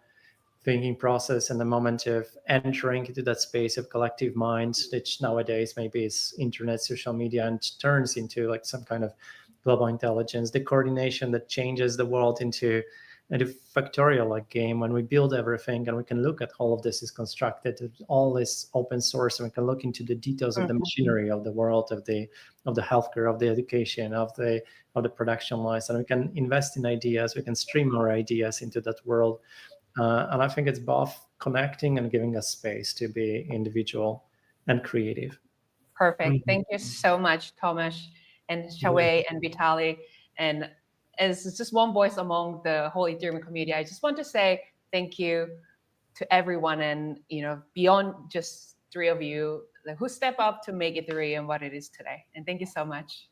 thinking process and the moment of entering into that space of collective minds, which nowadays maybe is internet, social media, and turns into like some kind of global intelligence, the coordination that changes the world into a factorial like game when we build everything and we can look at all of this is constructed, all is open source, and we can look into the details of the machinery of the world, of the healthcare, of the education, of the production lines, and we can invest in ideas, we can stream our ideas into that world. And I think it's both connecting and giving us space to be individual and creative. Perfect. Thank you so much, Thomas and Shawei and Vitalik. And as just one voice among the whole Ethereum community, I just want to say thank you to everyone, and beyond just three of you who step up to make Ethereum what it is today. And thank you so much.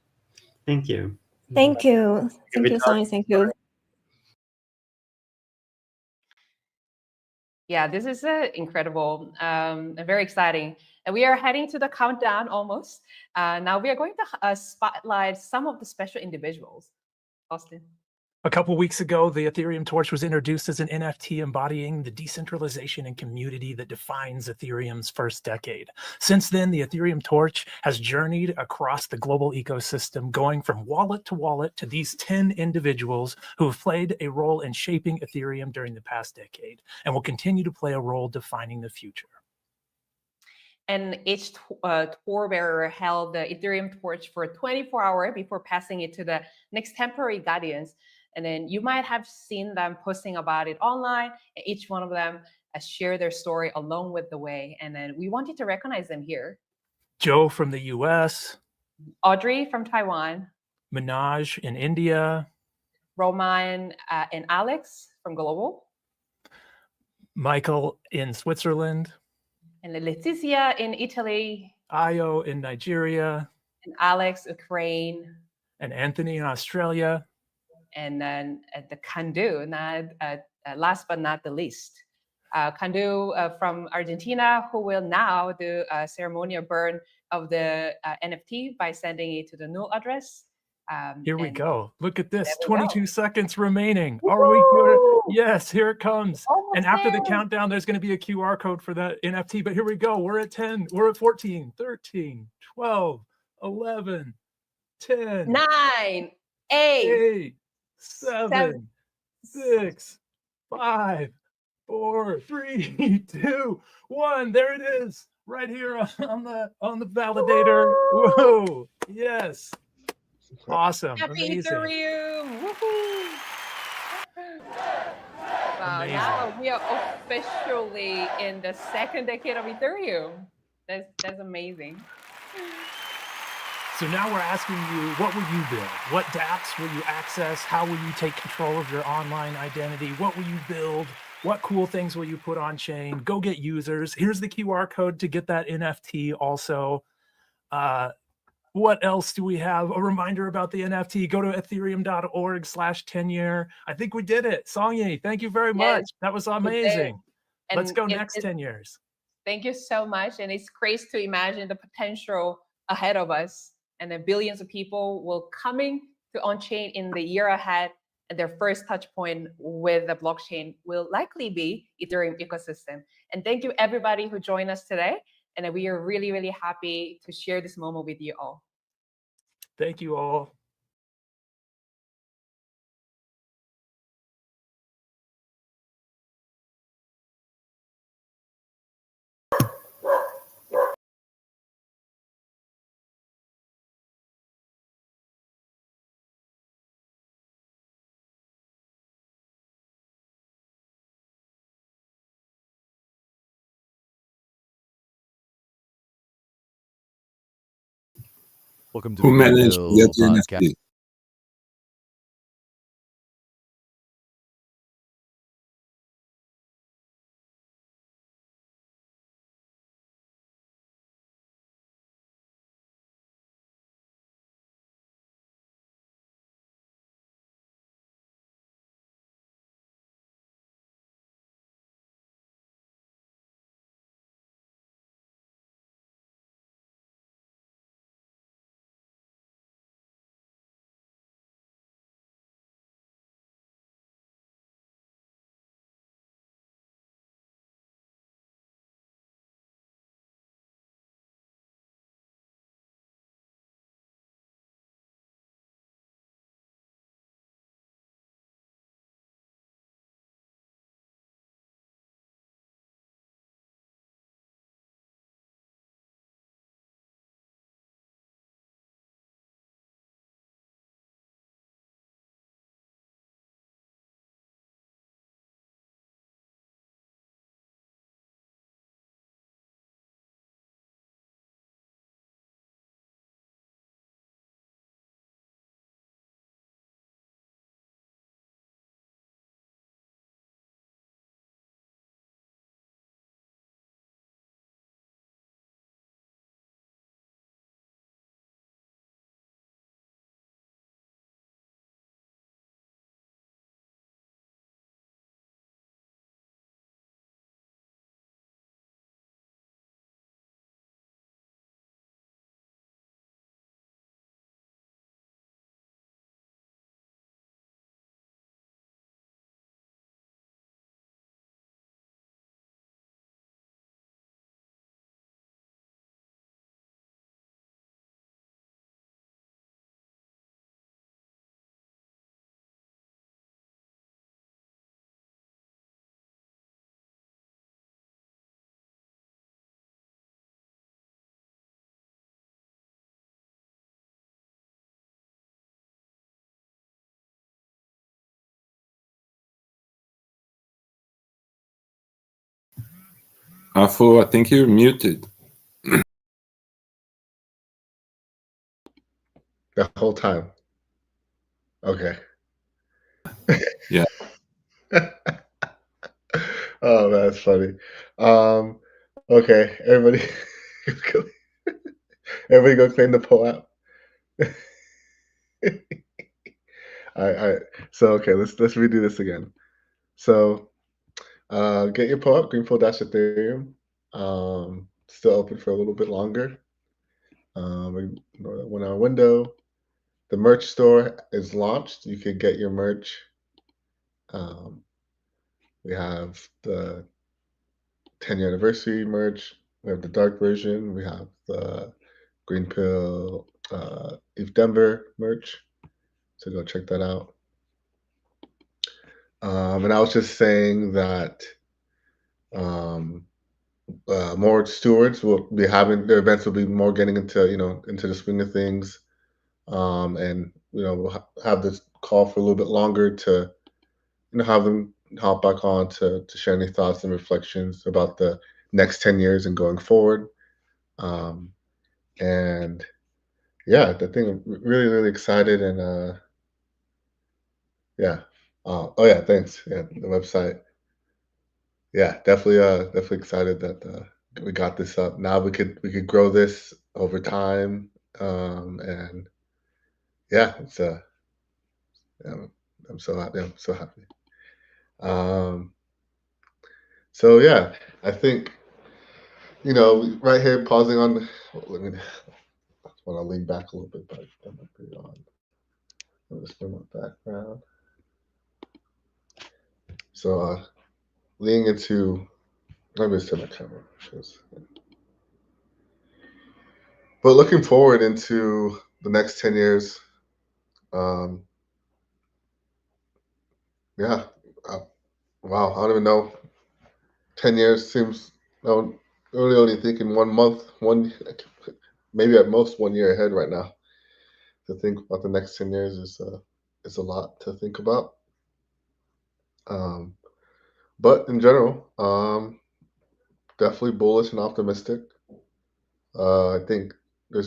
Thank you. Thank you. Thank you, Sonny. Thank you. Yeah, this is incredible and very exciting. And we are heading to the countdown almost. Now we are going to spotlight some of the special individuals. Austin. A couple weeks ago, the Ethereum Torch was introduced as an NFT embodying the decentralization and community that defines Ethereum's first decade. Since then, the Ethereum Torch has journeyed across the global ecosystem, going from wallet to these 10 individuals who have played a role in shaping Ethereum during the past decade and will continue to play a role defining the future. And each tour bearer held the Ethereum torch for 24 hours before passing it to the next temporary guardians. And then you might have seen them posting about it online, and each one of them share their story along with the way. And then we wanted to recognize them here. Joe from the US. Audrey from Taiwan. Minaj in India. Roman and Alex from Global. Michael in Switzerland. And Letizia in Italy. Ayo in Nigeria. And Alex, Ukraine. And Anthony in Australia. And then the Kandu, last but not the least. Kandu from Argentina, who will now do a ceremonial burn of the NFT by sending it to the null address. Here we go. Look at this. 22 go. seconds remaining. Are we good? Yes, here it comes. Almost and after there. the countdown, there's going to be a QR code for that NFT. But here we go. We're at 10. We're at 14, 13, 12, 11, 10, 9, 8, 7, 6, 5, 4, 3, 2, 1. There it is. Right here on the validator. Whoa. Yes. Awesome. Happy Amazing. Ethereum. Woohoo. Wow, Amazing. now we are officially in the second decade of Ethereum. That's amazing. So now we're asking you, what will you build? What dApps will you access? How will you take control of your online identity? What will you build? What cool things will you put on chain? Go get users. Here's the QR code to get that NFT also. What else do we have? A reminder about the NFT. Go to ethereum.org/10year. I think we did it. Songye, thank you very much. That was amazing. Let's go next 10 years. Thank you so much. And it's crazy to imagine the potential ahead of us. And then billions of people will coming to on-chain in the year ahead. And their first touch point with the blockchain will likely be Ethereum ecosystem. And thank you everybody who joined us today. And we are really, really happy to share this moment with you all. Thank you all. Welcome to Who managed Greenpill the Podcast. NFT? Afu, I think you're muted. The whole time. Okay. Yeah. Oh, that's funny. Okay, everybody, everybody go clean the poll out. So okay, let's redo this again. So get your poll up, Greenpill-Ethereum. Still open for a little bit longer. When our window, the merch store is launched. You can get your merch. We have the 10-year anniversary merch. We have the dark version. We have the Greenpill Eve Denver merch. So go check that out. And I was just saying that more stewards will be having their events will be more getting into into the swing of things, and we'll have this call for a little bit longer to have them hop back on to share any thoughts and reflections about the next 10 years and going forward. And yeah, I think I'm really excited and yeah. Oh yeah, thanks. Yeah, the website. Yeah, definitely excited that we got this up. Now we could grow this over time, and yeah, it's I'm so happy. I'm so happy. So yeah, I think right here pausing on. Let me. I want to lean back a little bit, but that might be on. Let me just bring my background. So leaning into. Let me just turn my camera. But looking forward into the next 10 years, yeah, wow, I don't even know. 10 years seems, no, really only thinking 1 month, maybe at most 1 year ahead right now. To think about the next 10 years is a lot to think about. But in general, definitely bullish and optimistic. I think I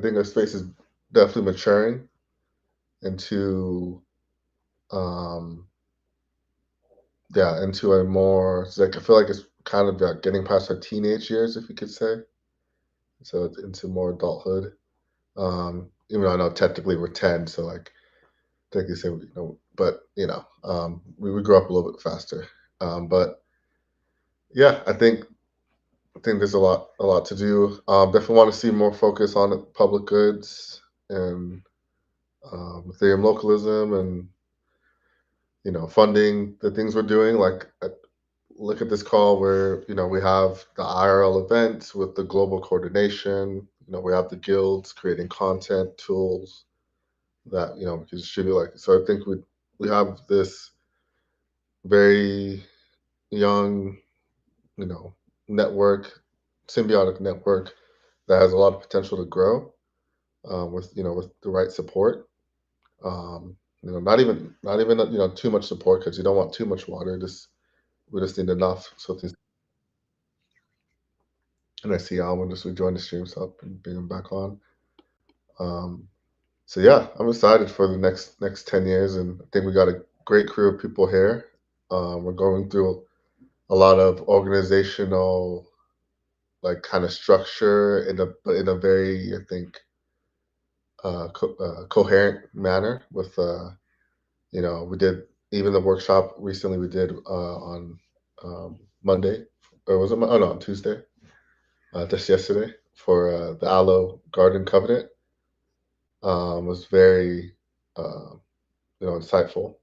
think our space is definitely maturing into into a more, it's like I feel like it's kind of getting past our teenage years, if you could say. So it's into more adulthood. Even though I know technically we're 10, so like technically say but we grew up a little bit faster. But yeah, I think there's a lot to do. Definitely want to see more focus on public goods and Ethereum localism and funding the things we're doing. Like look at this call where we have the IRL events with the global coordination. We have the guilds creating content tools that we can distribute. Like, so I think we have this very young network, symbiotic network that has a lot of potential to grow with the right support. Not even too much support, because you don't want too much water. We just need enough. So things. And I see Alwyn just rejoined the stream, so I'll bring him back on. So yeah, I'm excited for the next 10 years, and I think we got a great crew of people here. We're going through a lot of organizational, like, kind of structure in a very, I think, coherent manner. With we did even the workshop recently we did on Monday, or was it? Oh no, on Tuesday. Just yesterday for the Aloe Garden Covenant was very insightful,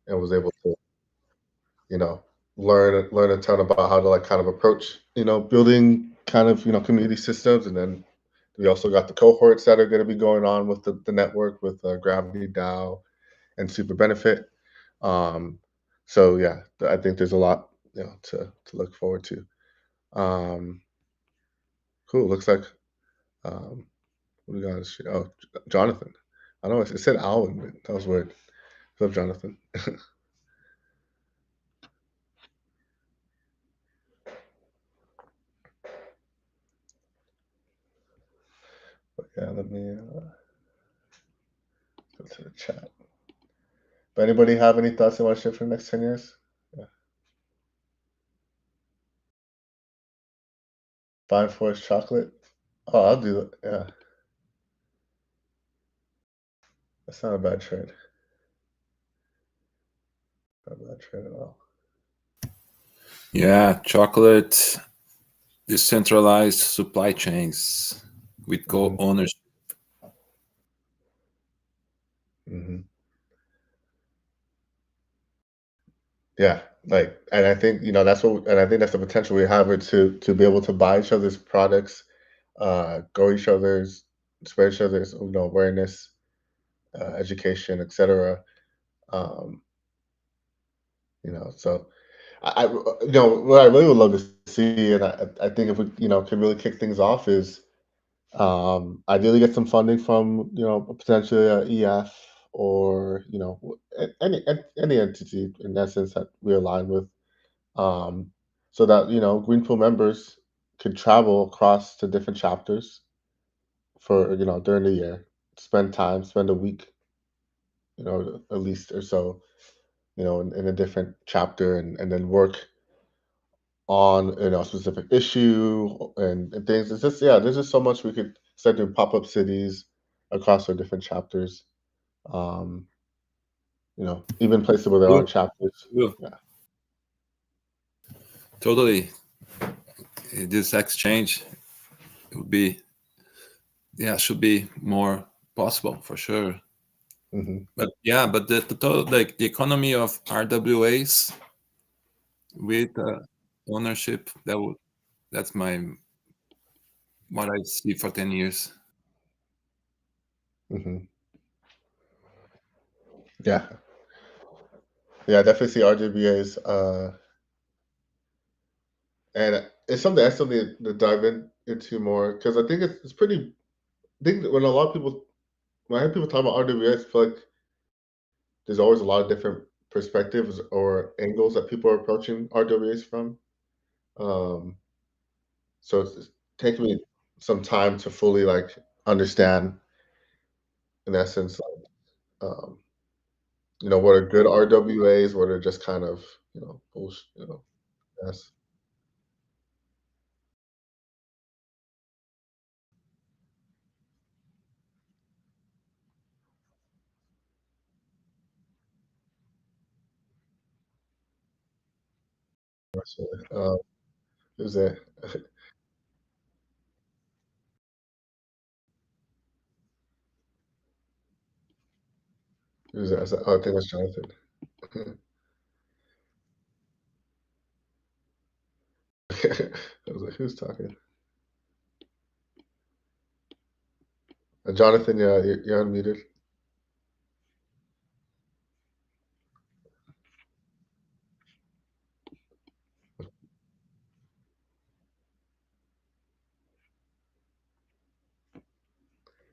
and was able to learn a ton about how to like kind of approach building kind of community systems. And then we also got the cohorts that are going to be going on with the network with Gravity DAO and Super Benefit. So yeah, I think there's a lot to look forward to. Cool. Looks like what we got? Oh, Jonathan. I know it said Alvin, but that was weird. What's up, Jonathan? But yeah, let me go to the chat. But anybody have any thoughts they want to share for the next 10 years? Yeah. Fine Forest chocolate. Oh, I'll do it. Yeah. That's not a bad trade. Not a bad trade at all. Yeah, chocolate, decentralized supply chains with co-ownership. Mm-hmm. Yeah, like, and I think that's what, and I think that's the potential we have to be able to buy each other's products, grow each other's, spread each other's awareness, education, etc. So what I really would love to see, and I think if we can really kick things off is ideally get some funding from potentially EF or any entity in essence that we align with, so that Greenpill members could travel across to different chapters for during the year, spend a week, at least or so, in a different chapter, and then work on a specific issue and things. It's just there's just so much we could start doing pop-up cities across our different chapters. Even places where there aren't chapters. Yeah. Yeah. Totally. This exchange would be, should be more possible for sure. Mm-hmm. But the total, like the economy of RWAs with ownership, that's what I see for 10 years. Mm-hmm. Yeah, I definitely see RWAs, and it's something I still need to dive into more, because I think it's pretty. I think that when I hear people talk about RWAs, I feel like there's always a lot of different perspectives or angles that people are approaching RWAs from. So it's taking me some time to fully understand, in essence, what are good RWAs, what are just kind of bullshit, yes. Who's there? Who's there? I think that's Jonathan. I was like, who's talking? Jonathan, yeah, you're unmuted.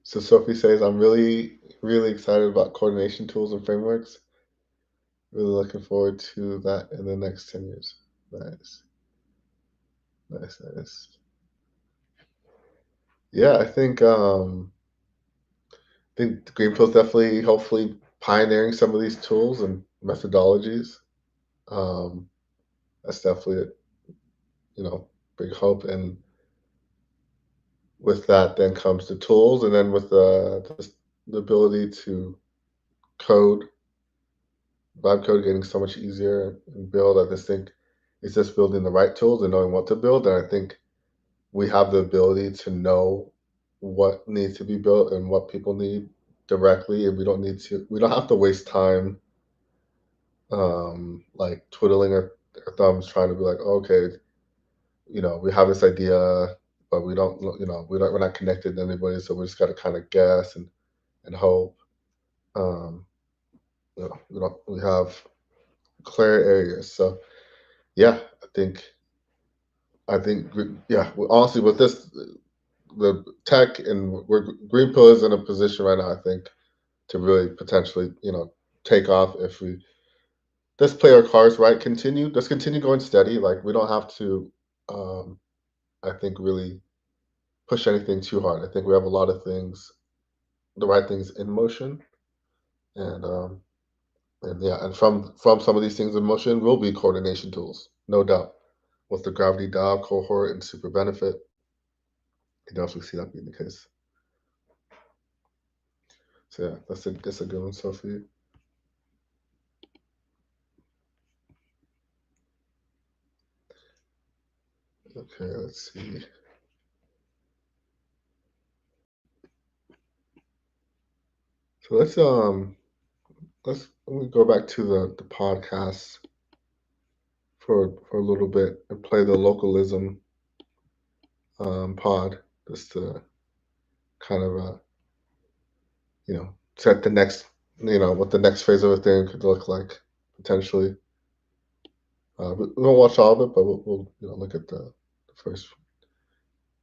So Sophie says, I'm really, really excited about coordination tools and frameworks. Really looking forward to that in the next 10 years. Nice. Nice. Yeah, I think Greenpill's definitely, hopefully, pioneering some of these tools and methodologies. That's definitely big hope. And with that, then comes the tools, and then with the ability to code, vibe code getting so much easier and build. I just think it's just building the right tools and knowing what to build. And I think we have the ability to know what needs to be built and what people need directly, and we don't have to waste time twiddling our thumbs trying to be like, okay, we have this idea, but we don't, we're not connected to anybody, so we just got to kind of guess and hope. We have clear areas. So yeah, I think honestly, with this, the tech, and Greenpill is in a position right now, I think, to really potentially take off if we just play our cards right. Let's continue going steady. Like, we don't have to I think really push anything too hard. I think we have a lot of things, the right things in motion, and yeah, and from some of these things in motion will be coordination tools, no doubt. With the Gravity DAO cohort and Super Benefit, you definitely see that being the case. So yeah, that's a good one, Sophie. Okay, let's see. So let me go back to the podcast for a little bit and play the localism pod just to kind of set the next what the next phase of Ethereum could look like potentially. We won't watch all of it, but we'll look at the first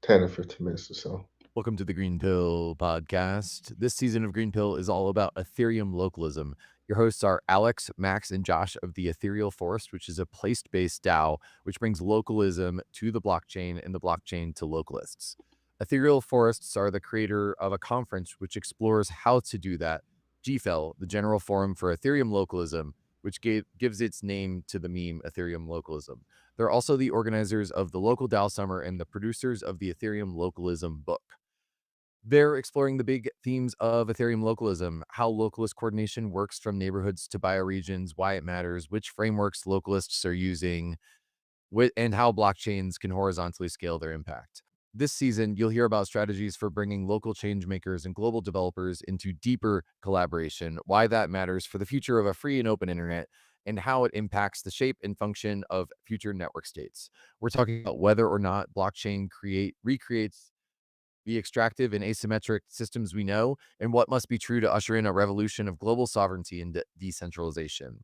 10 or 15 minutes or so. Welcome to the Greenpill podcast. This season of Greenpill is all about Ethereum localism. Your hosts are Alex, Max, and Josh of the Ethereal Forest, which is a place-based DAO, which brings localism to the blockchain and the blockchain to localists. Ethereal Forests are the creator of a conference which explores how to do that, GFEL, the General Forum for Ethereum Localism, which gives its name to the meme Ethereum Localism. They're also the organizers of the Local DAO Summer and the producers of the Ethereum Localism book. They're exploring the big themes of Ethereum localism, how localist coordination works from neighborhoods to bioregions, why it matters, which frameworks localists are using, and how blockchains can horizontally scale their impact. This season, you'll hear about strategies for bringing local change makers and global developers into deeper collaboration, why that matters for the future of a free and open internet, and how it impacts the shape and function of future network states. We're talking about whether or not blockchain recreates the extractive and asymmetric systems we know, and what must be true to usher in a revolution of global sovereignty and decentralization.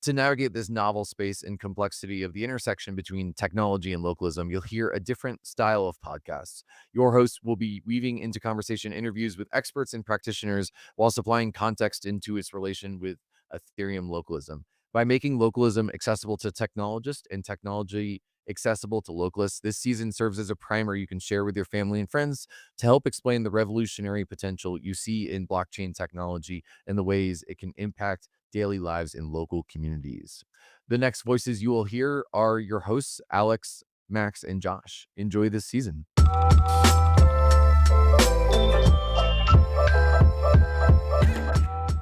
To navigate this novel space and complexity of the intersection between technology and localism, you'll hear a different style of podcasts. Your hosts will be weaving into conversation interviews with experts and practitioners while supplying context into its relation with Ethereum localism. By making localism accessible to technologists and technology accessible to localists, this season serves as a primer you can share with your family and friends to help explain the revolutionary potential you see in blockchain technology and the ways it can impact daily lives in local communities. The next voices you will hear are your hosts, Alex, Max, and Josh. Enjoy this season.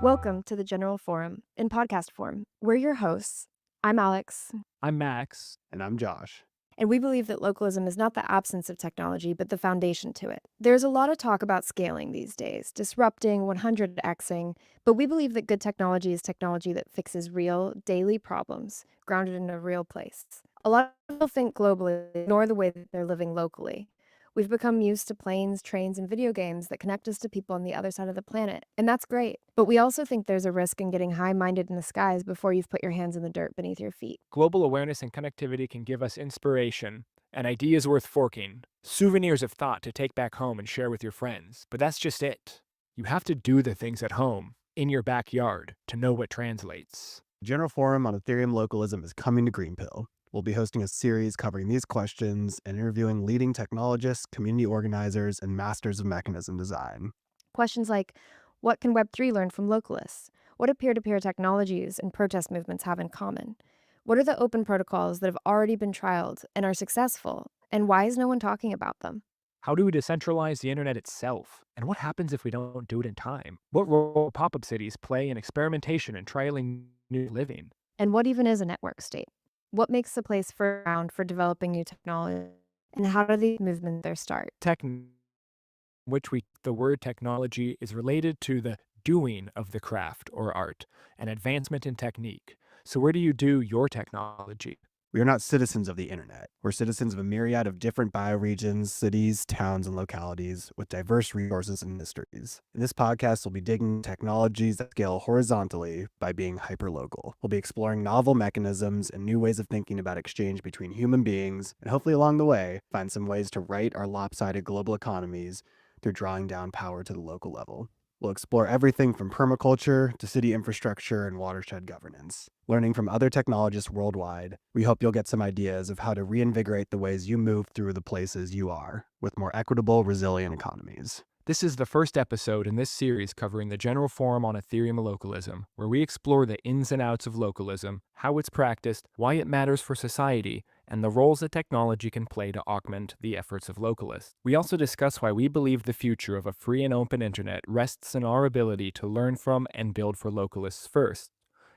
Welcome to the General Forum in podcast form. We're your hosts. I'm Alex. I'm Max. And I'm Josh. And we believe that localism is not the absence of technology, but the foundation to it. There's a lot of talk about scaling these days, disrupting, 100xing, but we believe that good technology is technology that fixes real, daily problems, grounded in a real place. A lot of people think globally, ignore the way that they're living locally. We've become used to planes, trains, and video games that connect us to people on the other side of the planet, and that's great. But we also think there's a risk in getting high-minded in the skies before you've put your hands in the dirt beneath your feet. Global awareness and connectivity can give us inspiration and ideas worth forking, souvenirs of thought to take back home and share with your friends. But that's just it. You have to do the things at home, in your backyard, to know what translates. The General Forum on Ethereum localism is coming to Greenpill. We'll be hosting a series covering these questions and interviewing leading technologists, community organizers, and masters of mechanism design. Questions like, what can Web3 learn from localists? What do peer-to-peer technologies and protest movements have in common? What are the open protocols that have already been trialed and are successful? And why is no one talking about them? How do we decentralize the internet itself? And what happens if we don't do it in time? What role pop-up cities play in experimentation and trialing new living? And what even is a network state? What makes the place fertile for developing new technology? And how do these movements their start? The word technology is related to the doing of the craft or art, an advancement in technique. So where do you do your technology? We are not citizens of the internet. We're citizens of a myriad of different bioregions, cities, towns, and localities with diverse resources and histories. In this podcast, we'll be digging technologies that scale horizontally by being hyperlocal. We'll be exploring novel mechanisms and new ways of thinking about exchange between human beings, and hopefully along the way, find some ways to right our lopsided global economies through drawing down power to the local level. We'll explore everything from permaculture to city infrastructure and watershed governance. Learning from other technologists worldwide, we hope you'll get some ideas of how to reinvigorate the ways you move through the places you are with more equitable, resilient economies. This is the first episode in this series covering the General Forum on Ethereum localism, where we explore the ins and outs of localism, how it's practiced, why it matters for society, and the roles that technology can play to augment the efforts of localists. We also discuss why we believe the future of a free and open internet rests in our ability to learn from and build for localists first,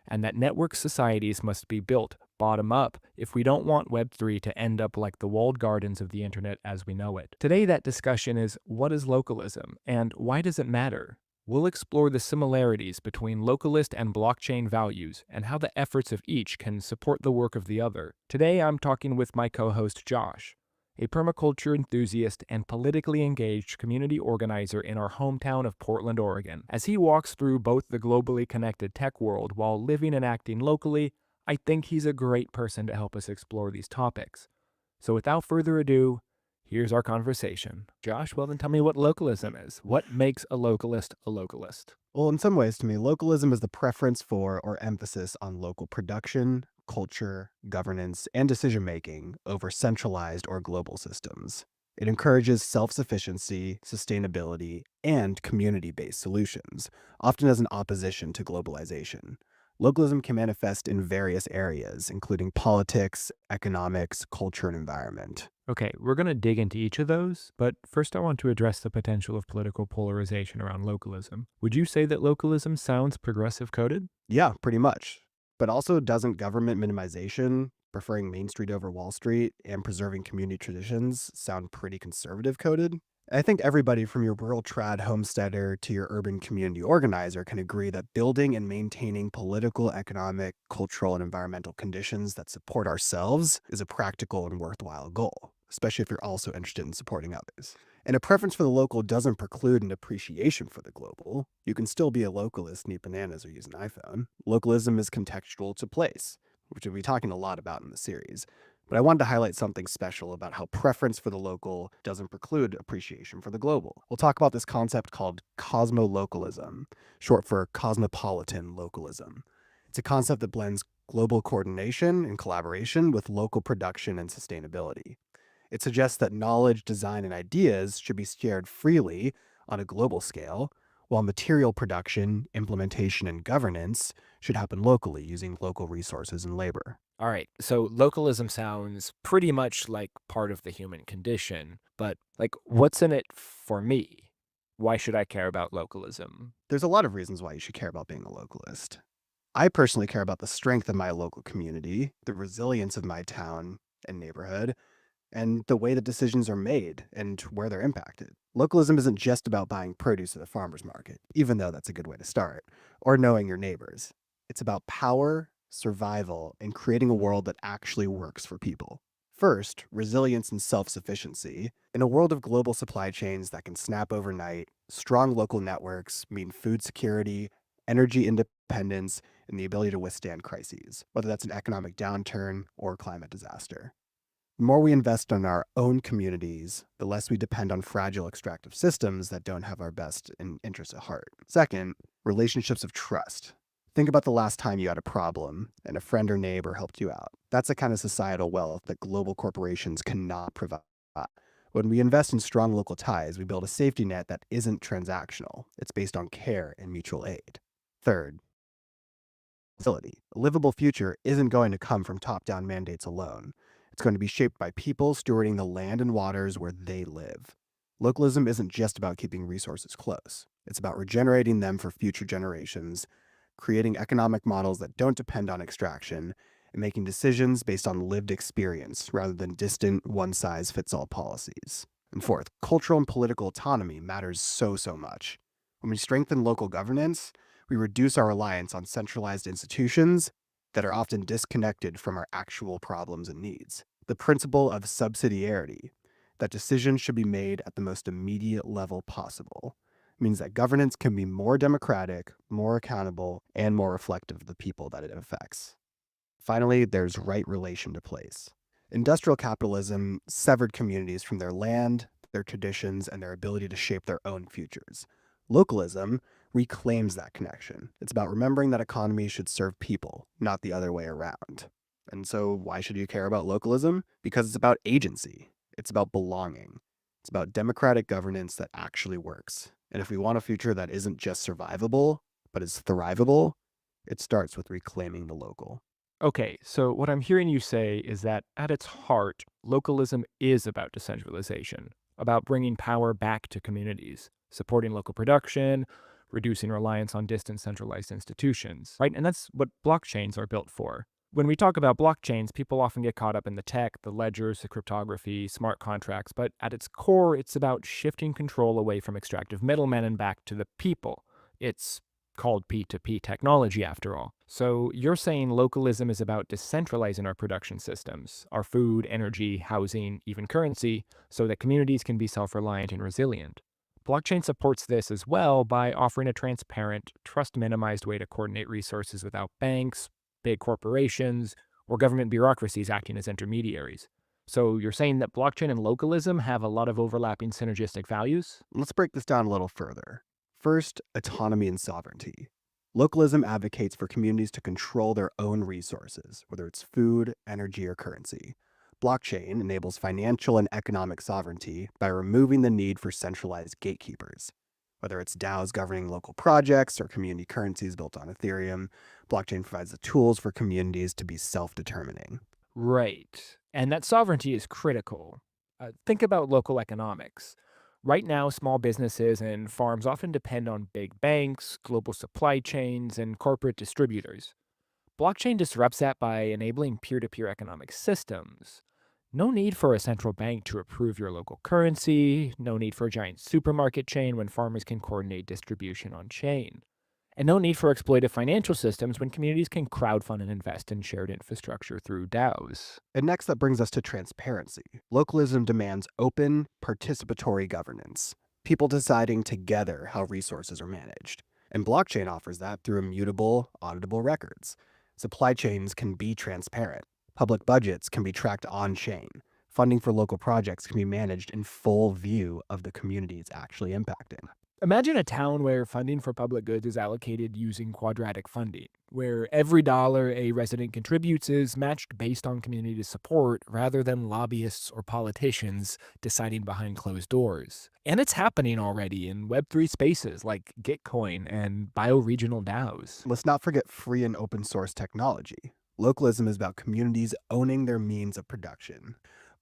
and that network societies must be built bottom up if we don't want Web3 to end up like the walled gardens of the internet as we know it. Today, that discussion is what is localism and why does it matter? We'll explore the similarities between localist and blockchain values and how the efforts of each can support the work of the other. Today, I'm talking with my co-host Josh, a permaculture enthusiast and politically engaged community organizer in our hometown of Portland, Oregon. As he walks through both the globally connected tech world while living and acting locally, I think he's a great person to help us explore these topics. So without further ado, here's our conversation. Josh, well then tell me what localism is. What makes a localist a localist? Well, in some ways, to me, localism is the preference for or emphasis on local production, culture, governance, and decision-making over centralized or global systems. It encourages self-sufficiency, sustainability, and community-based solutions, often as an opposition to globalization. Localism can manifest in various areas, including politics, economics, culture, and environment. Okay, we're going to dig into each of those, but first I want to address the potential of political polarization around localism. Would you say that localism sounds progressive coded? Yeah, pretty much. But also, doesn't government minimization, preferring Main Street over Wall Street, and preserving community traditions sound pretty conservative coded? I think everybody from your rural trad homesteader to your urban community organizer can agree that building and maintaining political, economic, cultural, and environmental conditions that support ourselves is a practical and worthwhile goal, especially if you're also interested in supporting others. And a preference for the local doesn't preclude an appreciation for the global. You can still be a localist and eat bananas or use an iPhone. Localism is contextual to place, which we'll be talking a lot about in the series. But I wanted to highlight something special about how preference for the local doesn't preclude appreciation for the global. We'll talk about this concept called cosmolocalism, short for cosmopolitan localism. It's a concept that blends global coordination and collaboration with local production and sustainability. It suggests that knowledge, design, and ideas should be shared freely on a global scale, while material production, implementation, and governance should happen locally using local resources and labor. All right, so localism sounds pretty much like part of the human condition, but like what's in it for me? Why should I care about localism? There's a lot of reasons why you should care about being a localist. I personally care about the strength of my local community, the resilience of my town and neighborhood, and the way that decisions are made and where they're impacted. Localism isn't just about buying produce at the farmer's market, even though that's a good way to start, or knowing your neighbors. It's about power, survival, and creating a world that actually works for people. First, resilience and self-sufficiency. In a world of global supply chains that can snap overnight, strong local networks mean food security, energy independence, and the ability to withstand crises, whether that's an economic downturn or climate disaster. The more we invest in our own communities, the less we depend on fragile extractive systems that don't have our best interests at heart. Second, relationships of trust. Think about the last time you had a problem and a friend or neighbor helped you out. That's the kind of societal wealth that global corporations cannot provide. When we invest in strong local ties, we build a safety net that isn't transactional. It's based on care and mutual aid. Third, facility. A livable future isn't going to come from top-down mandates alone. It's going to be shaped by people stewarding the land and waters where they live. Localism isn't just about keeping resources close. It's about regenerating them for future generations, creating economic models that don't depend on extraction, and making decisions based on lived experience rather than distant, one-size-fits-all policies. And fourth, cultural and political autonomy matters so much. When we strengthen local governance, we reduce our reliance on centralized institutions that are often disconnected from our actual problems and needs. The principle of subsidiarity, that decisions should be made at the most immediate level possible, means that governance can be more democratic, more accountable, and more reflective of the people that it affects. Finally, there's right relation to place. Industrial capitalism severed communities from their land, their traditions, and their ability to shape their own futures. Localism reclaims that connection. It's about remembering that economies should serve people, not the other way around. And so why should you care about localism? Because it's about agency. It's about belonging. It's about democratic governance that actually works. And if we want a future that isn't just survivable, but is thrivable, it starts with reclaiming the local. Okay, so what I'm hearing you say is that at its heart, localism is about decentralization, about bringing power back to communities, supporting local production, reducing reliance on distant centralized institutions, right? And that's what blockchains are built for. When we talk about blockchains, people often get caught up in the tech, the ledgers, the cryptography, smart contracts, but at its core, it's about shifting control away from extractive middlemen and back to the people. It's called P2P technology, after all. So you're saying localism is about decentralizing our production systems, our food, energy, housing, even currency, so that communities can be self-reliant and resilient. Blockchain supports this as well by offering a transparent, trust-minimized way to coordinate resources without banks, big corporations, or government bureaucracies acting as intermediaries. So you're saying that blockchain and localism have a lot of overlapping synergistic values? Let's break this down a little further. First, autonomy and sovereignty. Localism advocates for communities to control their own resources, whether it's food, energy, or currency. Blockchain enables financial and economic sovereignty by removing the need for centralized gatekeepers. Whether it's DAOs governing local projects or community currencies built on Ethereum, blockchain provides the tools for communities to be self-determining. Right. And that sovereignty is critical. Think about local economics. Right now, small businesses and farms often depend on big banks, global supply chains, and corporate distributors. Blockchain disrupts that by enabling peer-to-peer economic systems. No need for a central bank to approve your local currency, no need for a giant supermarket chain when farmers can coordinate distribution on chain. And no need for exploitive financial systems when communities can crowdfund and invest in shared infrastructure through DAOs. And next, that brings us to transparency. Localism demands open, participatory governance, people deciding together how resources are managed. And blockchain offers that through immutable, auditable records. Supply chains can be transparent. Public budgets can be tracked on-chain. Funding for local projects can be managed in full view of the community it's actually impacting. Imagine a town where funding for public goods is allocated using quadratic funding, where every dollar a resident contributes is matched based on community support rather than lobbyists or politicians deciding behind closed doors. And it's happening already in Web3 spaces like Gitcoin and bioregional DAOs. Let's not forget free and open source technology. Localism is about communities owning their means of production.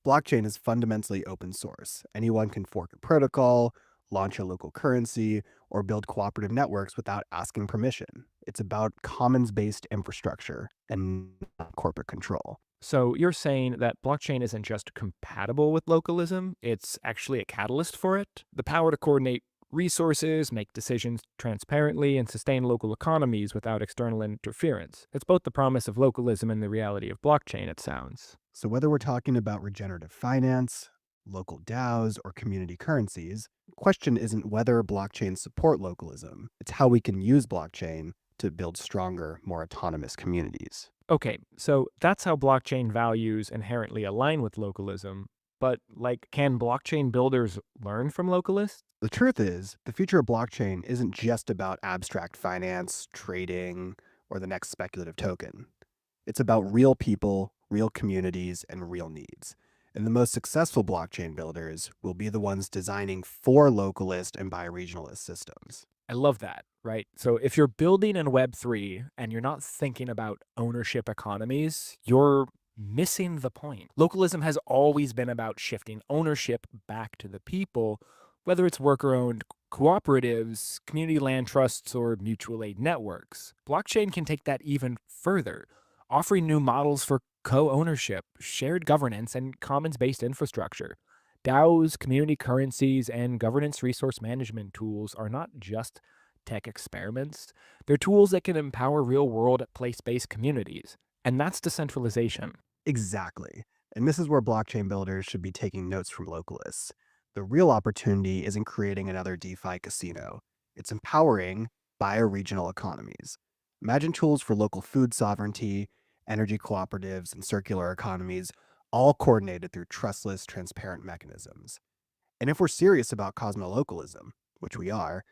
Blockchain is fundamentally open source. Anyone can fork a protocol, launch a local currency, or build cooperative networks without asking permission. It's about commons-based infrastructure and not corporate control. So you're saying that blockchain isn't just compatible with localism, it's actually a catalyst for it? The power to coordinate resources, make decisions transparently, and sustain local economies without external interference. It's both the promise of localism and the reality of blockchain, it sounds. So whether we're talking about regenerative finance, local DAOs, or community currencies, the question isn't whether blockchains support localism. It's how we can use blockchain to build stronger, more autonomous communities. Okay, so that's how blockchain values inherently align with localism. But, can blockchain builders learn from localists? The truth is, the future of blockchain isn't just about abstract finance, trading, or the next speculative token. It's about real people, real communities, and real needs. And the most successful blockchain builders will be the ones designing for localist and bioregionalist systems. I love that, right? So if you're building in Web3 and you're not thinking about ownership economies, you're missing the point. Localism has always been about shifting ownership back to the people, whether it's worker-owned cooperatives, community land trusts, or mutual aid networks. Blockchain can take that even further, offering new models for co-ownership, shared governance, and commons-based infrastructure. DAOs, community currencies, and governance resource management tools are not just tech experiments. They're tools that can empower real-world place-based communities. And that's decentralization. Exactly. And this is where blockchain builders should be taking notes from localists. The real opportunity isn't creating another DeFi casino. It's empowering bioregional economies. Imagine tools for local food sovereignty, energy cooperatives, and circular economies, all coordinated through trustless, transparent mechanisms. And if we're serious about cosmolocalism, which we are,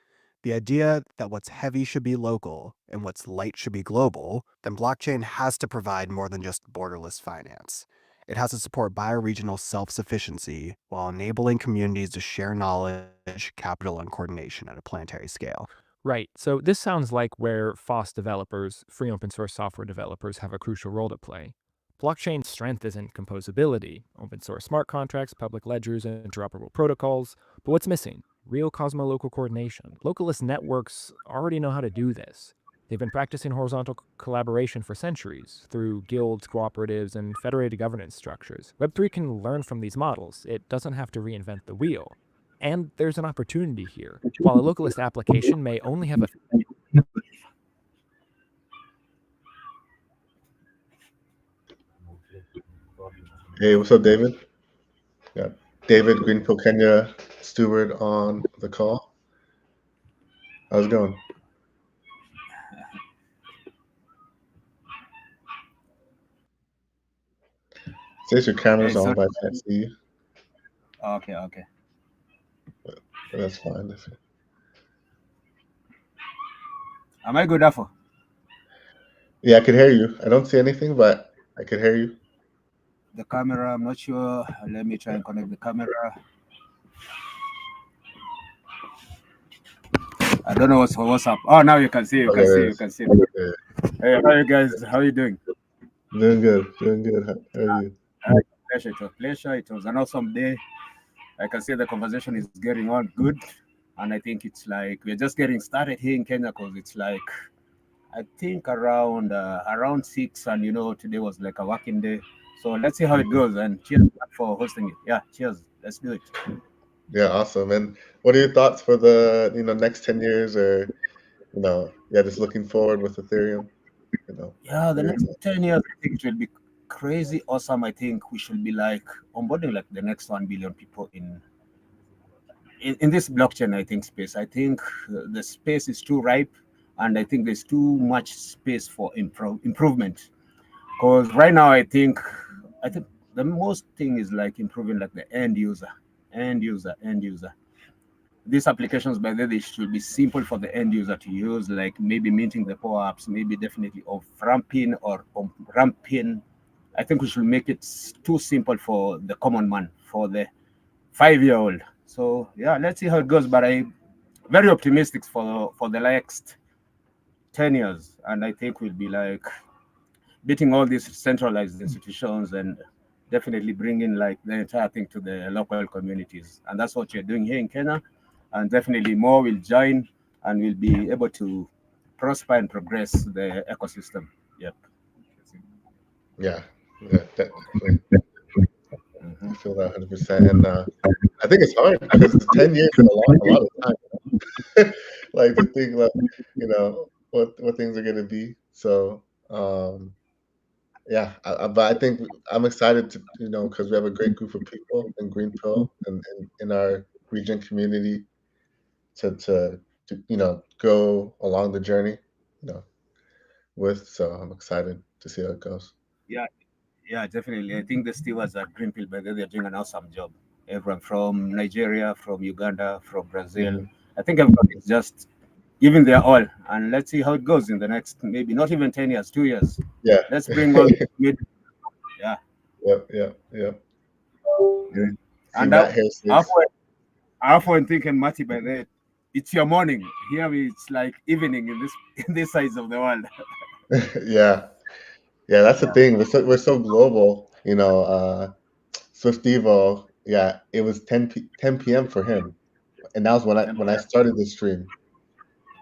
The idea that what's heavy should be local and what's light should be global, then blockchain has to provide more than just borderless finance. It has to support bioregional self-sufficiency while enabling communities to share knowledge, capital, and coordination at a planetary scale. Right. So this sounds like where FOSS developers, free open source software developers, have a crucial role to play. Blockchain's strength isn't composability, open source smart contracts, public ledgers, and interoperable protocols. But what's missing? Real cosmo-local coordination. Localist networks already know how to do this. They've been practicing horizontal collaboration for centuries through guilds, cooperatives, and federated governance structures. Web3 can learn from these models. It doesn't have to reinvent the wheel. And there's an opportunity here. While a localist application may only have a Hey, what's up, David? Got David, Greenpill Kenya steward on the call. How's it going? Says your camera's Hey, on, sorry. but I can't see you. Okay, okay. But that's fine. Am I good, Afo? Yeah, I could hear you. I don't see anything, but I could hear you. The camera, I'm not sure. Let me try and connect the camera. I don't know what's up. Oh, now you can see. You Okay, can see. there You is. can see. Yeah. Hey, how are you guys? How are you doing? Doing good. Doing good. How are you? Pleasure. It was a pleasure. It was an awesome day. I can see the conversation is getting on good, and I think it's like we're just getting started here in Kenya because it's like I think around 6, and today was like a working day. So let's see how it goes. And cheers for hosting it. Yeah, cheers. Let's do it. Yeah, awesome. And what are your thoughts for the next 10 years, or just looking forward with Ethereum? Yeah, the next 10 years, I think it will be crazy awesome. I think we should be like onboarding like the next 1 billion people in this blockchain, I think, space. I think the space is too ripe, and I think there's too much space for improvement. Because right now, I think the most thing is like improving like the end user. These applications, by the way, they should be simple for the end user to use, like maybe minting the power apps, maybe definitely off ramping or ramping. I think we should make it too simple for the common man, for the 5-year-old. So yeah, let's see how it goes. But I'm very optimistic for the next 10 years, and I think we'll be like beating all these centralized institutions and definitely bringing like the entire thing to the local communities. And that's what you're doing here in Kenya. And definitely more will join, and we'll be able to prosper and progress the ecosystem. Yep. Yeah, definitely. I feel that 100%. And I think it's hard because 10 years is a lot of time. Like to think like, what things are going to be. So, yeah, but I think I'm excited to, because we have a great group of people in Greenpill and in our region community to go along the journey, with. So I'm excited to see how it goes. Yeah, definitely. I think the stewards at Greenpill, by the way, they're doing an awesome job. Everyone from Nigeria, from Uganda, from Brazil. I think everybody is just giving their all. And let's see how it goes in the next, maybe not even 10 years, 2 years. Yeah. Let's bring all the community. Yeah. Yep. And I'm thinking, Matty, by the way, it's your morning. Here it's like evening in this side of the world. Yeah, that's the thing. We're so global, Swift Evo, yeah, it was 10 p.m. for him, and that was when I started the stream,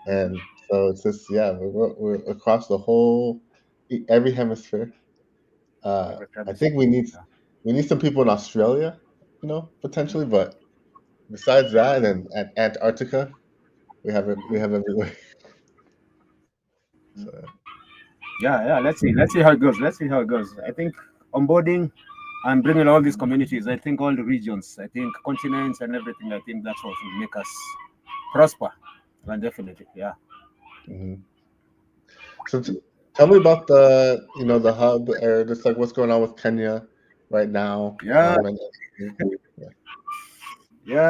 and so it's just we're across the whole every hemisphere. I think we need some people in Australia, potentially, but besides that, and Antarctica, we have everywhere. So. Yeah. Let's see how it goes. I think onboarding and bringing all these communities. I think all the regions. I think continents and everything. I think that's what will make us prosper. And definitely, yeah. Mm-hmm. So tell me about the hub, or just like what's going on with Kenya right now. Yeah,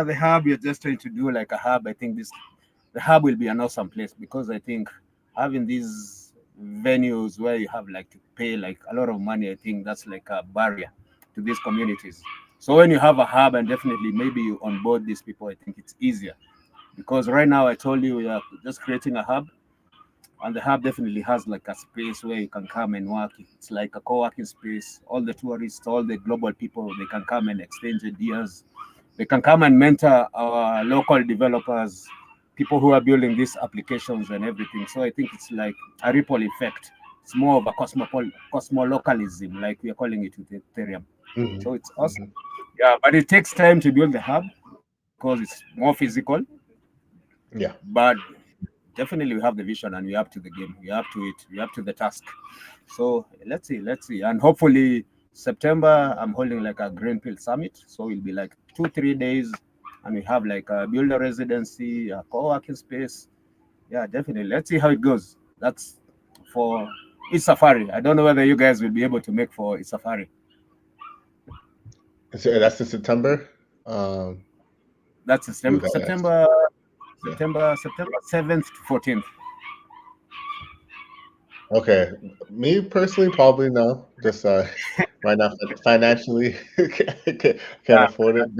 the hub. You're just trying to do like a hub. I think the the hub will be an awesome place, because I think having these venues where you have like to pay like a lot of money, I think that's like a barrier to these communities. So when you have a hub and definitely maybe you onboard these people, I think it's easier. Because right now I told you we are just creating a hub, and the hub definitely has like a space where you can come and work. It's like a co-working space. All the tourists, all the global people, they can come and exchange ideas. They can come and mentor our local developers, people who are building these applications and everything. So I think it's like a ripple effect. It's more of a cosmolocalism, like we are calling it with Ethereum. Mm-hmm. So it's awesome. Yeah, but it takes time to build the hub because it's more physical. Yeah. But definitely we have the vision and we're up to the game. We're up to it. We're up to the task. So let's see. And hopefully September, I'm holding like a Greenpill Summit. So it'll be like 2-3 days, and we have like a builder residency, a co-working space. Yeah, definitely. Let's see how it goes. That's for East Safari. I don't know whether you guys will be able to make for East Safari. So that's in September. That's September. September 7th to 14th. Okay, me personally, probably no. Just right now, financially can't afford it.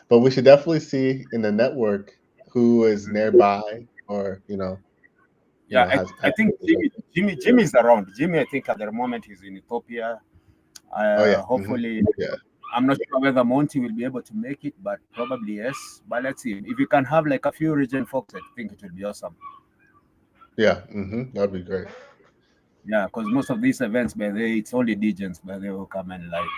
But we should definitely see in the network who is nearby, or Yeah, I think Jimmy is around. Jimmy, I think at the moment he's in Ethiopia. Hopefully, I'm not sure whether Monty will be able to make it, but probably yes. But let's see. If you can have like a few region folks, I think it will be awesome. Yeah, that'd be great. Yeah, because most of these events, it's only DJs, but they will come and like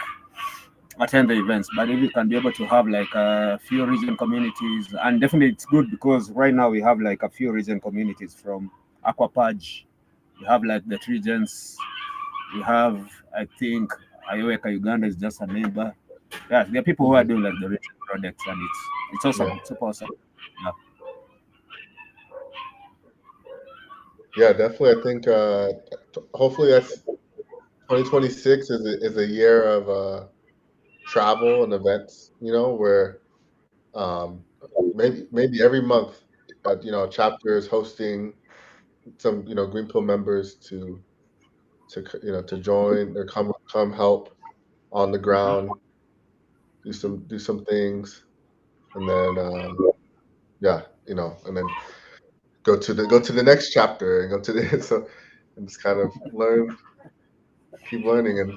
attend the events. But if you can be able to have like a few region communities, and definitely it's good because right now we have like a few region communities from Aquapage. We have like the regions. We have, I think, Awka, Uganda is just a neighbor. Yeah, there are people who are doing like the region products, and it's awesome. It's super awesome. Yeah. Yeah, definitely. I think hopefully that's 2026 is a year of travel and events. Where maybe every month, chapter is hosting some Greenpill members to join or come help on the ground, do some things, and then and then go to the next chapter and go to the and just kind of keep learning, and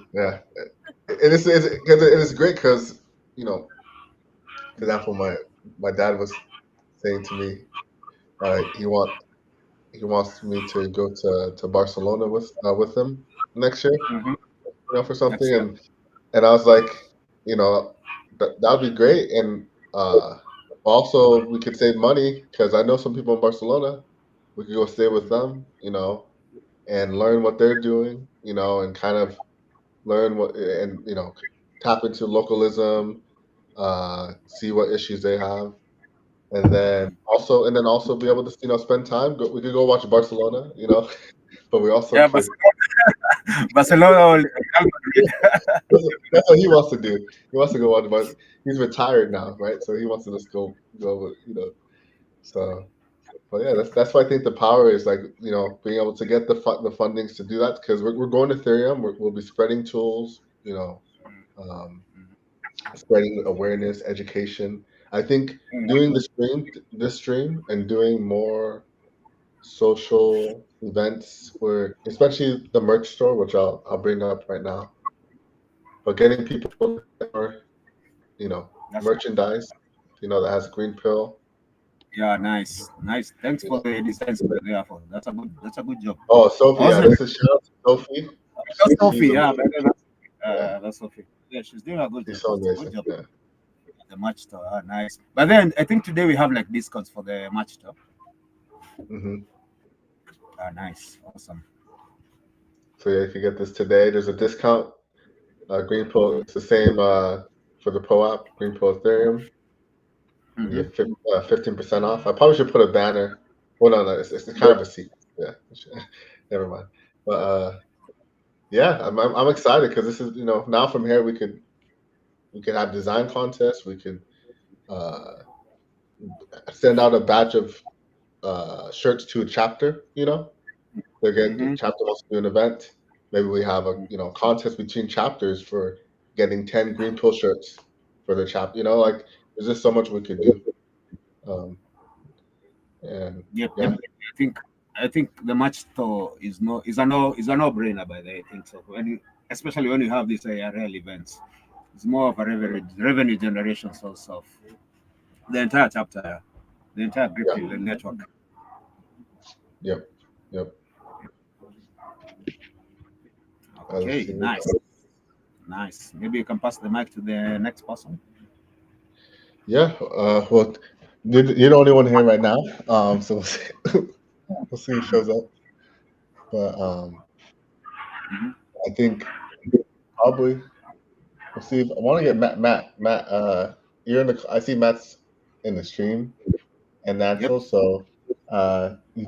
it's great because for example, my dad was saying to me he wants me to go to Barcelona with him next year, for something, and I was like, that'd be great, and also we could save money because I know some people in Barcelona. We could go stay with them, and learn what they're doing, and kind of learn what, and tap into localism, see what issues they have, and then also be able to spend time. We could go watch Barcelona, but we also could. Barcelona. That's what he wants to do. He wants to go watch, but he's retired now, right? So he wants to just go, So, but yeah, that's why I think the power is like being able to get the fundings to do that, because we're going to Ethereum. We'll be spreading tools, spreading awareness, education. I think doing this stream and doing more social events, where especially the merch store, which I'll bring up right now, but getting people more, merchandise, that has Greenpill. Yeah, nice. Thanks for the designs. That's a good job. Oh, Sophie, yeah, this is shout out to Sophie. That's Sophie, yeah, that's Sophie. Yeah, she's doing a good job. So amazing. Good job. Yeah. The match store, nice. But then I think today we have like discounts for the match store. Nice, awesome. So yeah, if you get this today, there's a discount. Greenpill, it's the same for the Pro app, Greenpill Ethereum. You get 15% off. I probably should put a banner. Well, no, it's kind of a secret. Yeah, never mind. But yeah, I'm excited because this is now from here we could have design contests. We could send out a batch of shirts to a chapter. They get the chapter wants to do an event. Maybe we have a contest between chapters for getting 10 Greenpill shirts for the chapter. Like there's just so much we could do. And Yep. I think the match store is a no-brainer by the way. I think so. Especially when you have these IRL events, it's more of a revenue generation source of the entire chapter, the entire Greenpill network. Yep. Okay, nice. Maybe you can pass the mic to the next person. Yeah. Well, you're the only one here right now. So we'll see who shows up. But I think probably we'll see. I want to get Matt. You're in the. I see Matt's in the stream, and Natural. So you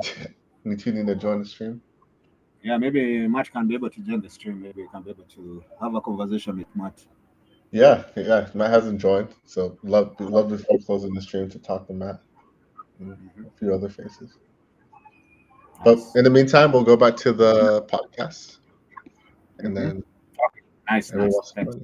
two need to join the stream. Yeah, maybe Matt can be able to join the stream. Maybe you can be able to have a conversation with Matt. Yeah. Matt hasn't joined, so love before closing the stream to talk to Matt and a few other faces. But in the meantime, we'll go back to the podcast, and then nice. Thanks.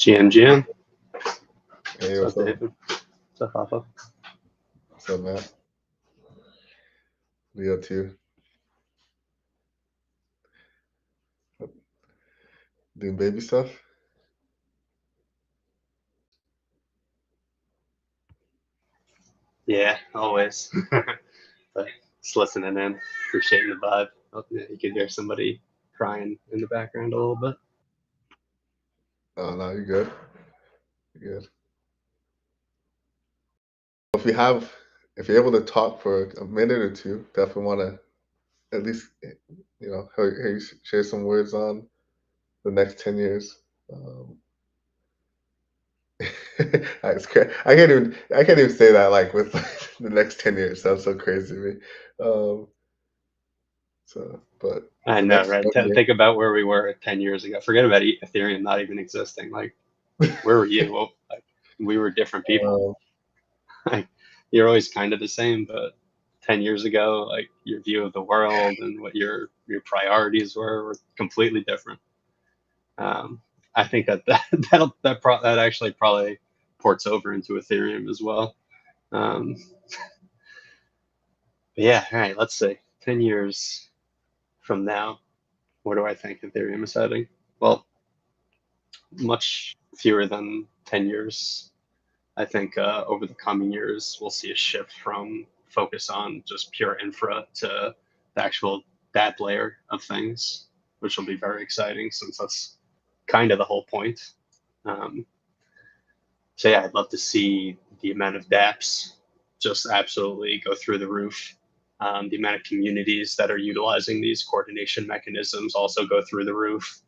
GM. Hey, what's up? David? What's up, Papa? What's up, Matt? Leo too. Doing baby stuff? Yeah, always. But just listening in, appreciating the vibe. Oh, yeah, you can hear somebody crying in the background a little bit. Oh no, you're good. You're good. If you're able to talk for a minute or two, definitely want to at least, hear you share some words on the next 10 years. I can't even say that like with the next 10 years. Sounds so crazy to me. But I the know, next right? 10 years, Think about where we were 10 years ago. Forget about Ethereum not even existing. Like, where were you? Well, like, we were different people. Like, you're always kind of the same, but 10 years ago, like, your view of the world and what your priorities were completely different. I think that actually probably ports over into Ethereum as well. Yeah, all right, let's see. 10 years from now, where do I think Ethereum is heading? Well, much fewer than 10 years. I think over the coming years, we'll see a shift from focus on just pure infra to the actual DApp layer of things, which will be very exciting since that's kind of the whole point. So yeah, I'd love to see the amount of dApps just absolutely go through the roof. The amount of communities that are utilizing these coordination mechanisms also go through the roof.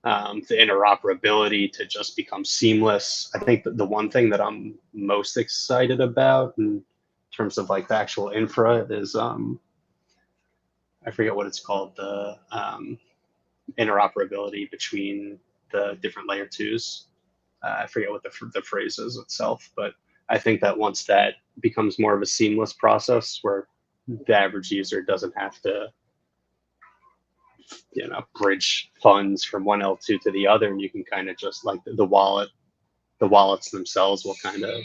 The interoperability to just become seamless. I think the one thing that I'm most excited about in terms of like the actual infra is I forget what it's called, the interoperability between the different layer twos. I forget what the phrase is itself, but I think that once that becomes more of a seamless process where the average user doesn't have to, bridge funds from one L2 to the other, and you can kind of just like the wallets themselves will kind of,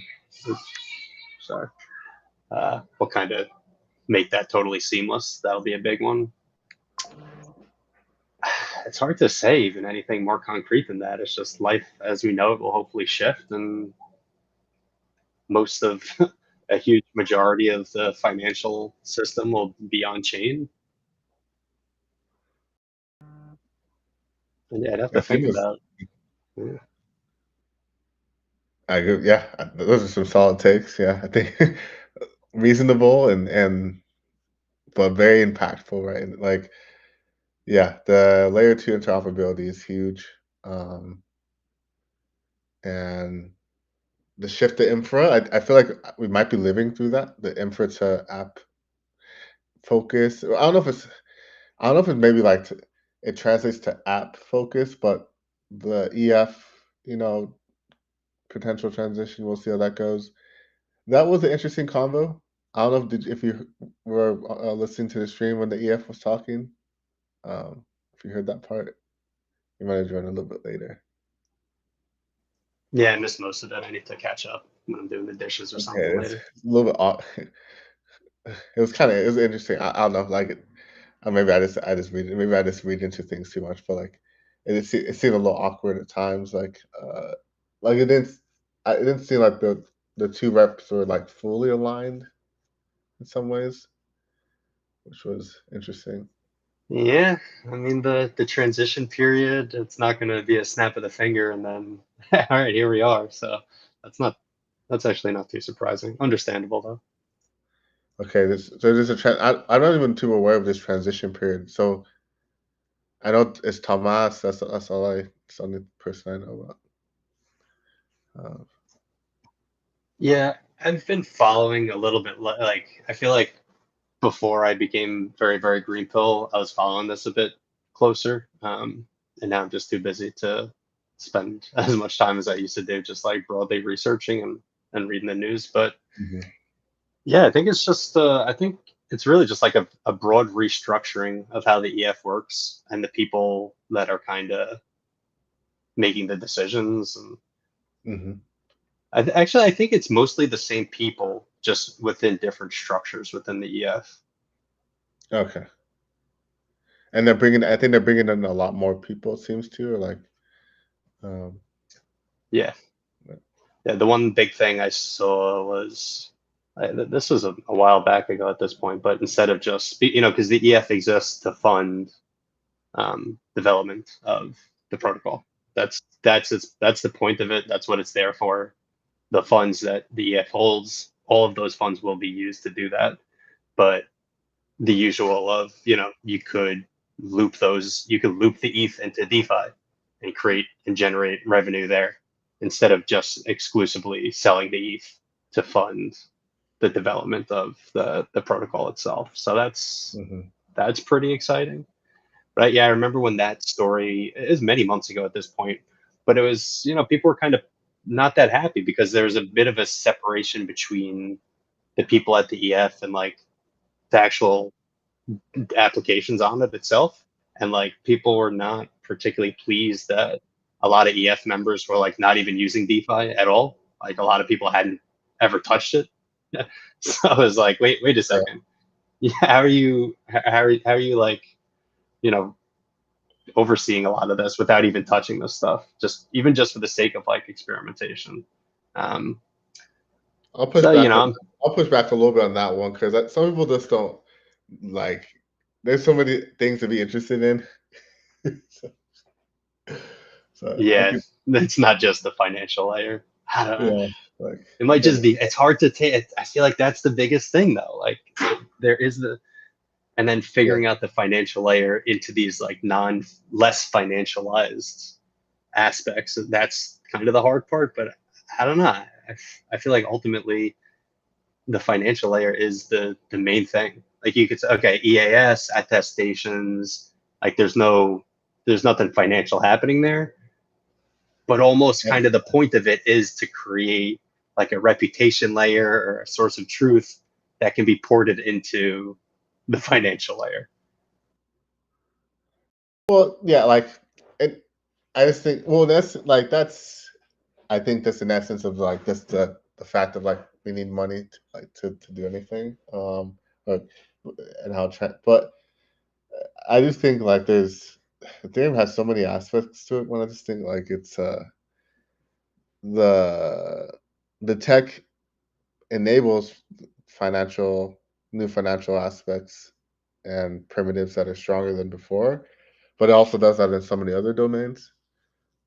will kind of make that totally seamless. That'll be a big one. It's hard to say even anything more concrete than that. It's just life as we know it will hopefully shift, and most of a huge majority of the financial system will be on chain. And yeah, I'd have to think about. Yeah. I agree. Yeah, those are some solid takes. Yeah, I think reasonable and but very impactful, right? And like, yeah, the layer 2 interoperability is huge, and the shift to infra. I feel like we might be living through that. The infra to app focus. I don't know if it's maybe like it translates to app focus, but the EF, potential transition. We'll see how that goes. That was an interesting convo. I don't know if you were listening to the stream when the EF was talking. If you heard that part, you might have joined a little bit later. Yeah, I missed most of it. I need to catch up when I'm doing the dishes or something later. It's a little bit odd. It was interesting. I don't know, like maybe I just read it. Maybe I just read into things too much, but like it seemed a little awkward at times. Like it didn't seem like the two reps were like fully aligned in some ways, which was interesting. Yeah, I mean the transition period, it's not going to be a snap of the finger and then all right, here we are. So that's actually not too surprising. Understandable though. Okay, there's I'm not even too aware of this transition period. So I know it's Tomas. That's the only person I know about. Yeah, I've been following a little bit. Like I feel like before I became very, very Greenpill, I was following this a bit closer. And now I'm just too busy to spend as much time as I used to do, just like broadly researching and reading the news. But yeah, I think it's just, I think it's really just like a broad restructuring of how the EF works and the people that are kind of making the decisions. And Mm-hmm. I think it's mostly the same people, just within different structures within the EF. Okay. And they're bringing. I think they're bringing in a lot more people. It seems to, or like. Yeah. Yeah. The one big thing I saw was this was a while back ago at this point, but instead of just because the EF exists to fund development of the protocol. That's the point of it. That's what it's there for. The funds that the EF holds, all of those funds will be used to do that. But the usual of you could loop the ETH into DeFi and create and generate revenue there instead of just exclusively selling the ETH to fund the development of the protocol itself. So that's pretty exciting. Right? Yeah, I remember when that story, it was many months ago at this point, but it was, people were kind of not that happy because there was a bit of a separation between the people at the EF and like the actual applications on it itself. And like people were not particularly pleased that a lot of EF members were like not even using DeFi at all. Like a lot of people hadn't ever touched it. So I was like, wait a second. Yeah, how are you like, overseeing a lot of this without even touching this stuff, just for the sake of like experimentation. I'll push back. I'll push back a little bit on that one because some people just don't like. There's so many things to be interested in. so yeah, it's not just the financial layer. I don't know. Like, it might just be. It's hard to take. I feel like that's the biggest thing though. Like there is and then figuring out the financial layer into these like less financialized aspects. That's kind of the hard part, but I don't know. I feel like ultimately the financial layer is the main thing. Like you could say, okay, EAS, attestations, like there's nothing financial happening there, but almost kind of the point of it is to create like a reputation layer or a source of truth that can be ported into the financial layer. Well, yeah, like I just think, well, that's I think that's in essence of like just the fact of like we need money to do anything, but I just think like Ethereum has so many aspects to it. When I just think like it's the tech enables new financial aspects and primitives that are stronger than before, but it also does that in so many other domains.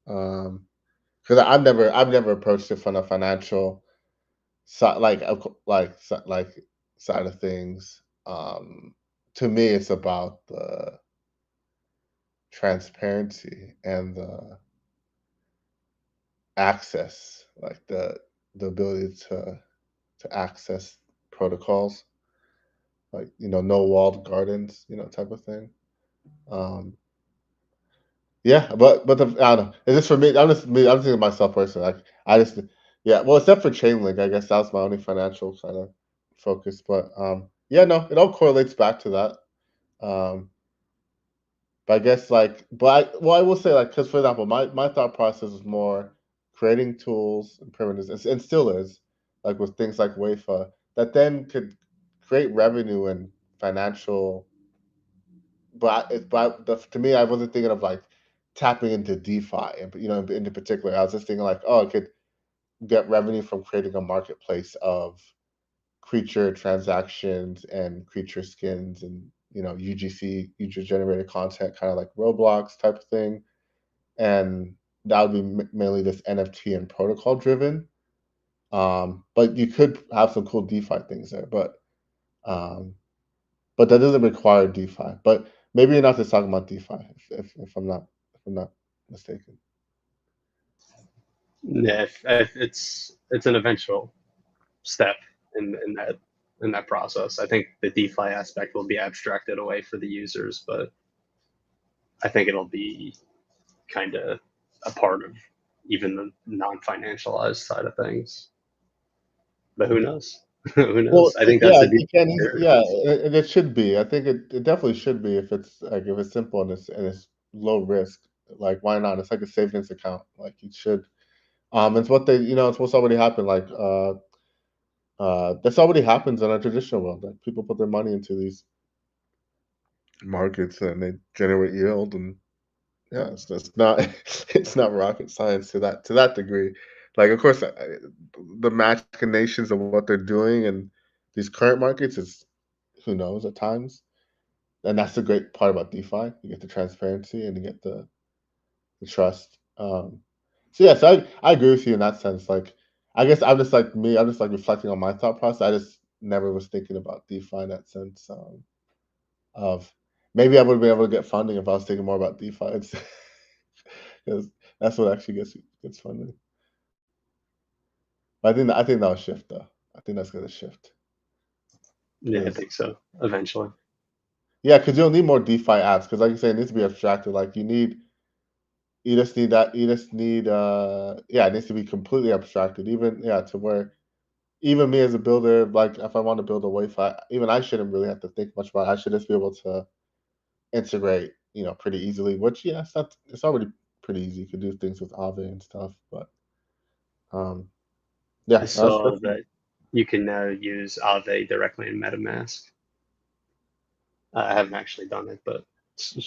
Because I've never approached it from a financial side, side of things. To me, it's about the transparency and the access, like the ability to access protocols, like no walled gardens, type of thing. Yeah, but I don't know. Is this for me? I'm thinking of myself personally. Like well, except for Chainlink, I guess that was my only financial kind of focus. But yeah, no, it all correlates back to that. But I guess I will say because for example, my thought process is more creating tools and primitives, and still is like with things like Wafa that then could create revenue and financial. To me, I wasn't thinking of like tapping into DeFi, and in particular, I was just thinking like, oh, it could get revenue from creating a marketplace of creature transactions and creature skins and UGC, user generated content, kind of like Roblox type of thing, and that would be mainly this NFT and protocol driven. But you could have some cool DeFi things there, but that doesn't require DeFi. But maybe you're not just talking about DeFi, if I'm not mistaken. Yeah, it's an eventual step in that process. I think the DeFi aspect will be abstracted away for the users, but I think it'll be kind of a part of even the non-financialized side of things. But who knows? Who knows? Well, I think that's and it should be. I think it definitely should be if it's simple and it's low risk. Like, why not? It's like a savings account. Like, you should. It's what it's what's already happened. Like, this already happens in our traditional world. Like, people put their money into these markets and they generate yield, and yeah, it's not it's not rocket science to that degree. Like, of course, the machinations of what they're doing and these current markets is who knows at times. And that's the great part about DeFi. You get the transparency and you get the trust. So yeah, so I agree with you in that sense. Like, I guess I'm just like me. I'm just like reflecting on my thought process. I just never was thinking about DeFi in that sense. Of maybe I would be able to get funding if I was thinking more about DeFi, because that's what actually gets funding. But I think that'll shift though. I think that's gonna shift. Yeah, I think so. Eventually. Yeah, because you'll need more DeFi apps. Because like you say, it needs to be abstracted. Like, you just need that. You just need it needs to be completely abstracted. Even to where even me as a builder, like if I want to build a Wi-Fi, even I shouldn't really have to think much about it. I should just be able to integrate, pretty easily. Which it's already pretty easy. You could do things with Aave and stuff, but I that's saw that you can now use Aave directly in MetaMask. I haven't actually done it, but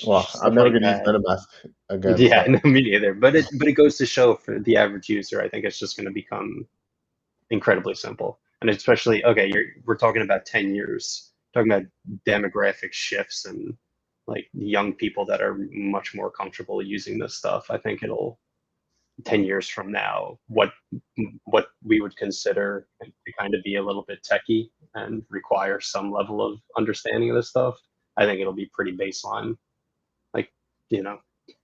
well, I'm stuff never like gonna use that. MetaMask again. Yeah, So no, me neither. But it goes to show for the average user, I think it's just going to become incredibly simple. And especially, okay, we're talking about 10 years, talking about demographic shifts and like young people that are much more comfortable using this stuff. I think it'll 10 years from now, what we would consider to kind of be a little bit techie and require some level of understanding of this stuff, I think it'll be pretty baseline. Like,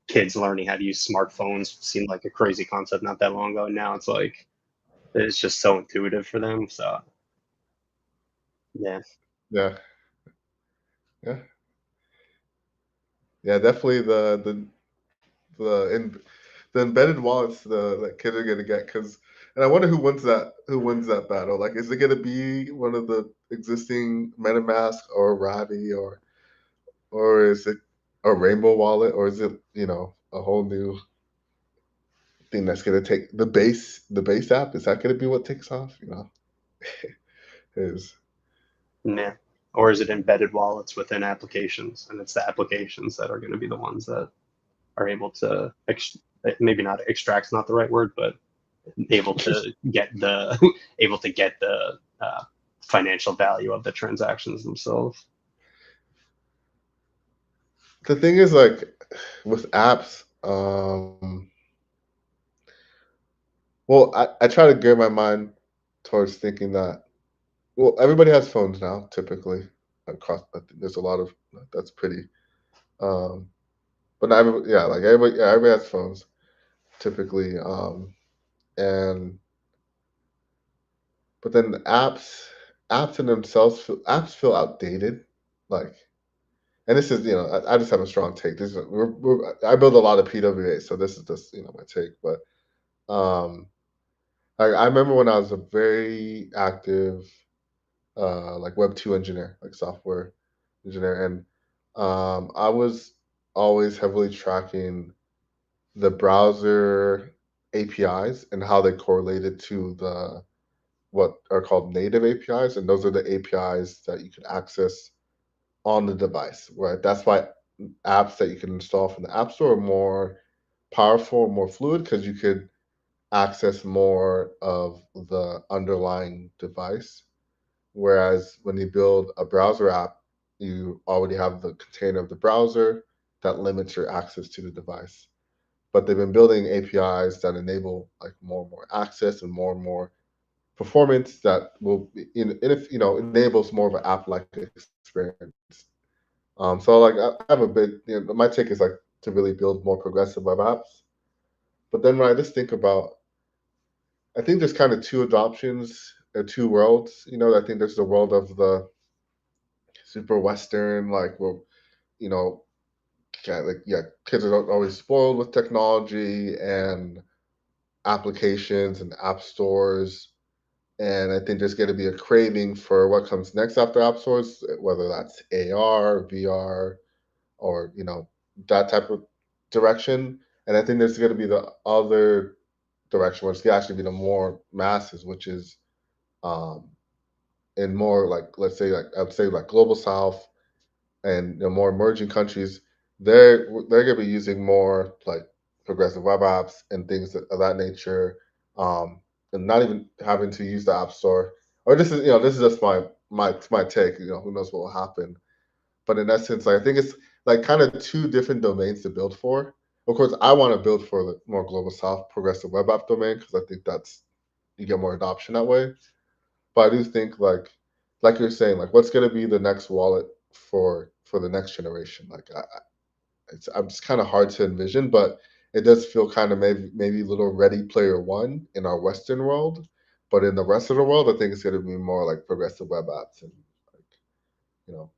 kids learning how to use smartphones seemed like a crazy concept not that long ago. Now it's like, it's just so intuitive for them. So, yeah. yeah, yeah, yeah. Definitely the embedded wallets that kids are gonna get. And I wonder who wins that battle. Like, is it gonna be one of the existing MetaMask or Ravi, or is it a Rainbow wallet, or is it a whole new thing that's gonna take the base app? Is that gonna be what takes off? Is Yeah. Or is it embedded wallets within applications? And it's the applications that are going to be the ones that are able to, maybe not extract's not the right word, but able to get the financial value of the transactions themselves. the thing is, like, with apps, well, I try to gear my mind towards thinking that, well, everybody has phones now, typically. There's a lot of that's pretty, but not everybody, like everybody has phones, typically, and but then the apps in themselves feel outdated, like, and this is I just have a strong take. This is I build a lot of PWA, so this is just my take, but I remember when I was a very active like Web2 engineer, like software engineer, and I was always heavily tracking the browser APIs and how they correlated to what are called native APIs, and those are the APIs that you can access on the device, right? That's why apps that you can install from the App Store are more powerful, more fluid, because you could access more of the underlying device. Whereas when you build a browser app, you already have the container of the browser that limits your access to the device. But they've been building APIs that enable like more and more access and more performance that will enables more of an app-like experience. So like I have a big, my take is like to really build more progressive web apps. But then when I just think about, I think there's kind of two adoptions, two worlds. I think there's the world of the super Western, like, well, you know, kids are always spoiled with technology and applications and app stores. And I think there's going to be a craving for what comes next after app stores, whether that's AR, VR, or that type of direction. And I think there's going to be the other direction where it's going to actually be the more masses, which is in more like, let's say, like I would say like global south and the more emerging countries, they're going to be using more like progressive web apps and things of that nature, and not even having to use the app store. Or this is just my take. Who knows what will happen? But in essence, like, I think it's like kind of two different domains to build for. Of course, I want to build for the more global south progressive web app domain because I think you get more adoption that way. But I do think like you're saying, like what's going to be the next wallet for the next generation? Like I'm just kind of hard to envision, but it does feel kind of maybe a little Ready Player One in our Western world. But in the rest of the world, I think it's going to be more like progressive web apps and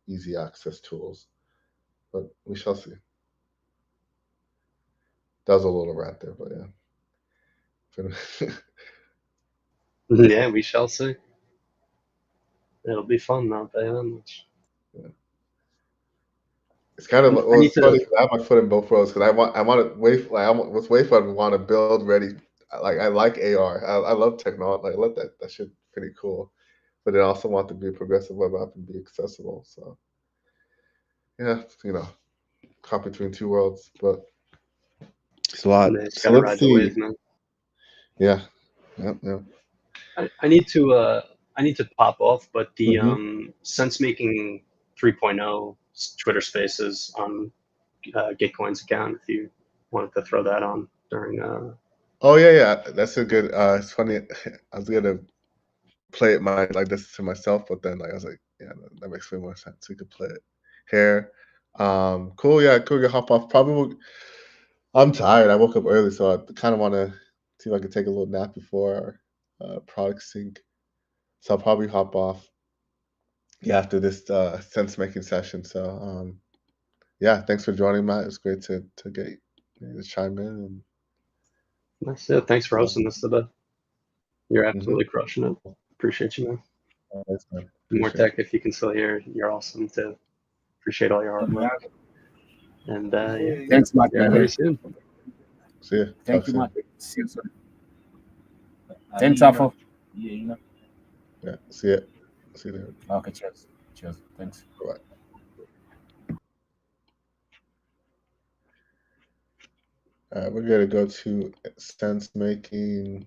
easy access tools. But we shall see. That was a little rant there, but yeah. Yeah, we shall see. It'll be fun, I'll tell you that much. Yeah. It's kind of it's funny because I have my foot in both worlds because I want to wait what's way fun. We want to build ready. Like I like AR. I love technology. Like, I love that shit pretty cool. But I also want to be a progressive web app and be accessible. So yeah, caught between two worlds, but it's a lot. It's So gotta let's ride the see. wave, man. Yeah. Yep. I need to pop off, but the sense making 3.0 Twitter Spaces on Gitcoin's account, if you wanted to throw that on during Oh yeah. That's a good. It's funny. I was gonna play it like this to myself, but then like I was like, yeah, that makes way more sense. We could play it here. Cool. Yeah, cool. You hop off. I'm tired. I woke up early, so I kind of want to see if I can take a little nap before our product sync. So I'll probably hop off. Yeah, after this sense making session. So yeah, thanks for joining, Matt. It was great to get you to chime in. And that's it. Thanks for hosting this today. You're absolutely crushing it. Appreciate you, man. Thanks, man. More Appreciate tech, if you can still hear, you're awesome too. Appreciate all your hard work. And yeah, Thanks, Matt. yeah, very soon. See ya. Thank you, Matt. See you soon. Thanks, Afo. Yeah, see ya. See you there. Okay, cheers. Thanks. Bye. We're gonna go to sense making.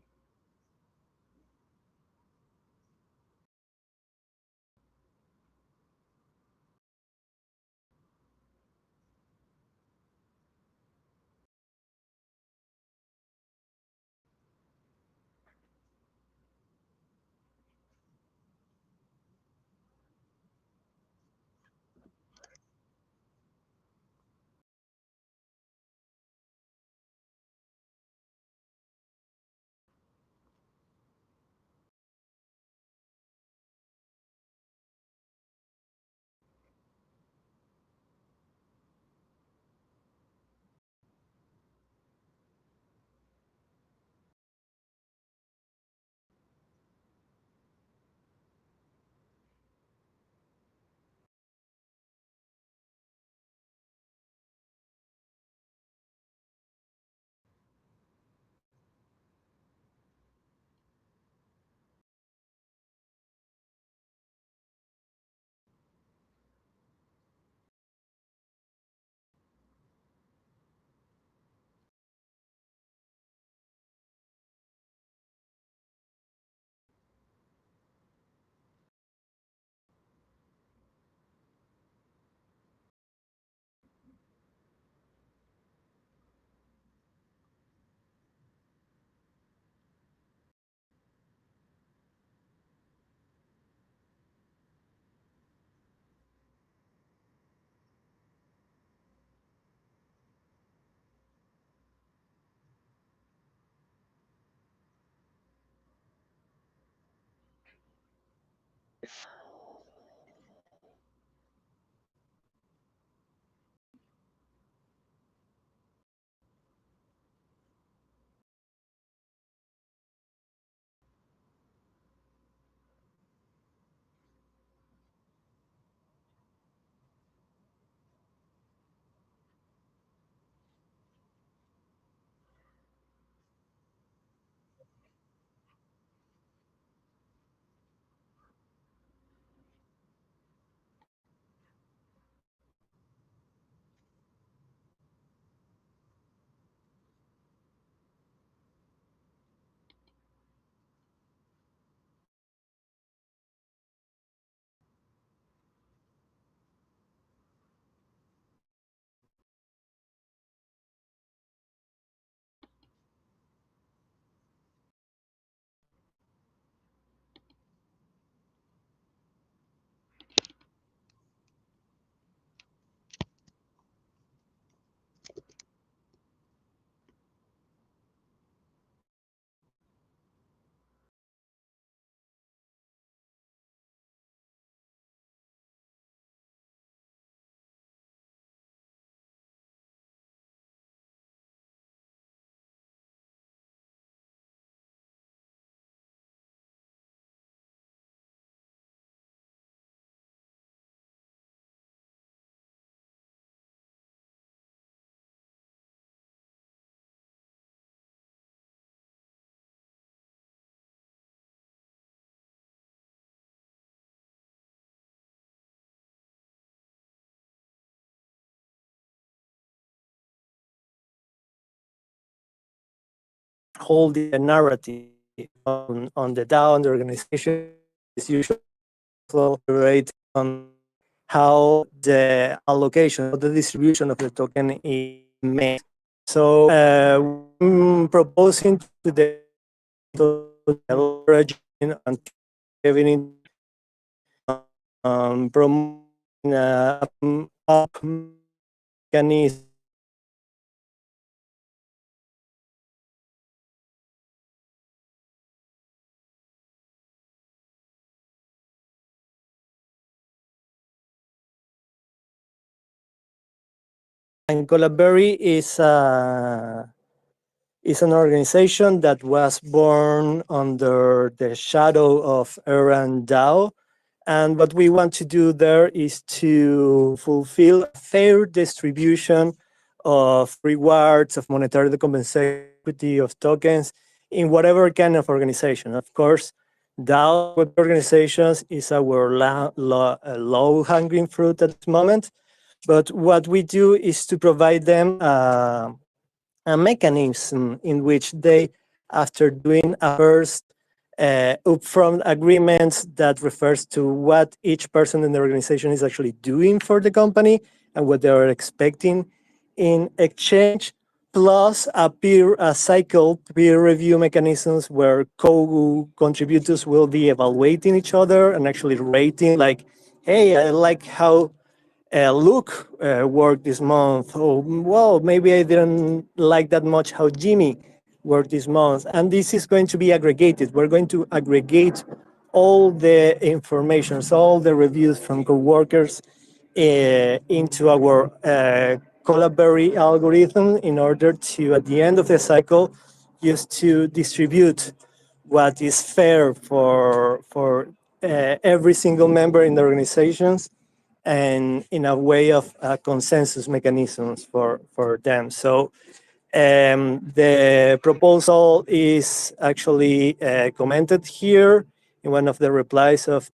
hold the narrative on the DAO and the organization is usually elaborate on how the allocation or the distribution of the token is made. So I'm proposing to the leveraging and giving promoting up mechanism and Colaberry is an organization that was born under the shadow of AgroforestDAO. And what we want to do there is to fulfill a fair distribution of rewards, of monetary compensation, of tokens in whatever kind of organization. Of course, DAO organizations is our low-hanging fruit at the moment. But what we do is to provide them a mechanism in which they, after doing a first upfront agreement that refers to what each person in the organization is actually doing for the company and what they are expecting in exchange, plus a cycle peer review mechanisms where co-contributors will be evaluating each other and actually rating, like, hey, I like how Luke worked this month. Oh, well, maybe I didn't like that much how Jimmy worked this month. And this is going to be aggregated. We're going to aggregate all the information, so all the reviews from coworkers into our Colaberry algorithm in order to, at the end of the cycle, use to distribute what is fair for every single member in the organizations and in a way of consensus mechanisms for them. So the proposal is actually commented here in one of the replies of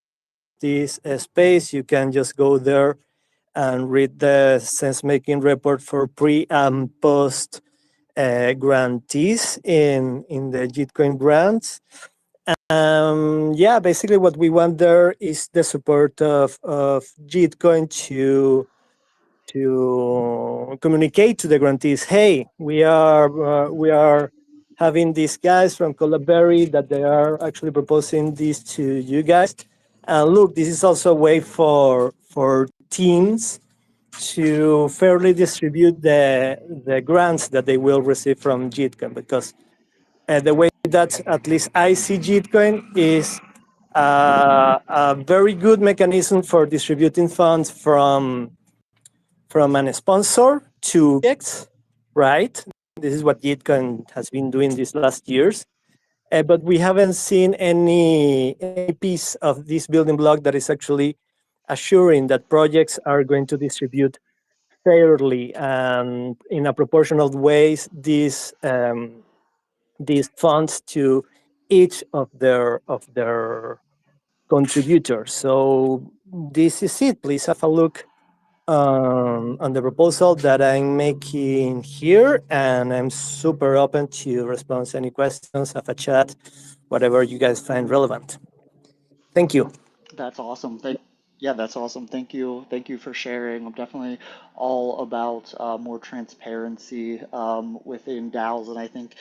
this space. You can just go there and read the sense-making report for pre and post grantees in the Gitcoin grants. Yeah, basically what we want there is the support of Gitcoin to communicate to the grantees, hey, we are having these guys from Colaberry that they are actually proposing this to you guys. And look, this is also a way for teams to fairly distribute the grants that they will receive from Gitcoin, because the way that at least I see Gitcoin is a very good mechanism for distributing funds from a sponsor to projects, right? This is what Gitcoin has been doing these last years. But we haven't seen any piece of this building block that is actually assuring that projects are going to distribute fairly and in a proportional ways these funds to each of their contributors. So this is it. Please have a look on the proposal that I'm making here, and I'm super open to respond to any questions, have a chat, whatever you guys find relevant. Thank you. That's awesome. Yeah, that's awesome. Thank you. Thank you for sharing. I'm definitely all about more transparency within DAOs, and I think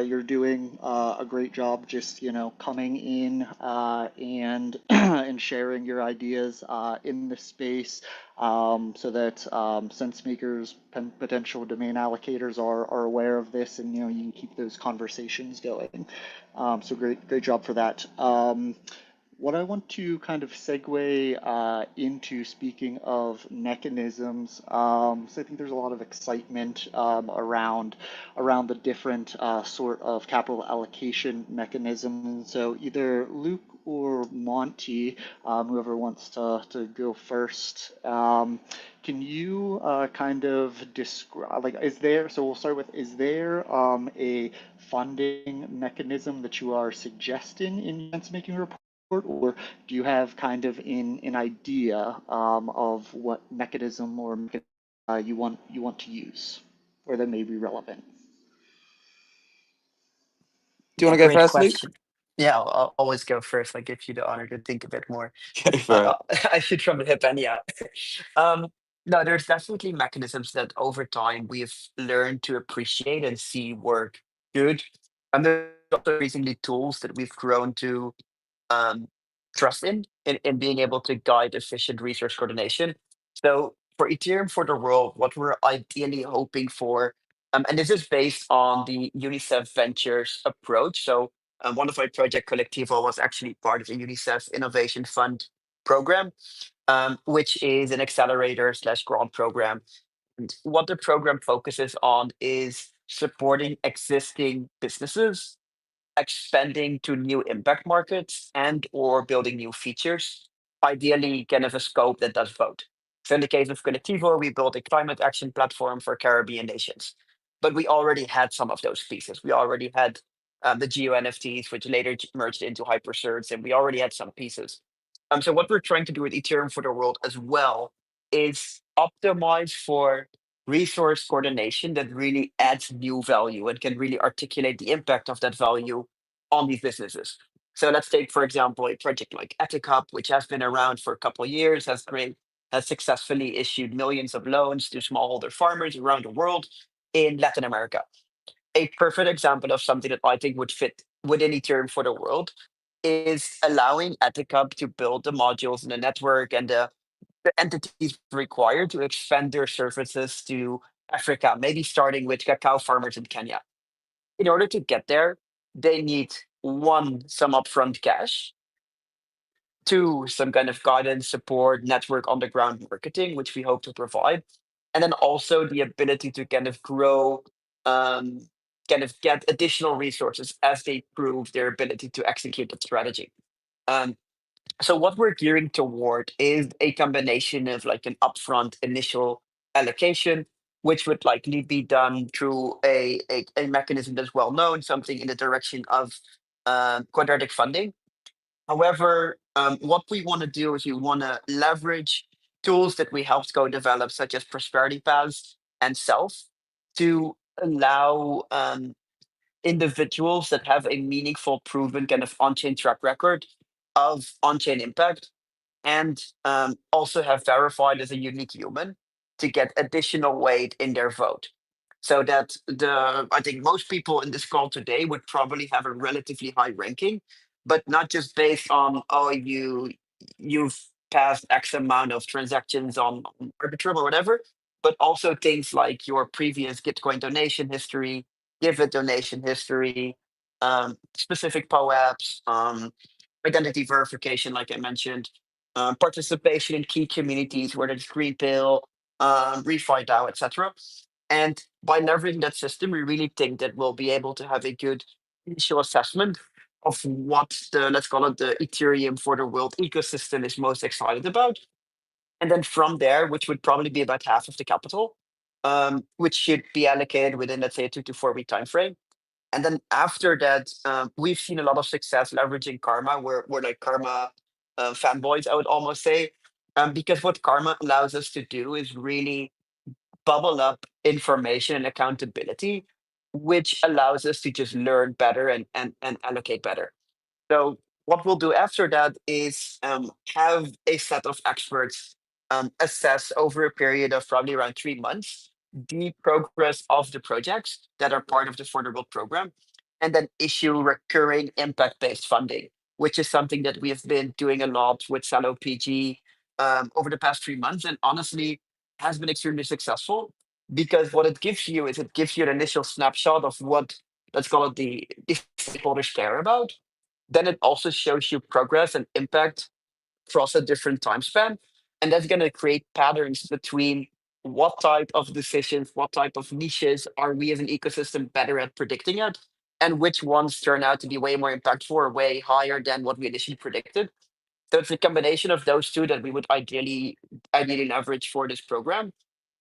you're doing a great job just, coming in and and sharing your ideas in the space so that sense makers, potential domain allocators are aware of this, and you can keep those conversations going. So great job for that. What I want to kind of segue into, speaking of mechanisms, so I think there's a lot of excitement around the different sort of capital allocation mechanisms. So either Luke or Monty, whoever wants to go first, can you kind of describe, like, so we'll start with, is there a funding mechanism that you are suggesting in your sense-making report? Or do you have kind of an idea of what mechanism or you want to use, or that may be relevant? Do you want to go Great first, Luke? question. Yeah, I'll always go first. I give you the honor to think a bit more. Go for it. I shoot from the hip anyhow. No, there's definitely mechanisms that over time we've learned to appreciate and see work good. And there's also increasingly tools that we've grown to um, trust in being able to guide efficient resource coordination. So for Ethereum for the world, what we're ideally hoping for, and this is based on the UNICEF Ventures approach. So one of my project Collectivo was actually part of the UNICEF Innovation Fund program, which is an accelerator slash grant program. And what the program focuses on is supporting existing businesses expanding to new impact markets and or building new features, ideally kind of a scope that does both. So in the case of Collectivo, we built a climate action platform for Caribbean nations. But we already had some of those pieces. We already had the geo NFTs, which later merged into hypercerts, and we already had some pieces. So what we're trying to do with Ethereum for the world as well is optimize for resource coordination that really adds new value and can really articulate the impact of that value on these businesses. So let's take, for example, a project like Eticup, which has been around for a couple of years, has successfully issued millions of loans to smallholder farmers around the world in Latin America. A perfect example of something that I think would fit within Ethereum for the world is allowing Eticup to build the modules in the network and the entities required to expand their services to Africa, maybe starting with cacao farmers in Kenya. In order to get there, they need one, some upfront cash, two, some kind of guidance, support, network on the ground marketing, which we hope to provide, and then also the ability to kind of grow, kind of get additional resources as they prove their ability to execute the strategy. Um, so what we're gearing toward is a combination of like an upfront initial allocation, which would likely be done through a mechanism that's well known, something in the direction of quadratic funding. However, what we want to do is we want to leverage tools that we helped go develop, such as Prosperity Paths and Self, to allow individuals that have a meaningful, proven kind of on-chain track record of on-chain impact and also have verified as a unique human to get additional weight in their vote. So that I think most people in this call today would probably have a relatively high ranking, but not just based on, oh, you've passed X amount of transactions on Arbitrum or whatever, but also things like your previous Gitcoin donation history, Give It donation history, specific POAPs, identity verification, like I mentioned, participation in key communities, whether it's Greenpill, RefiDAO, etc. And by leveraging that system, we really think that we'll be able to have a good initial assessment of what the, let's call it the Ethereum for the world ecosystem is most excited about. And then from there, which would probably be about half of the capital, which should be allocated within, let's say, a 2 to 4 week time frame. And then after that, we've seen a lot of success leveraging Karma. We're like Karma fanboys, I would almost say, because what Karma allows us to do is really bubble up information and accountability, which allows us to just learn better and allocate better. So what we'll do after that is have a set of experts assess over a period of probably around 3 months the progress of the projects that are part of the For the World program, and then issue recurring impact-based funding, which is something that we have been doing a lot with Salo PG over the past 3 months, and honestly has been extremely successful because what it gives you is it gives you an initial snapshot of what, let's call it, the stakeholders care about. Then it also shows you progress and impact across a different time span. And that's going to create patterns between what type of decisions, what type of niches are we as an ecosystem better at predicting it, and which ones turn out to be way more impactful or way higher than what we initially predicted. So it's a combination of those two that we would ideally leverage for this program.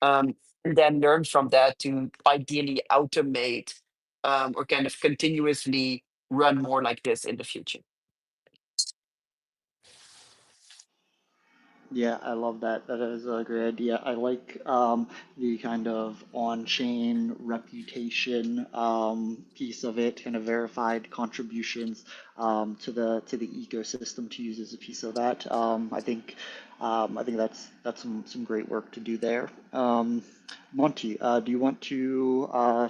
And then learn from that to ideally automate or kind of continuously run more like this in the future. Yeah, I love that. That is a great idea. I like the kind of on-chain reputation piece of it, kind of verified contributions to the ecosystem to use as a piece of that. I think that's some great work to do there. Monty, do you want to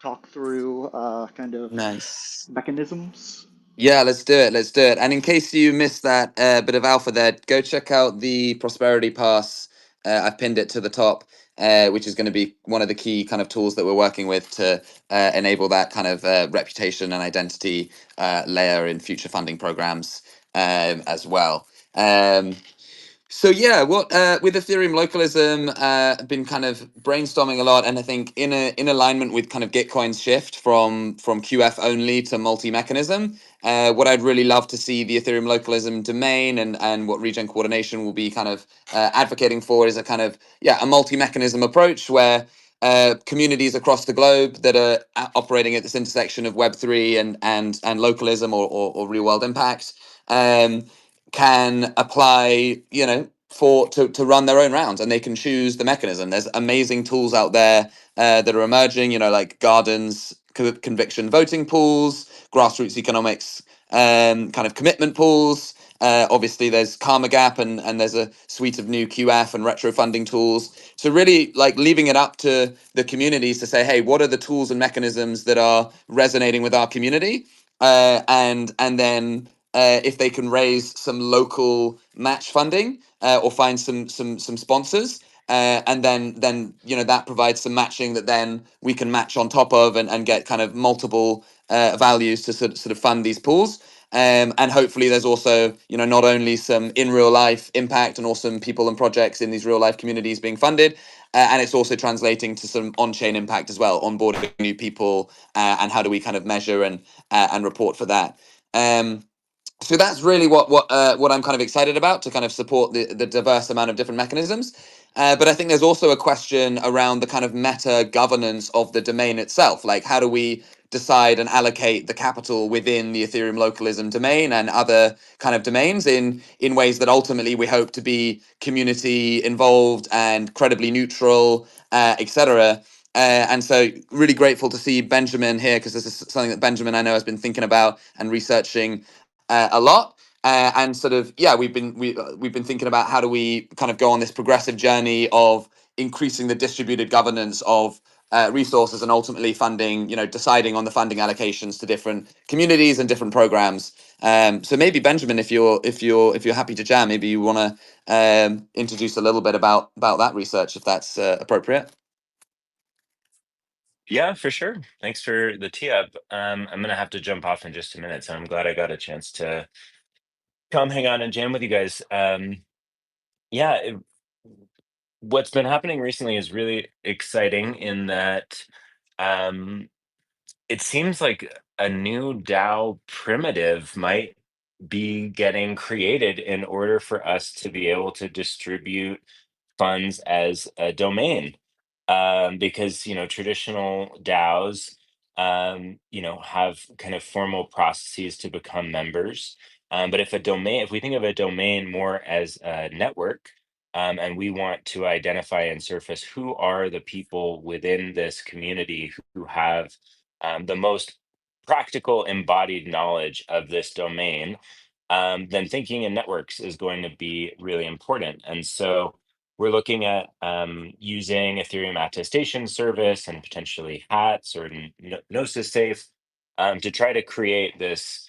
talk through kind of Nice. mechanisms? Yeah, let's do it. Let's do it. And in case you missed that bit of alpha there, go check out the Prosperity Pass. I've pinned it to the top, which is going to be one of the key kind of tools that we're working with to enable that kind of reputation and identity layer in future funding programs as well. So yeah, what with Ethereum localism, I've been kind of brainstorming a lot, and I think in alignment with kind of Gitcoin's shift from QF only to multi-mechanism, what I'd really love to see the Ethereum localism domain and what Regen Coordination will be kind of advocating for is a kind of a multi-mechanism approach where communities across the globe that are operating at this intersection of Web3 and localism or real world impact. Can apply, to run their own rounds, and they can choose the mechanism. There's amazing tools out there that are emerging, like Gardens, conviction voting pools, grassroots economics, kind of commitment pools. Obviously, there's Karma Gap, and there's a suite of new QF and retro funding tools. So really, like leaving it up to the communities to say, hey, what are the tools and mechanisms that are resonating with our community, and then if they can raise some local match funding or find some sponsors, and then that provides some matching that then we can match on top of and get kind of multiple values to sort of fund these pools. And hopefully there's also not only some in real life impact and awesome people and projects in these real life communities being funded, and it's also translating to some on-chain impact as well, onboarding new people, and how do we kind of measure and report for that. So that's really what I'm kind of excited about, to kind of support the diverse amount of different mechanisms. But I think there's also a question around the kind of meta governance of the domain itself. Like, how do we decide and allocate the capital within the Ethereum localism domain and other kind of domains in ways that ultimately we hope to be community involved and credibly neutral, etc. And so really grateful to see Benjamin here, because this is something that Benjamin I know has been thinking about and researching a lot, and sort of we've been thinking about how do we kind of go on this progressive journey of increasing the distributed governance of resources and ultimately funding, deciding on the funding allocations to different communities and different programs. So maybe Benjamin, if you're happy to jam, maybe you want to introduce a little bit about that research, if that's appropriate. Yeah, for sure. Thanks for the tee up. I'm gonna have to jump off in just a minute, so I'm glad I got a chance to come hang on and jam with you guys. What's been happening recently is really exciting in that it seems like a new DAO primitive might be getting created in order for us to be able to distribute funds as a domain, because traditional DAOs have kind of formal processes to become members, but if we think of a domain more as a network, and we want to identify and surface who are the people within this community who have the most practical embodied knowledge of this domain, then thinking in networks is going to be really important. And so we're looking at using Ethereum attestation service and potentially hats or Gnosis Safe, to try to create this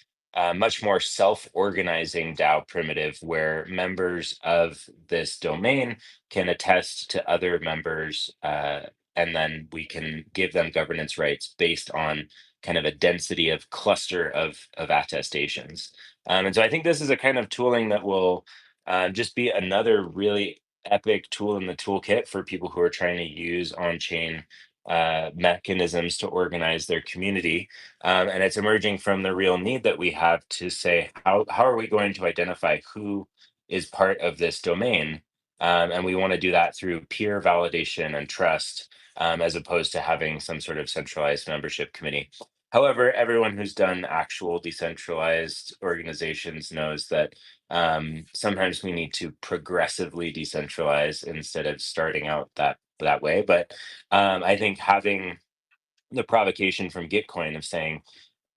much more self-organizing DAO primitive where members of this domain can attest to other members, and then we can give them governance rights based on kind of a density of cluster of attestations. And so I think this is a kind of tooling that will just be another really epic tool in the toolkit for people who are trying to use on-chain mechanisms to organize their community. And it's emerging from the real need that we have to say, how are we going to identify who is part of this domain? And we want to do that through peer validation and trust, as opposed to having some sort of centralized membership committee. However, everyone who's done actual decentralized organizations knows that sometimes we need to progressively decentralize instead of starting out that way. But I think having the provocation from Gitcoin of saying,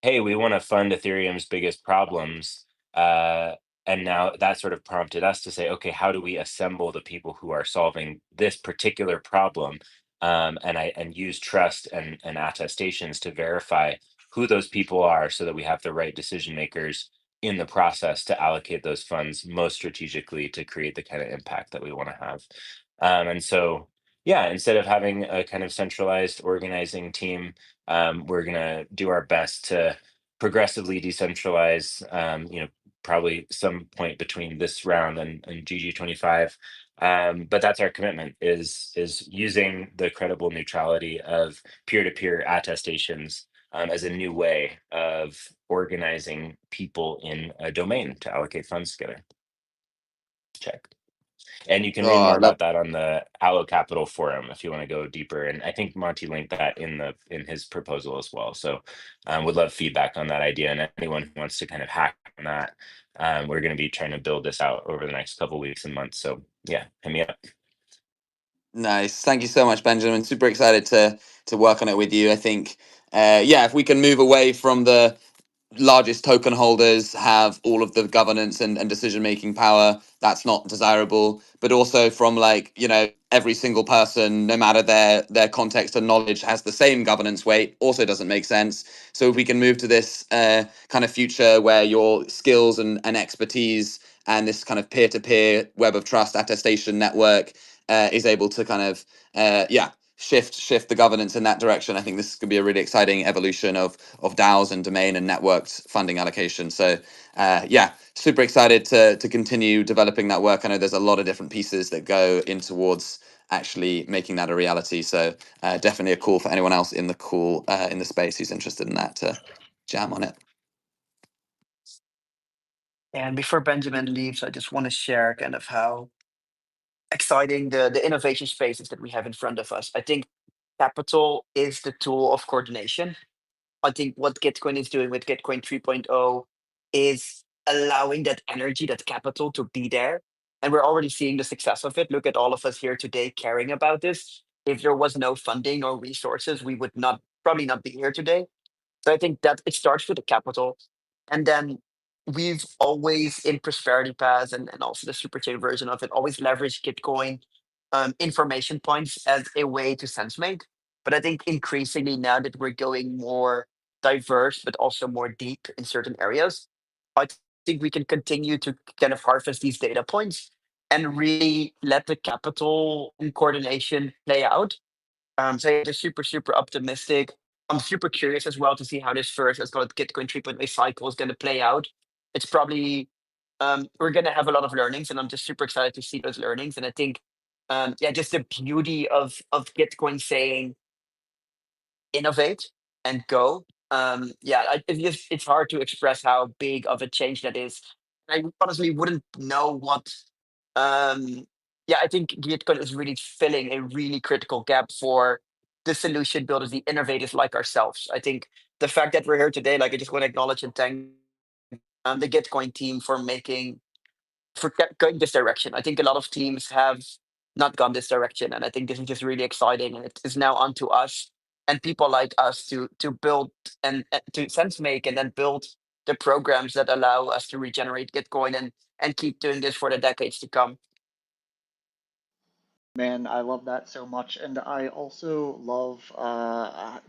hey, we want to fund Ethereum's biggest problems. And now that sort of prompted us to say, okay, how do we assemble the people who are solving this particular problem? And use trust and attestations to verify who those people are so that we have the right decision makers in the process to allocate those funds most strategically to create the kind of impact that we want to have. And so, yeah, instead of having a kind of centralized organizing team, we're going to do our best to progressively decentralize, probably some point between this round and GG25. But that's our commitment is using the credible neutrality of peer-to-peer attestations as a new way of organizing people in a domain to allocate funds together. Check. And you can read more about that on the Allo Capital forum if you want to go deeper. And I think Monty linked that in his proposal as well. So would love feedback on that idea. And anyone who wants to kind of hack on that, we're going to be trying to build this out over the next couple of weeks and months. So yeah, hit me up. Nice. Thank you so much, Benjamin. Super excited to work on it with you. I think, if we can move away from the largest token holders have all of the governance and decision-making power, that's not desirable. But also from every single person, no matter their context and knowledge, has the same governance weight, also doesn't make sense. So if we can move to this kind of future where your skills and expertise and this kind of peer-to-peer web of trust attestation network is able to kind of shift the governance in that direction, I think this could be a really exciting evolution of DAOs and domain and networked funding allocation. So super excited to continue developing that work. I know there's a lot of different pieces that go in towards actually making that a reality. So definitely a call for anyone else in the space who's interested in that to jam on it. And before Benjamin leaves, I just want to share kind of how exciting the innovation spaces that we have in front of us. I think capital is the tool of coordination. I think what Gitcoin is doing with Gitcoin 3.0 is allowing that energy, that capital to be there. And we're already seeing the success of it. Look at all of us here today caring about this. If there was no funding or resources, we would probably not be here today. So I think that it starts with the capital. And then we've always in Prosperity Pass and also the Superchain version of it, always leveraged Gitcoin information points as a way to sense make. But I think increasingly now that we're going more diverse, but also more deep in certain areas, I think we can continue to kind of harvest these data points and really let the capital and coordination play out. So I'm just super optimistic. I'm super curious as well to see how this first, let's call it Gitcoin 3.0 cycle is going to play out. It's probably, we're going to have a lot of learnings, and I'm just super excited to see those learnings. And I think, just the beauty of Gitcoin saying, innovate and go. It's hard to express how big of a change that is. I honestly wouldn't know what. I think Gitcoin is really filling a really critical gap for the solution builders, the innovators like ourselves. I think the fact that we're here today, I just want to acknowledge and thank the Gitcoin team for going this direction. I think a lot of teams have not gone this direction, and I think this is just really exciting. And it is now onto us and people like us to build and to sense make and then build the programs that allow us to regenerate Gitcoin and keep doing this for the decades to come. Man, I love that so much, and I also love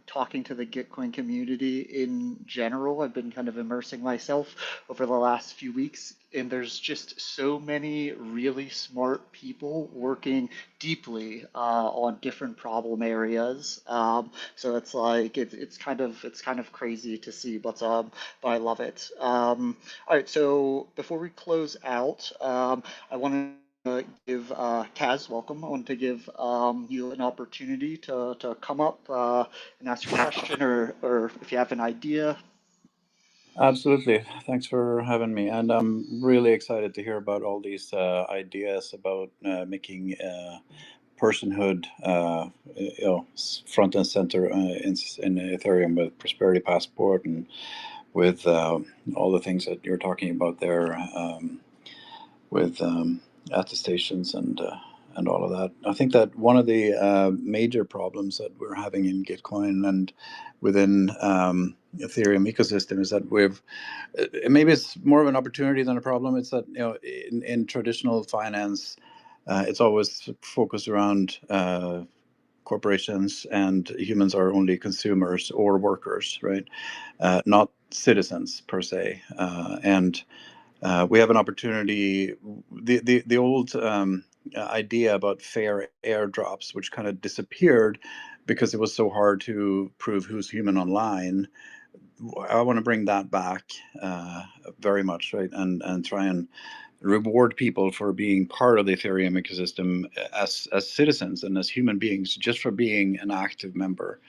talking to the Gitcoin community in general. I've been kind of immersing myself over the last few weeks, and there's just so many really smart people working deeply on different problem areas. So it's it's kind of crazy to see, but I love it. All right, so before we close out, I want to give Kaz, welcome. I want to give you an opportunity to come up and ask your question or if you have an idea. Absolutely. Thanks for having me. And I'm really excited to hear about all these ideas about making personhood, front and center in Ethereum with Prosperity Passport and with all the things that you're talking about there, with attestations and all of that. I think that one of the major problems that we're having in Gitcoin and within Ethereum ecosystem is that maybe it's more of an opportunity than a problem. It's that in traditional finance, it's always focused around corporations, and humans are only consumers or workers, right? Not citizens per se. And we have an opportunity. The old idea about fair airdrops, which kind of disappeared because it was so hard to prove who's human online. I want to bring that back very much, right? And try and reward people for being part of the Ethereum ecosystem as citizens and as human beings, just for being an active member.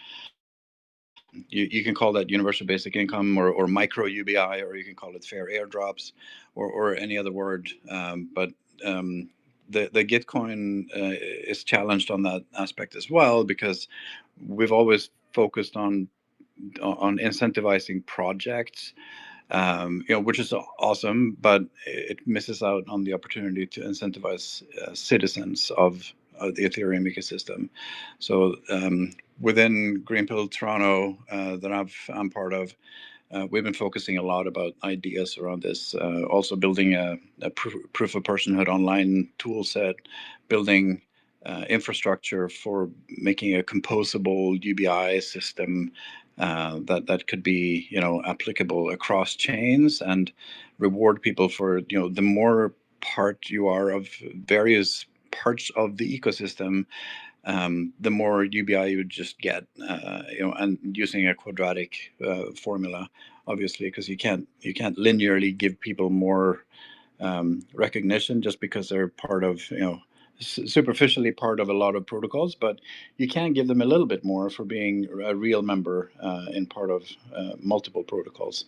You can call that universal basic income or micro UBI, or you can call it fair airdrops or any other word. But the Gitcoin is challenged on that aspect as well, because we've always focused on incentivizing projects, which is awesome, but it misses out on the opportunity to incentivize citizens of the Ethereum ecosystem. So within Greenpill Toronto that I'm part of, we've been focusing a lot about ideas around this, also building a proof of personhood online tool set, building infrastructure for making a composable UBI system that could be applicable across chains and reward people for the more part you are of various parts of the ecosystem, the more UBI you would just get, and using a quadratic formula, obviously, because you can't linearly give people more recognition just because they're part of, superficially part of a lot of protocols, but you can give them a little bit more for being a real member in part of multiple protocols.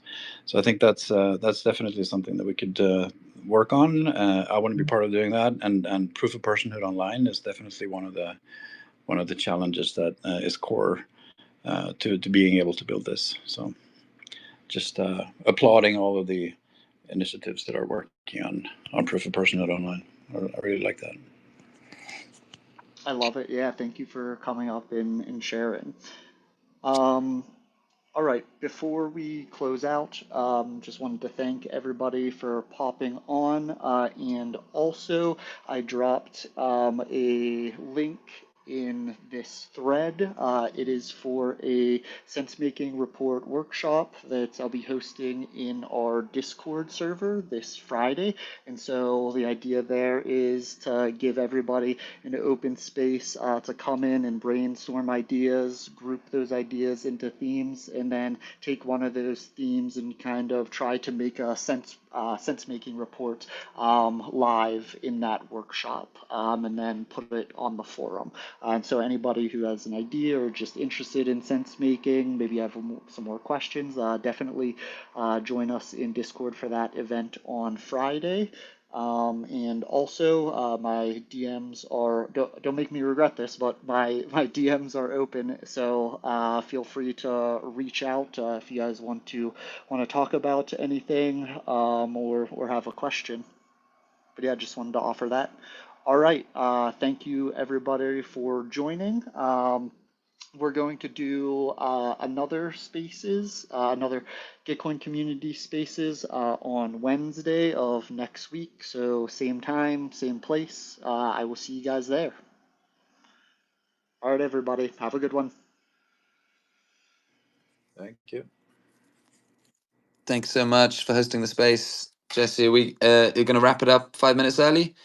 So I think that's definitely something that we could work on. I want to be part of doing that, and proof of personhood online is definitely one of the challenges that is core to being able to build this. So just applauding all of the initiatives that are working on proof of personhood online. I really like that. I love it. Yeah, thank you for coming up and sharing. All right, before we close out, just wanted to thank everybody for popping on. And also, I dropped a link in this thread. It is for a sense-making report workshop that I'll be hosting in our Discord server this Friday. And so the idea there is to give everybody an open space to come in and brainstorm ideas, group those ideas into themes, and then take one of those themes and kind of try to make a sense-making report live in that workshop, and then put it on the forum. And so anybody who has an idea or just interested in sense-making, maybe have some more questions, definitely join us in Discord for that event on Friday. And also my DMs are, don't make me regret this, but my DMs are open, so feel free to reach out if you guys want to talk about anything, or have a question. But yeah, just wanted to offer that. All right, thank you everybody for joining. We're going to do another Gitcoin community spaces on Wednesday of next week. So same time, same place. I will see you guys there. All right, everybody, have a good one. Thank you. Thanks so much for hosting the space, Jesse. You're going to wrap it up 5 minutes early?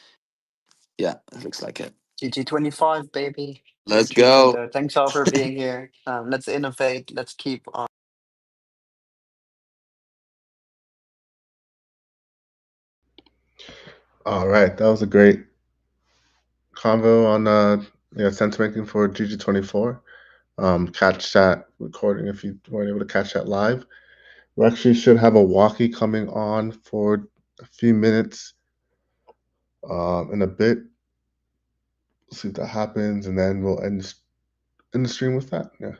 Yeah, it looks like it. GG25, baby. Let's Keep go. it, thanks all for being here. Let's innovate. Let's keep on. All right, that was a great convo on sense making for GG24. Catch that recording if you weren't able to catch that live. We actually should have a walkie coming on for a few minutes in a bit. see if that happens, and then we'll end the stream with that. Yeah.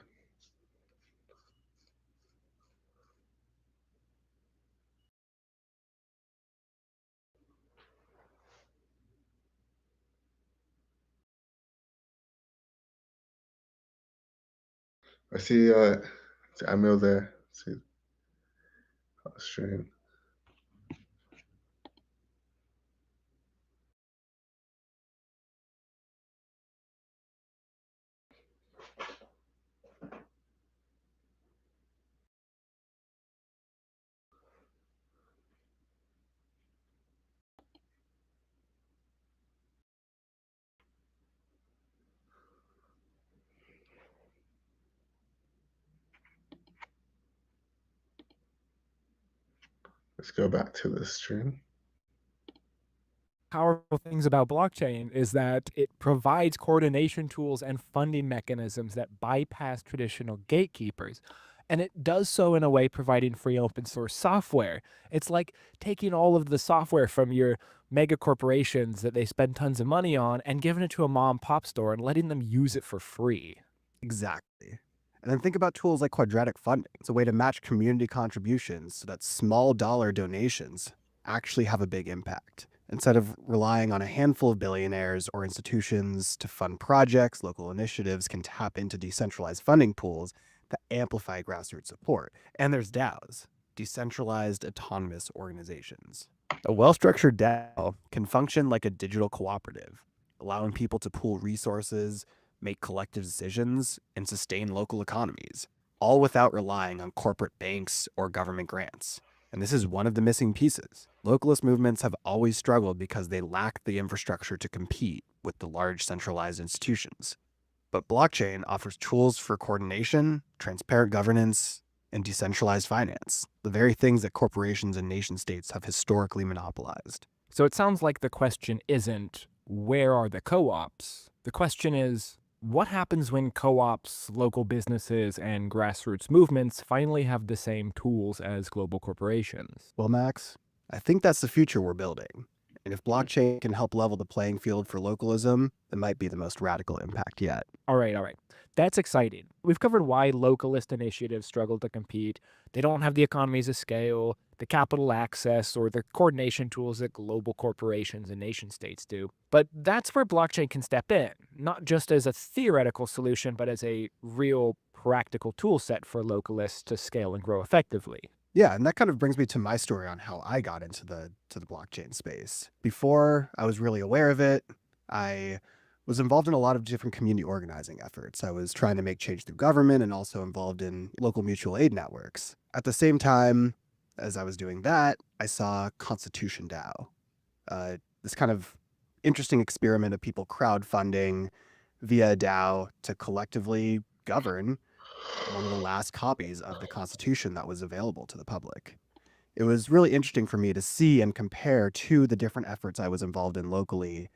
I see Emil there. See stream. Let's go back to the stream. Powerful things about blockchain is that it provides coordination tools and funding mechanisms that bypass traditional gatekeepers. And it does so in a way providing free open source software. It's like taking all of the software from your mega corporations that they spend tons of money on and giving it to a mom and pop store and letting them use it for free. Exactly. And then think about tools like quadratic funding. It's a way to match community contributions so that small dollar donations actually have a big impact. Instead of relying on a handful of billionaires or institutions to fund projects, local initiatives can tap into decentralized funding pools that amplify grassroots support. And there's DAOs, decentralized autonomous organizations. A well-structured DAO can function like a digital cooperative, allowing people to pool resources, make collective decisions, and sustain local economies, all without relying on corporate banks or government grants. And this is one of the missing pieces. Localist movements have always struggled because they lack the infrastructure to compete with the large centralized institutions. But blockchain offers tools for coordination, transparent governance, and decentralized finance, the very things that corporations and nation states have historically monopolized. So it sounds like the question isn't, where are the co-ops? The question is, what happens when co-ops, local businesses, and grassroots movements finally have the same tools as global corporations? Well, Max, I think that's the future we're building. And if blockchain can help level the playing field for localism, it might be the most radical impact yet. All right. That's exciting. We've covered why localist initiatives struggle to compete. They don't have the economies of scale, the capital access, or the coordination tools that global corporations and nation states do. But that's where blockchain can step in, not just as a theoretical solution, but as a real practical tool set for localists to scale and grow effectively. Yeah, and that kind of brings me to my story on how I got into the blockchain space. Before I was really aware of it, I was involved in a lot of different community organizing efforts. I was trying to make change through government and also involved in local mutual aid networks. At the same time as I was doing that, I saw Constitution DAO, this kind of interesting experiment of people crowdfunding via a DAO to collectively govern one of the last copies of the Constitution that was available to the public. It was really interesting for me to see and compare to the different efforts I was involved in locally.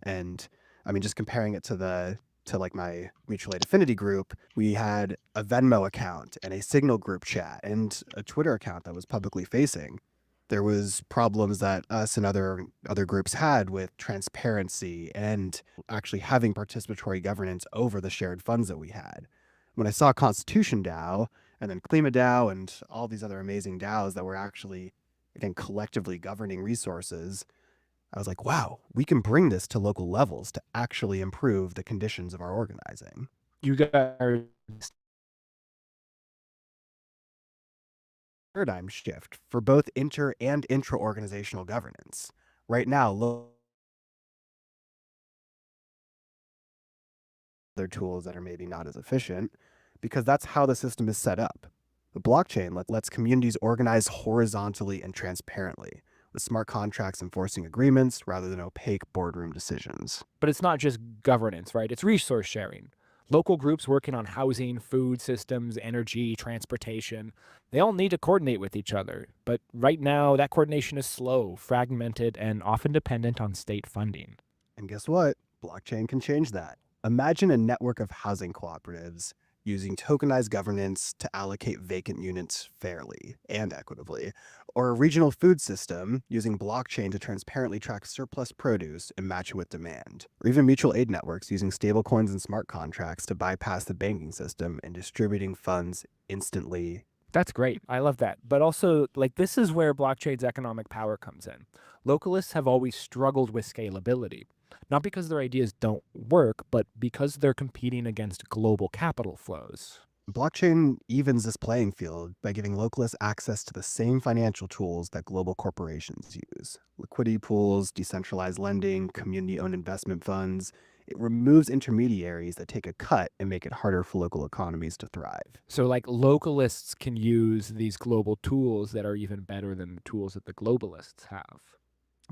And I mean, just comparing it to like my mutual aid affinity group, we had a Venmo account and a Signal group chat and a Twitter account that was publicly facing. There was problems that us and other groups had with transparency and actually having participatory governance over the shared funds that we had. When I saw Constitution DAO and then Klima DAO and all these other amazing DAOs that were actually, again, collectively governing resources, I was like, wow, we can bring this to local levels to actually improve the conditions of our organizing. You guys paradigm shift for both inter and intra-organizational governance. Right now, other tools that are maybe not as efficient, because that's how the system is set up. The blockchain lets communities organize horizontally and transparently, with smart contracts enforcing agreements rather than opaque boardroom decisions. But it's not just governance, right? It's resource sharing. Local groups working on housing, food systems, energy, transportation, they all need to coordinate with each other. But right now, that coordination is slow, fragmented, and often dependent on state funding. And guess what? Blockchain can change that. Imagine a network of housing cooperatives using tokenized governance to allocate vacant units fairly and equitably, or a regional food system using blockchain to transparently track surplus produce and match it with demand, or even mutual aid networks using stablecoins and smart contracts to bypass the banking system and distributing funds instantly. That's great. I love that. But also, like, this is where blockchain's economic power comes in. Localists have always struggled with scalability, not because their ideas don't work, but because they're competing against global capital flows. Blockchain evens this playing field by giving localists access to the same financial tools that global corporations use. Liquidity pools, decentralized lending, community-owned investment funds. It removes intermediaries that take a cut and make it harder for local economies to thrive. So, like, localists can use these global tools that are even better than the tools that the globalists have.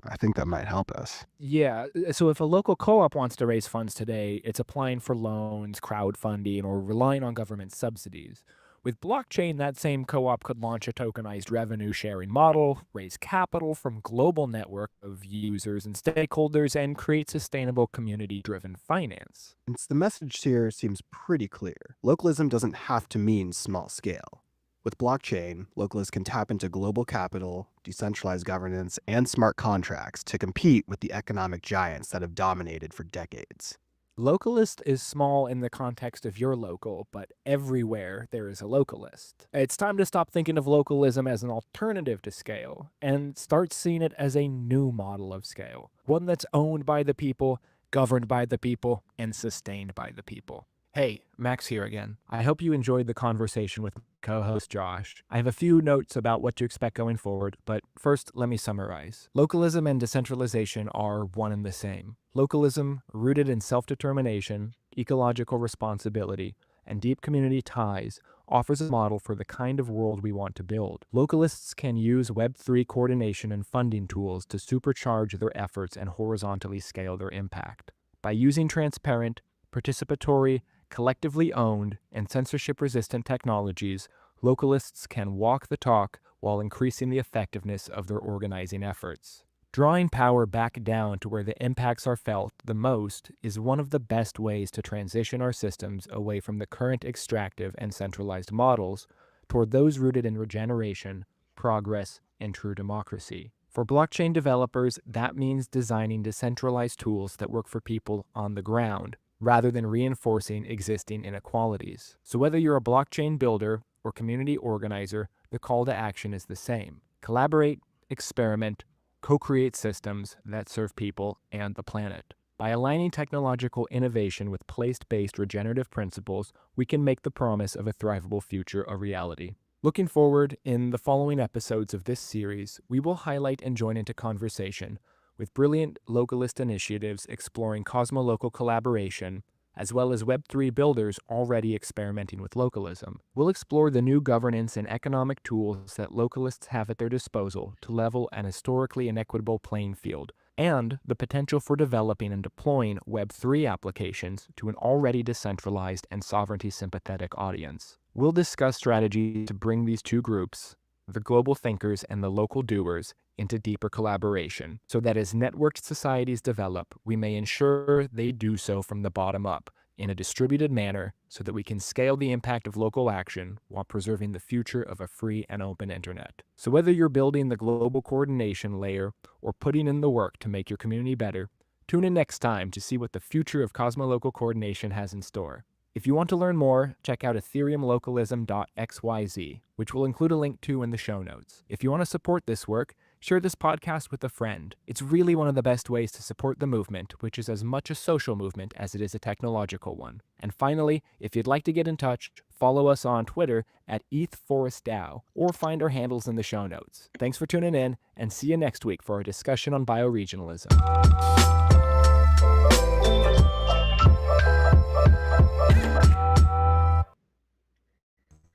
I think that might help us. Yeah. So if a local co-op wants to raise funds today, it's applying for loans, crowdfunding, or relying on government subsidies. With blockchain, that same co-op could launch a tokenized revenue sharing model, raise capital from global network of users and stakeholders, and create sustainable community-driven finance. And the message here seems pretty clear. Localism doesn't have to mean small scale. With blockchain, localists can tap into global capital, decentralized governance, and smart contracts to compete with the economic giants that have dominated for decades. Localist is small in the context of your local, but everywhere there is a localist. It's time to stop thinking of localism as an alternative to scale and start seeing it as a new model of scale. One that's owned by the people, governed by the people, and sustained by the people. Hey, Max here again. I hope you enjoyed the conversation with co-host Josh. I have a few notes about what to expect going forward, but first let me summarize. Localism and decentralization are one and the same. Localism, rooted in self-determination, ecological responsibility, and deep community ties, offers a model for the kind of world we want to build. Localists can use Web3 coordination and funding tools to supercharge their efforts and horizontally scale their impact. By using transparent, participatory, collectively owned, and censorship-resistant technologies, localists can walk the talk while increasing the effectiveness of their organizing efforts. Drawing power back down to where the impacts are felt the most is one of the best ways to transition our systems away from the current extractive and centralized models toward those rooted in regeneration, progress, and true democracy. For blockchain developers, that means designing decentralized tools that work for people on the ground, rather than reinforcing existing inequalities. So whether you're a blockchain builder or community organizer, the call to action is the same. Collaborate, experiment, co-create systems that serve people and the planet. By aligning technological innovation with place-based regenerative principles, we can make the promise of a thrivable future a reality. Looking forward, in the following episodes of this series, we will highlight and join into conversation with brilliant localist initiatives exploring cosmo-local collaboration, as well as Web3 builders already experimenting with localism. We'll explore the new governance and economic tools that localists have at their disposal to level an historically inequitable playing field, and the potential for developing and deploying Web3 applications to an already decentralized and sovereignty-sympathetic audience. We'll discuss strategies to bring these two groups, the global thinkers and the local doers, into deeper collaboration, so that as networked societies develop, we may ensure they do so from the bottom up, in a distributed manner, so that we can scale the impact of local action while preserving the future of a free and open internet. So whether you're building the global coordination layer or putting in the work to make your community better, tune in next time to see what the future of cosmo-local coordination has in store. If you want to learn more, check out ethereumlocalism.xyz, which we'll include a link to in the show notes. If you want to support this work, share this podcast with a friend. It's really one of the best ways to support the movement, which is as much a social movement as it is a technological one. And finally, if you'd like to get in touch, follow us on Twitter at AgroforestDAO, or find our handles in the show notes. Thanks for tuning in, and see you next week for our discussion on bioregionalism.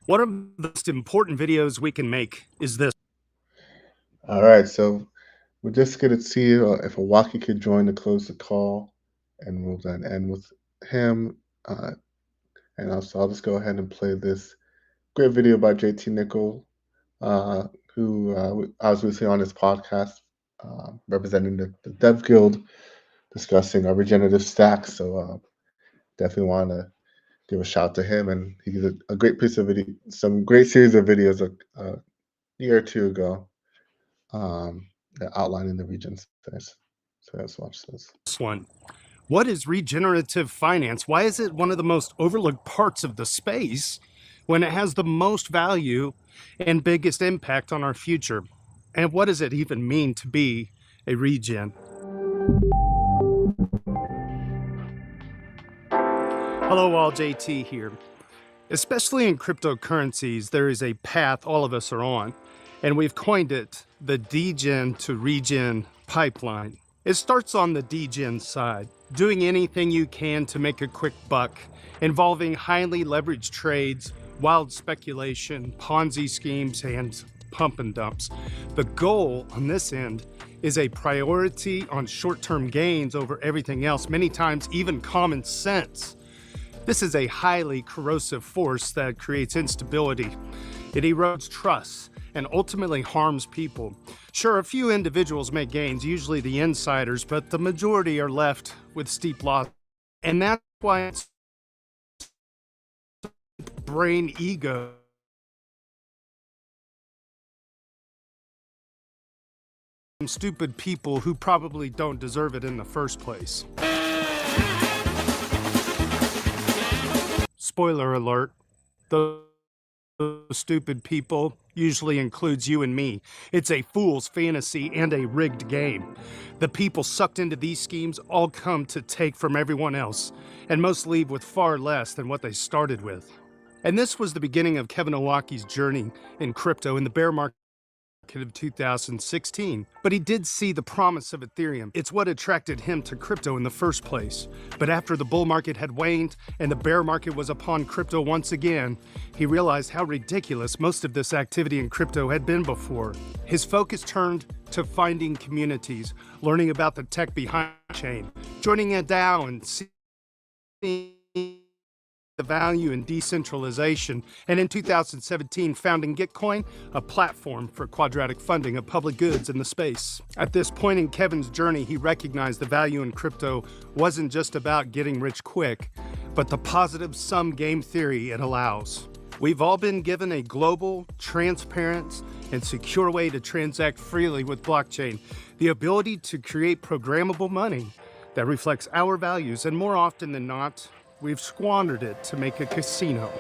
One of the most important videos we can make is this. All right, so we're just going to see if Awka could join to close the call, and we'll then end with him. And also, I'll just go ahead and play this great video by JT Nickel, who I was recently on his podcast representing the Dev Guild, discussing our regenerative stack. So definitely want to give a shout to him. And he did a great piece of video, some great series of videos a year or two ago. outlining the regions. So let's watch this. One. What is regenerative finance? Why is it one of the most overlooked parts of the space when it has the most value and biggest impact on our future? And what does it even mean to be a regen? Hello all, JT here. Especially in cryptocurrencies, there is a path all of us are on, and we've coined it the degen to regen pipeline. It starts on the degen side, doing anything you can to make a quick buck, involving highly leveraged trades, wild speculation, Ponzi schemes, and pump and dumps. The goal on this end is a priority on short-term gains over everything else, many times even common sense. This is a highly corrosive force that creates instability. It erodes trust and ultimately harms people. Sure, a few individuals make gains, usually the insiders, but the majority are left with steep loss. And that's why it's brain ego. Stupid people who probably don't deserve it in the first place. Spoiler alert, those stupid people usually includes you and me. It's a fool's fantasy and a rigged game. The people sucked into these schemes all come to take from everyone else, and most leave with far less than what they started with. And this was the beginning of Kevin Owaki's journey in crypto in the bear market of 2016. But he did see the promise of Ethereum. It's what attracted him to crypto in the first place. But after the bull market had waned and the bear market was upon crypto once again, he realized how ridiculous most of this activity in crypto had been before. His focus turned to finding communities, learning about the tech behind the chain, joining a DAO and seeing the value in decentralization, and in 2017 founding Gitcoin, a platform for quadratic funding of public goods in the space. At this point in Kevin's journey, he recognized the value in crypto wasn't just about getting rich quick, but the positive sum game theory it allows. We've all been given a global, transparent, and secure way to transact freely with blockchain, the ability to create programmable money that reflects our values, and more often than not, we've squandered it to make a casino.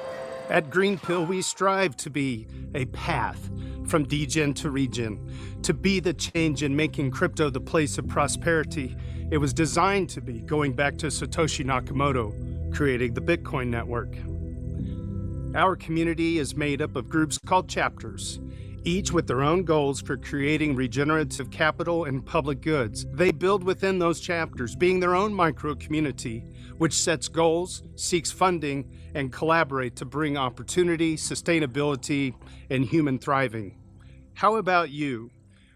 At Greenpill, we strive to be a path from degen to regen, to be the change in making crypto the place of prosperity it was designed to be, going back to Satoshi Nakamoto, creating the Bitcoin Network. Our community is made up of groups called chapters, each with their own goals for creating regenerative capital and public goods. They build within those chapters, being their own micro community, which sets goals, seeks funding, and collaborate to bring opportunity, sustainability, and human thriving. How about you?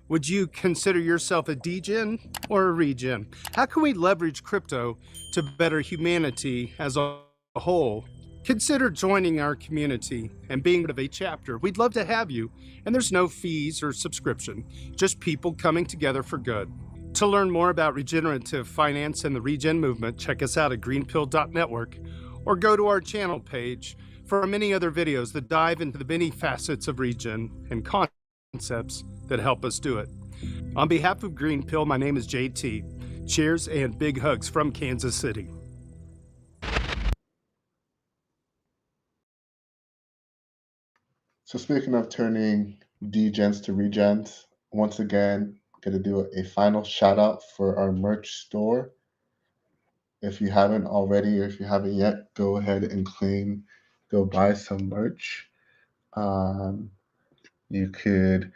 Would you consider yourself a degen or a regen? How can we leverage crypto to better humanity as a whole? Consider joining our community and being part of a chapter. We'd love to have you, and there's no fees or subscription, just people coming together for good. To learn more about regenerative finance and the regen movement, check us out at greenpill.network or go to our channel page for our many other videos that dive into the many facets of regen and concepts that help us do it. On behalf of Greenpill, my name is JT. Cheers and big hugs from Kansas City. So speaking of turning degens to regens, once again, going to do a final shout out for our merch store. If you haven't already, or if you haven't yet, go ahead and go buy some merch. You could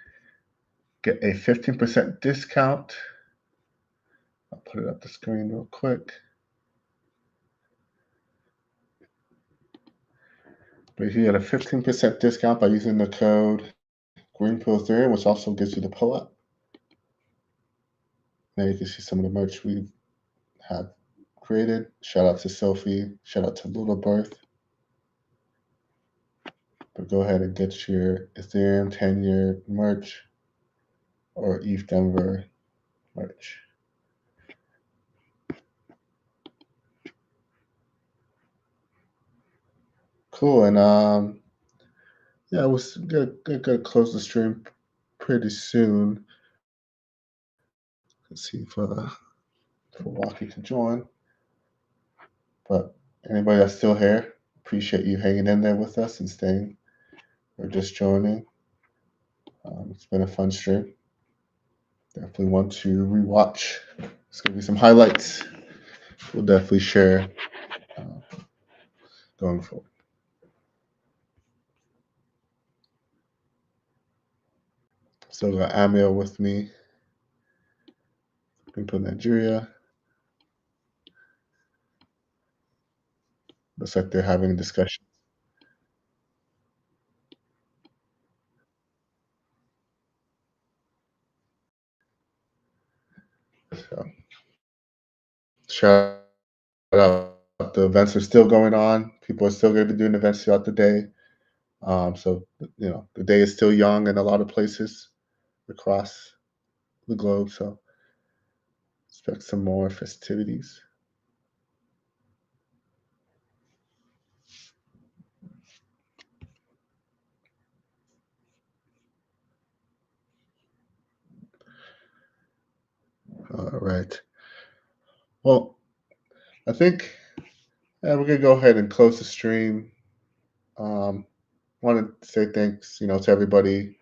get a 15% discount. I'll put it up the screen real quick. But you can get a 15% discount by using the code Greenpill Ethereum, which also gives you the pull-up. Now you can see some of the merch we have created. Shout out to Sophie. Shout out to Little Birth. But go ahead and get your Ethereum 10-year merch or ETH Denver merch. Cool, and yeah, we're gonna close the stream pretty soon. Let's see if Waki can join. But anybody that's still here, appreciate you hanging in there with us and staying or just joining. It's been a fun stream. Definitely want to rewatch. It's gonna be some highlights. We'll definitely share going forward. Still got Amil with me. Greenpill Nigeria. Looks like they're having a discussion. So, shout out. The events are still going on. People are still going to be doing events throughout the day. So, the day is still young in a lot of places across the globe. So, expect some more festivities. All right. Well, I think we're going to go ahead and close the stream. Want to say thanks, to everybody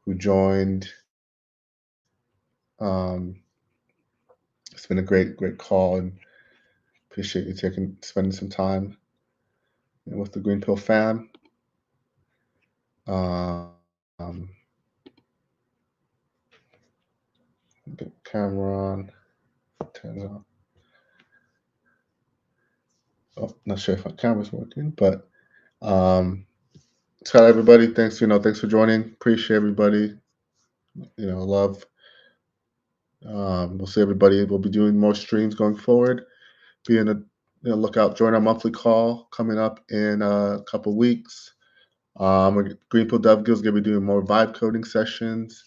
who joined. It's been a great call, and appreciate you spending some time with the Greenpill fam. Get camera on. Turn it on. Oh, not sure if my camera's working, but tell everybody thanks. Thanks for joining. Appreciate everybody. Love. We'll see everybody. We'll be doing more streams going forward. Be in a lookout. Join our monthly call coming up in a couple weeks. Greenpill Dev Guild is going to be doing more vibe coding sessions.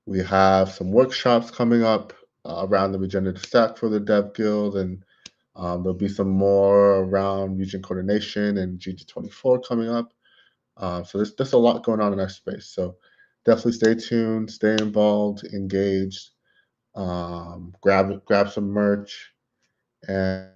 We have some workshops coming up around the regenerative stack for the Dev Guild, and there'll be some more around region coordination and GG24 coming up. So there's a lot going on in our space. So definitely stay tuned, stay involved, engaged, grab some merch, and